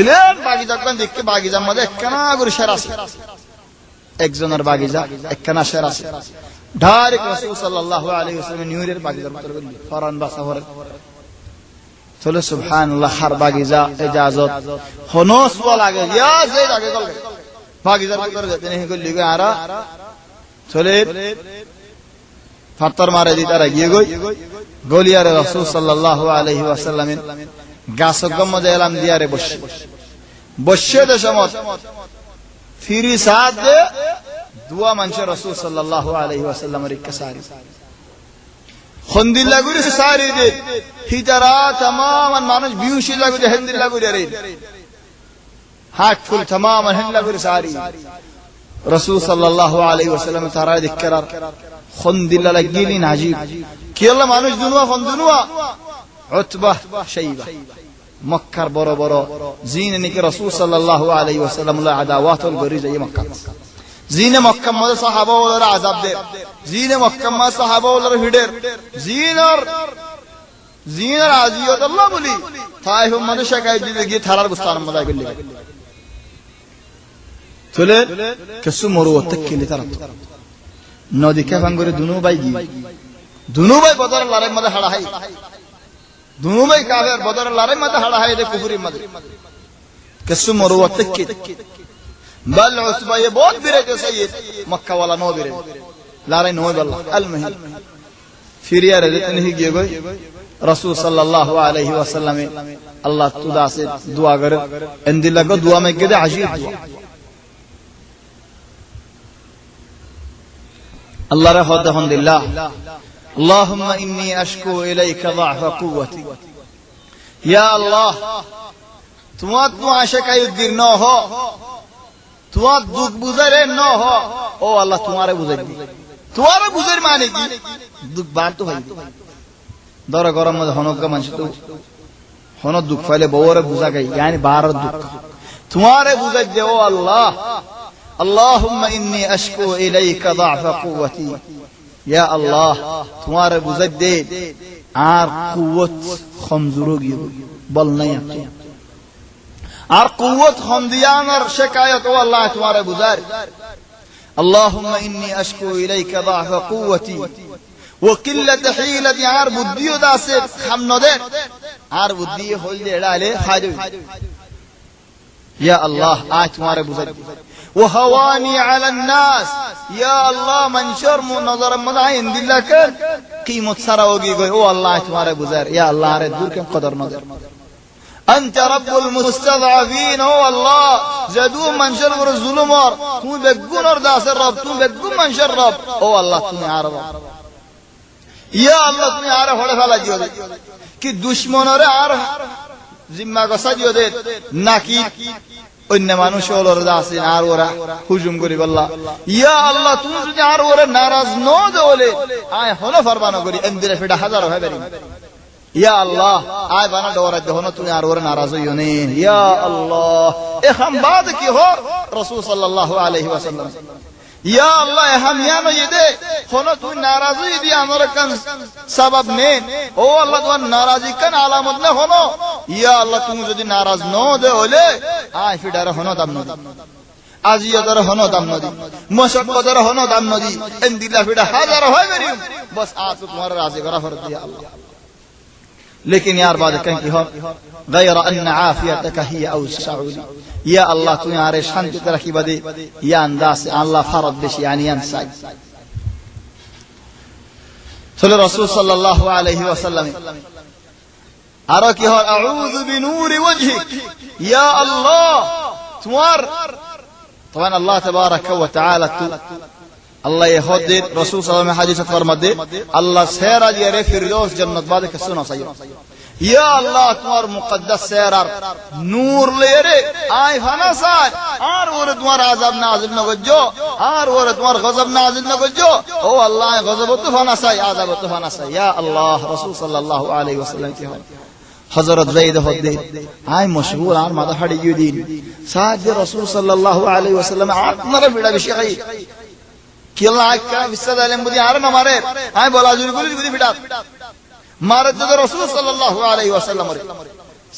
ইলেন বাগিজা কোন দেখকে বাগিজার মধ্যে একখানা করে শের আছে একজনের বাগিজা একখানা শের আছে ডাইরেক্ট রাসূল সাল্লাল্লাহু আলাইহি ওয়াসাল্লাম নিউরের বাগিজার ভিতর গলি ফরান বাসাহর চলে সুবহানাল্লাহ হার বাগিজা ইজাজত হনস ওয়া লাগে ইয়া যে লাগে গল বাগিজার ভিতর যেতে নেই গলি গো আরা চলে ফাতর মারে দি তারা গিয়ে গই গলিয়ারে রাসূল সাল্লাল্লাহু আলাইহি ওয়াসাল্লামের গাছগম মধ্যে এলাম দিয়ারে বসে দে সমত ফিরি সাদ দে দুয়া মানছে রাসূল সাল্লাল্লাহু আলাইহি ওয়াসাল্লামের ইকসারি খন্দিল্লা গুরি সারি দে হিজারা तमाम মানুষ বিউশি লাগু দে হিন্দিল্লা গুরি রে হাট ফুল तमाम হিন্দিল্লা গুরি সারি রাসূল সাল্লাল্লাহু আলাইহি ওয়াসাল্লাম তারা দিকরার খন্দিল্লা লাগিলি নাজিব কি আল্লাহ মানুষ দুনুয়া খন্দুনুয়া উতবা শাইবা মক্কার বড় বড় জিন নিকে রাসূল সাল্লাল্লাহু আলাইহি ওয়াসাল্লাম লা আদাওয়াতুল গরিজা মক্কা জিনে মক্কা মধ্যে সাহাবা ওরা আযাব দে জিনে মক্কা মধ্যে সাহাবা ওরা হিডের জিনার আজিয়ত আল্লাহ বলি তাইফ মধ্যে শেখাই দিলে গিয়ে থারার গুস্তান মধ্যে গলি চলে কিছু মরুত কিলি তারা নদী কে ভাঙ্গরে দুনু ভাই বদর লড়াই মধ্যে হাড়া হাই দুনু ভাই কাফের বদর লড়াই মধ্যে হাড়া হাই দে কুফরি মধ্যে কিছু মরুত কি بل عتبہ یہ بہت برے جو سید مکہ والا نو برے لارے نو بالله المهم فیریا رہتے نہیں گئے گئے رسول صلی اللہ علیہ وسلم اللہ تدا سے دعا کر اندی لگا دعا میں کہتے عجیب دعا اللہ رحمت الحمد للہ اللهم انی اشکو الیک ضعف قوتی یا اللہ تمہت معاشقہ گر نہ ہو তোমার দুঃখ বুঝারে ন হ ও আল্লাহ তোমারে বুঝাইবি তোমারে বুঝার মানে কি দুঃখ বান তো হইবে দর গরম মধ্যে হনকা মানুষ তো হন দুঃখ পাইলে বউরে বুঝা গাই ইয়ানি বার দুঃখ তোমারে বুঝাই দে ও আল্লাহ আল্লাহুম্মা ইন্নী আশকু ইলাইকা ضعف قوتي ইয়া আল্লাহ তোমারে বুঝাই দে আর কুওয়াত কমজোরি গিয়ে বল নাই আপনি আর কুওয়াত খমদিয়ানার শিকায়ত ও আল্লাহ তোমারে বুঝার আল্লাহুম্মা ইন্নী আশকু ইলাইকা ضعف قوتي وقلة حيلتي আর বুদ্ধিও দাসে খামনদে আর বুদ্ধি হইলে এড়ালে ফায়দা ইয়া আল্লাহ আজ তোমারে বুঝাই وهواني على الناس يا الله منشر نظر مدعين دلك قيمت سراوغي گوي او الله تمہارے گزر یا اللہ رے دور کم قدر نظر انت رب المستضعفين او الله جدو منشر ور ظلم اور تو بگنر داس رب تو بگن منشر رب او الله تمہیں عرب یا اللہ تمہیں عرب ہڑے پھلا دیو دے کہ دشمنرے আর জিম্মা গসা দিও দে নাকি অন্য মানুষ ওর দাসে আর ওরা হুজুম করি বললা ইয়া আল্লাহ তুমি যদি আর ওরে নারাজ ন দলে আয় হলো ফরমানো করি এমদিরে ফিটা হাজার হবে রে ইয়া আল্লাহ আয় বানা ডোরা দহনো তুমি আর ওরে নারাজ হইও নে ইয়া আল্লাহ এ हम बात की हो রাসূল সাল্লাল্লাহু আলাইহি ওয়াসাল্লাম ইয়া আল্লাহ हम ইয়ানো ইদে হলো তুমি নারাজ হই দি আমার কান সবব নে ও আল্লাহ তোমার নারাজি কান আলামত না হলো ইয়া আল্লাহ তুমি যদি নারাজ ন দে হলে আয় ফিডার হনো দাম নদী আজিয়াদার হনো দাম নদী মুশাক্কাদার হনো দাম নদী এন্দিলা ফিডা হাজার হয় মেরি বস আজ তোমার রাজি করা ফরজ ইয়া আল্লাহ लेकिन यार बात कहीं की हो गैर अन आफियतक हिय अवसअ या अल्लाह तू यार शांति तरह की बदे या अंदाज से अल्लाह फरद बिश यानी अंसाई صلى رسول صلى الله عليه وسلم أراك أعوذ بنور وجهك يا الله تمر طبعا الله تبارك وتعالى الله يهدي رسول صلى الله عليه وسلم حديث فرمده الله سيرا يري فردوس جنة بعد كسونا سير يا الله تمر مقدس سيرار نور ليري آي فانا ساي آر ورد تمر عذاب نازل نگجو آر ورد تمر غضب نازل نگجو او الله غضب فانا ساي عذاب فانا ساي يا الله رسول صلى الله عليه وسلم کی حضرت زید ہدے آئی مشغول آن مدہ ہڑی یدین ساتھ رسول صلی اللہ علیہ وسلم آتنا بیڑا بشیعی کہ اللہ کا وسد علم بدی آرن ہمارے آئی بولا جوری گلی بدی بیڑا مارد دے رسول صلی اللہ علیہ وسلم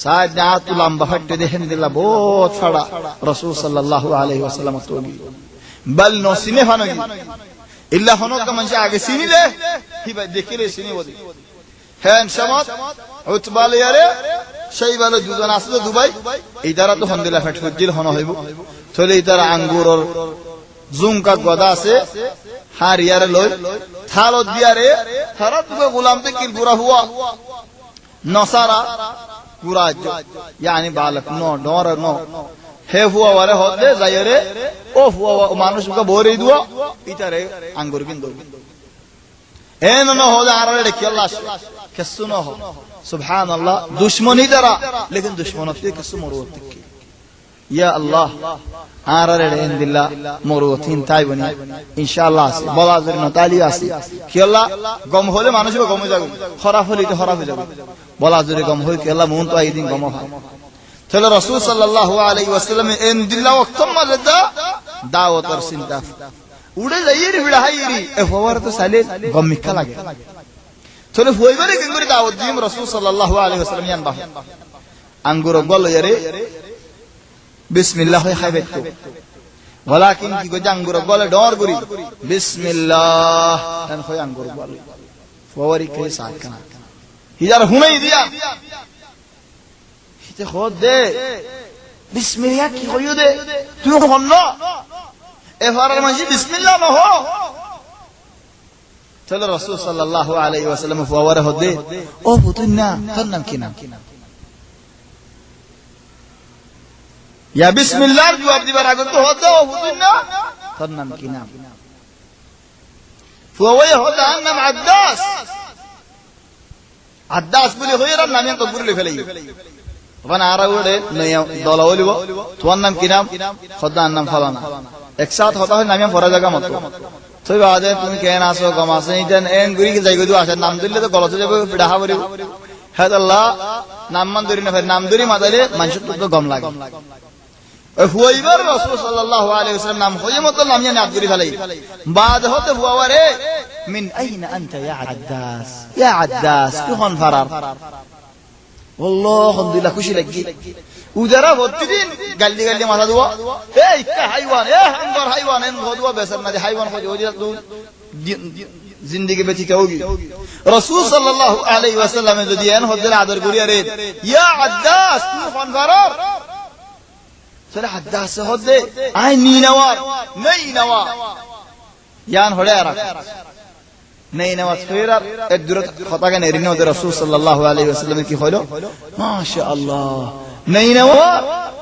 ساتھ آتو لامبا ہٹ دے ہند اللہ بہت فڑا رسول صلی اللہ علیہ وسلم توگی بل نو سینے فانو گی اللہ ہنو کا منشا آگے سینی لے ہی دیکھے لے سینی ودی হ্যাঁ শামাত উতবালে আরে সেই বলে দুজন আসলে দুবাই ইদারা তো হন্দিলা ফেট ফুজিল হন হইব চলে ইদারা আঙ্গুরর জুমকা গদা আছে হারিয়ারে লই থালো দিয়ারে হারাত গোলাম তে কিল পুরা হুয়া নসারা পুরা yani বালক নো ডর নো হে হুয়া ওরে হদে যায়রে ও হুয়া মানুষ কা বরে দুয়া ইতারে আঙ্গুর কিন দো এন ন হদে আরে কি আল্লাহ कसु न हो सुभान अल्लाह दुश्मनी दरा लेकिन दुश्मनती कसु मरुवती की या अल्लाह आरे इन दिल्ला मरुवतीन ताई बनी इंशाअल्लाह से बलाजर न ताली आसी कि अल्लाह गम होले मानुष को गम जागो खराब होले तो खराब हो जागो बलाजर गम होय कि अल्लाह मुन तो आई दिन गम हो चलो रसूल सल्लल्लाहु अलैहि वसल्लम इन दिल्ला वक्त मलदा दावत और सिंता उड़े जाईरी बिड़ाईरी ए फवर तो साले गम मिका लागे চলে হইবারে গঙ্গুরি দাওয়াত দিম রাসূল সাল্লাল্লাহু আলাইহি ওয়াসাল্লাম ইয়ান বাহ আঙ্গুর গল ইয়ারে বিসমিল্লাহ খাইবেত ওয়ালাকিন কি গো আঙ্গুর গলে ডর করি বিসমিল্লাহ এন হয় আঙ্গুর গল ফওয়ারি কে সাকানা হিজার হুনাই দিয়া হিতে খোদ দে বিসমিল্লাহ কি কইও দে তুই হন না এ ফারার মাঝি বিসমিল্লাহ না হো चलो रसूल सल्लल्लाहु अलैहि वसल्लम फवारे होदे ओ पुतन्ना तन्नम किना या बिस्मिल्लाह जवाब दिबार आगे तो होदे ओ पुतन्ना तन्नम किना फवारे होदा नाम अद्दास अद्दास बोले होयरा नाम तो बुरले फेलै वन आरा ओडे नया दला ओलिबो तन्नम किना खुदा नाम फलाना एक साथ होता है नाम फरा जगह मत तो बात है तुम कहना सो कमासे इधर एन गुरी की जाएगी तो आशा नाम दिल्ली तो गलत जब बिड़ा बरी है तो अल्लाह নাম মান ধরি না ভাই নাম ধরি মাদালে মানুষের তো গম লাগে ওই হুয়াইবার রাসূল সাল্লাল্লাহু আলাইহি ওয়াসাল্লাম নাম হয়ে মত নাম জানি আদরি ফেলাই বাদ হতে হুয়ারে মিন আইনা আনতা ইয়া আদ্দাস তুখন ফারার والله الحمد لله খুশি লাগি উদারা প্রতিদিন গালি গালি মাথা দুয়া এই হাইওয়ান হাঙ্গর হাইওয়ান এন গদুয়া বেসর না হাইওয়ান কই ওই জিন্দেগি বেঁচে হোগি রাসূল সাল্লাল্লাহু আলাইহি ওয়াসাল্লাম যদি এন হদ্দের আদর করি আরে ইয়া আদ্দাস তুখন ফারার সরে আদ্দাস হদ্দে আই নিনাওয়ার নাই নাওয়া ইয়ান হড়ে আর नहीं नवाज फेरा एक दुरत खता का नेरिने होते रसूल सल्लल्लाहु अलैहि वसल्लम की खोलो माशाअल्लाह नहीं नवा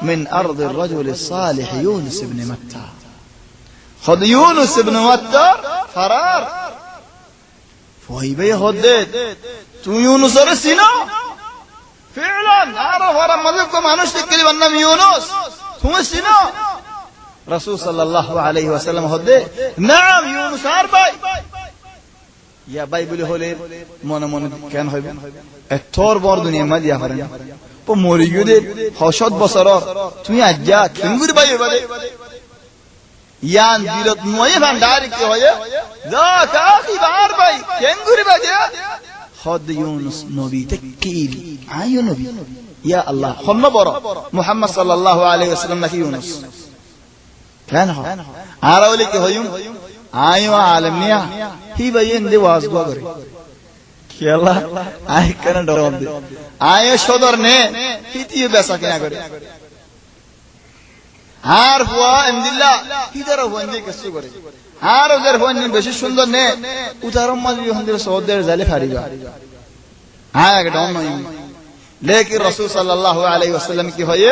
من अर्ض الرجل الصالح يونس بن متى خد يونس بن متى فرار وهي بي خدت تو يونس رسينا فعلا عرف رمضانكم মানুষ تكلم النبي يونس هو سينا رسول صلى الله عليه وسلم خدت نعم يونس عربي ইয়া বাইবেল হলে মনে মনে কেন হইবে এতর বড় দুনিয়া মা দিয়া পারে তো মরি গিয়ে হসত বছর তুমি আজ্জা কিঙ্গুর বাইবে বলে ইয়ান দিলত নয় ভান্ডার কি হয় যা কাকি বার ভাই কিঙ্গুর বাজে খদ ইউনুস নবী তাকিল আয়ু নবী ইয়া আল্লাহ খন্ন বড় মুহাম্মদ সাল্লাল্লাহু আলাইহি ওয়াসাল্লাম নাকি ইউনুস কেন হয় আর বলে কি হইম आयो आलम निया ही बयन दे वाज गो करे केला आय कन डरम दे आयो सदर ने हिती बेसा किना करे আর হুয়া ইমদিল্লাহ হিদার হন্দি কিছু করে আর ওদের হন্দি বেশি সুন্দর নে উদারম মাঝি হন্দির সওদের জালে ফারিবা হ্যাঁ একদম নয় লেকিন রাসূল সাল্লাল্লাহু আলাইহি ওয়াসাল্লাম কি হয়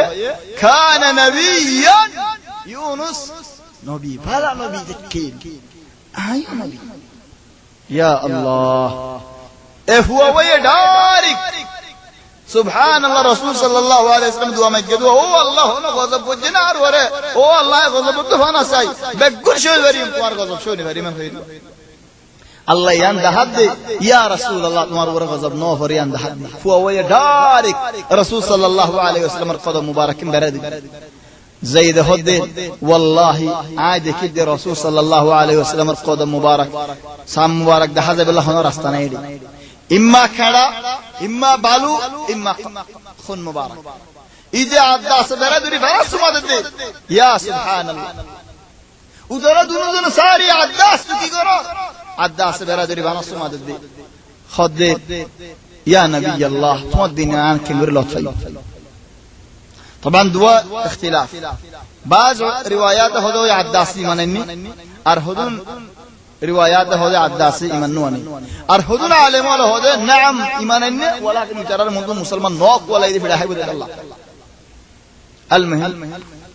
কানা নবিয়ান ইউনুস নবী ভালো নবী দেখিন আয় নবী ইয়া আল্লাহ এ হুয়া ওয়ে ডারিক সুবহানাল্লাহ রাসূল সাল্লাল্লাহু আলাইহি ওয়াসাল্লাম দুয়া মাইকে দুয়া ও আল্লাহ না গজব বুঝনা আর ওরে ও আল্লাহ গজব তো ফানা চাই বেগুর শোয় ভরি তোমার গজব শোয় ভরি মান হইল আল্লাহ ইয়ান দাহাদ দে ইয়া রাসূলুল্লাহ তোমার ওরে গজব নো ভরি ইয়ান দাহাদ হুয়া ওয়ে ডারিক রাসূল সাল্লাল্লাহু আলাইহি ওয়াসাল্লামের কদম মুবারক বেরে দি زيد هدين والله عاد كد رسول صلى الله عليه وسلم القدم مبارك سام مبارك ده حزب الله هنا راستنا يدي اما كڑا اما بالو اما خن مبارك اذا عداس بردري فاس مدد يا سبحان الله ودر دون ساري عداس کی کرو عداس بردري فاس مدد خد يا نبي الله تمدين عن كبر لطفي طبعا دوا اختلاف بعض روايات هذو عداسي منني আর হদুন روايات هذو عداسي ইমাননি আর হদুন আলেম হলো হদে নাম ইমাননি ওয়ালাকিন ইতারার মধ্যে মুসলমান নক ওয়ালাই ফিরা হাইবুদ আল্লাহ المهم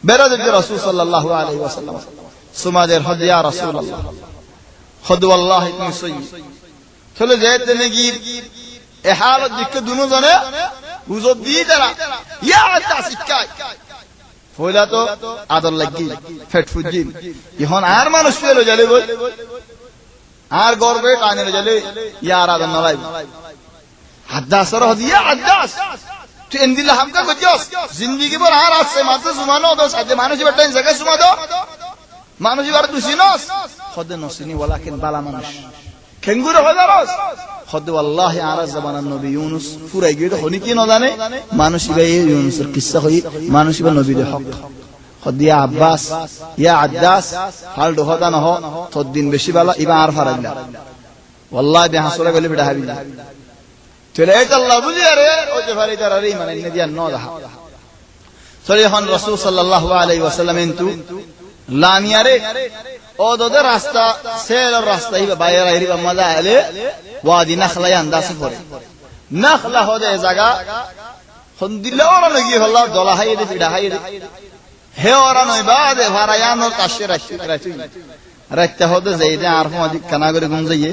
برد الرسول صلى الله عليه وسلم সুমাদের হদ ইয়া রাসূলুল্লাহ হদ ওয়াল্লাহি তুমি সহি চলে যেতে নেগি এ হালত দিকে দুনো জনে বুঝব দি তারা ইয়া তাসিকাই হইলা তো আদর লাগি ফেট ফুজিন এখন আর মানুষ পেলো জালে বল আর গর্বে কানে জালে ইয়া আদর নলাই হাদাসর হদিয়া হাদাস তুই এন্দিলা হামকা গজস জিন্দেগি ভর আর আছে মাত্র সুমানো দো সাথে মানুষ বেটাই জায়গা সুমা দো মানুষ বার দুসিনস খদে নসিনি ওয়ালাকিন বালা মানুষ খেঙ্গুর হজারস খদ ওয়াল্লাহি আরা জামানান নবী ইউনুস ফুরাই গিয়ে তো হনি কি না জানে মানুষ ভাই ইউনুসের কিসসা হই মানুষ বা নবীর হক খদ ইয়া আব্বাস ইয়া আদ্দাস হাল দহতা নহ তদ দিন বেশি বালা ইবা আর ফারাইলা ওয়াল্লাহি বিহাসরা গলে বিডা হাবি চলে আল্লাহ বুঝি আরে ও যে ফারি তার আরে মানে নদিয়া ন দহা চলে হন রাসূল সাল্লাল্লাহু আলাইহি ওয়াসাল্লাম এনতু লামিয়ারে ও দোদের রাস্তা সেলর রাস্তা হিবা বাইরে আইরিবা মজা আলে ওয়াদি নাখলা আন্দাস পড়ে নাখলা হদে জায়গা হন্দিলে ওরা লাগি হল্লা দলা হাইয়ে বিডা হাইয়ে হে ওরা নই বাদে ভারায়ানোর কাছে রাখতে রাখতে হদে যাইদে আর হদি কানা করে গুম যাইয়ে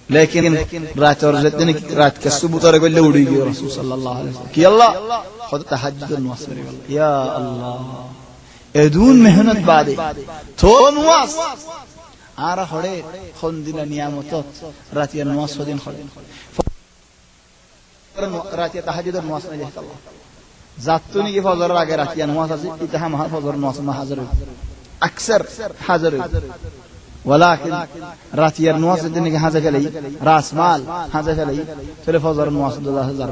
लेकिन रात और जितने रात के सुबह तक गले उड़ी गई रसूल सल्लल्लाहु अलैहि वसल्लम कि अल्लाह खुद तहज्जुद नवास या अल्लाह एदून मेहनत बादे तो नवास आरा हड़े खुन दिन नियामत रात या नवास दिन खड़े রাতে তাহাজ্জুদের নামাজ নাই আল্লাহ জাতুনি কি ফজরের আগে রাতিয়া নামাজ আছে ইতাহা মহা ফজর নামাজ না হাজির আকসার হাজির ولكن রাতিয়ার নামাজ দিনে হাজির গেলেই রাসমাল হাজির গেলেই চলে ফজর নামাজ 10000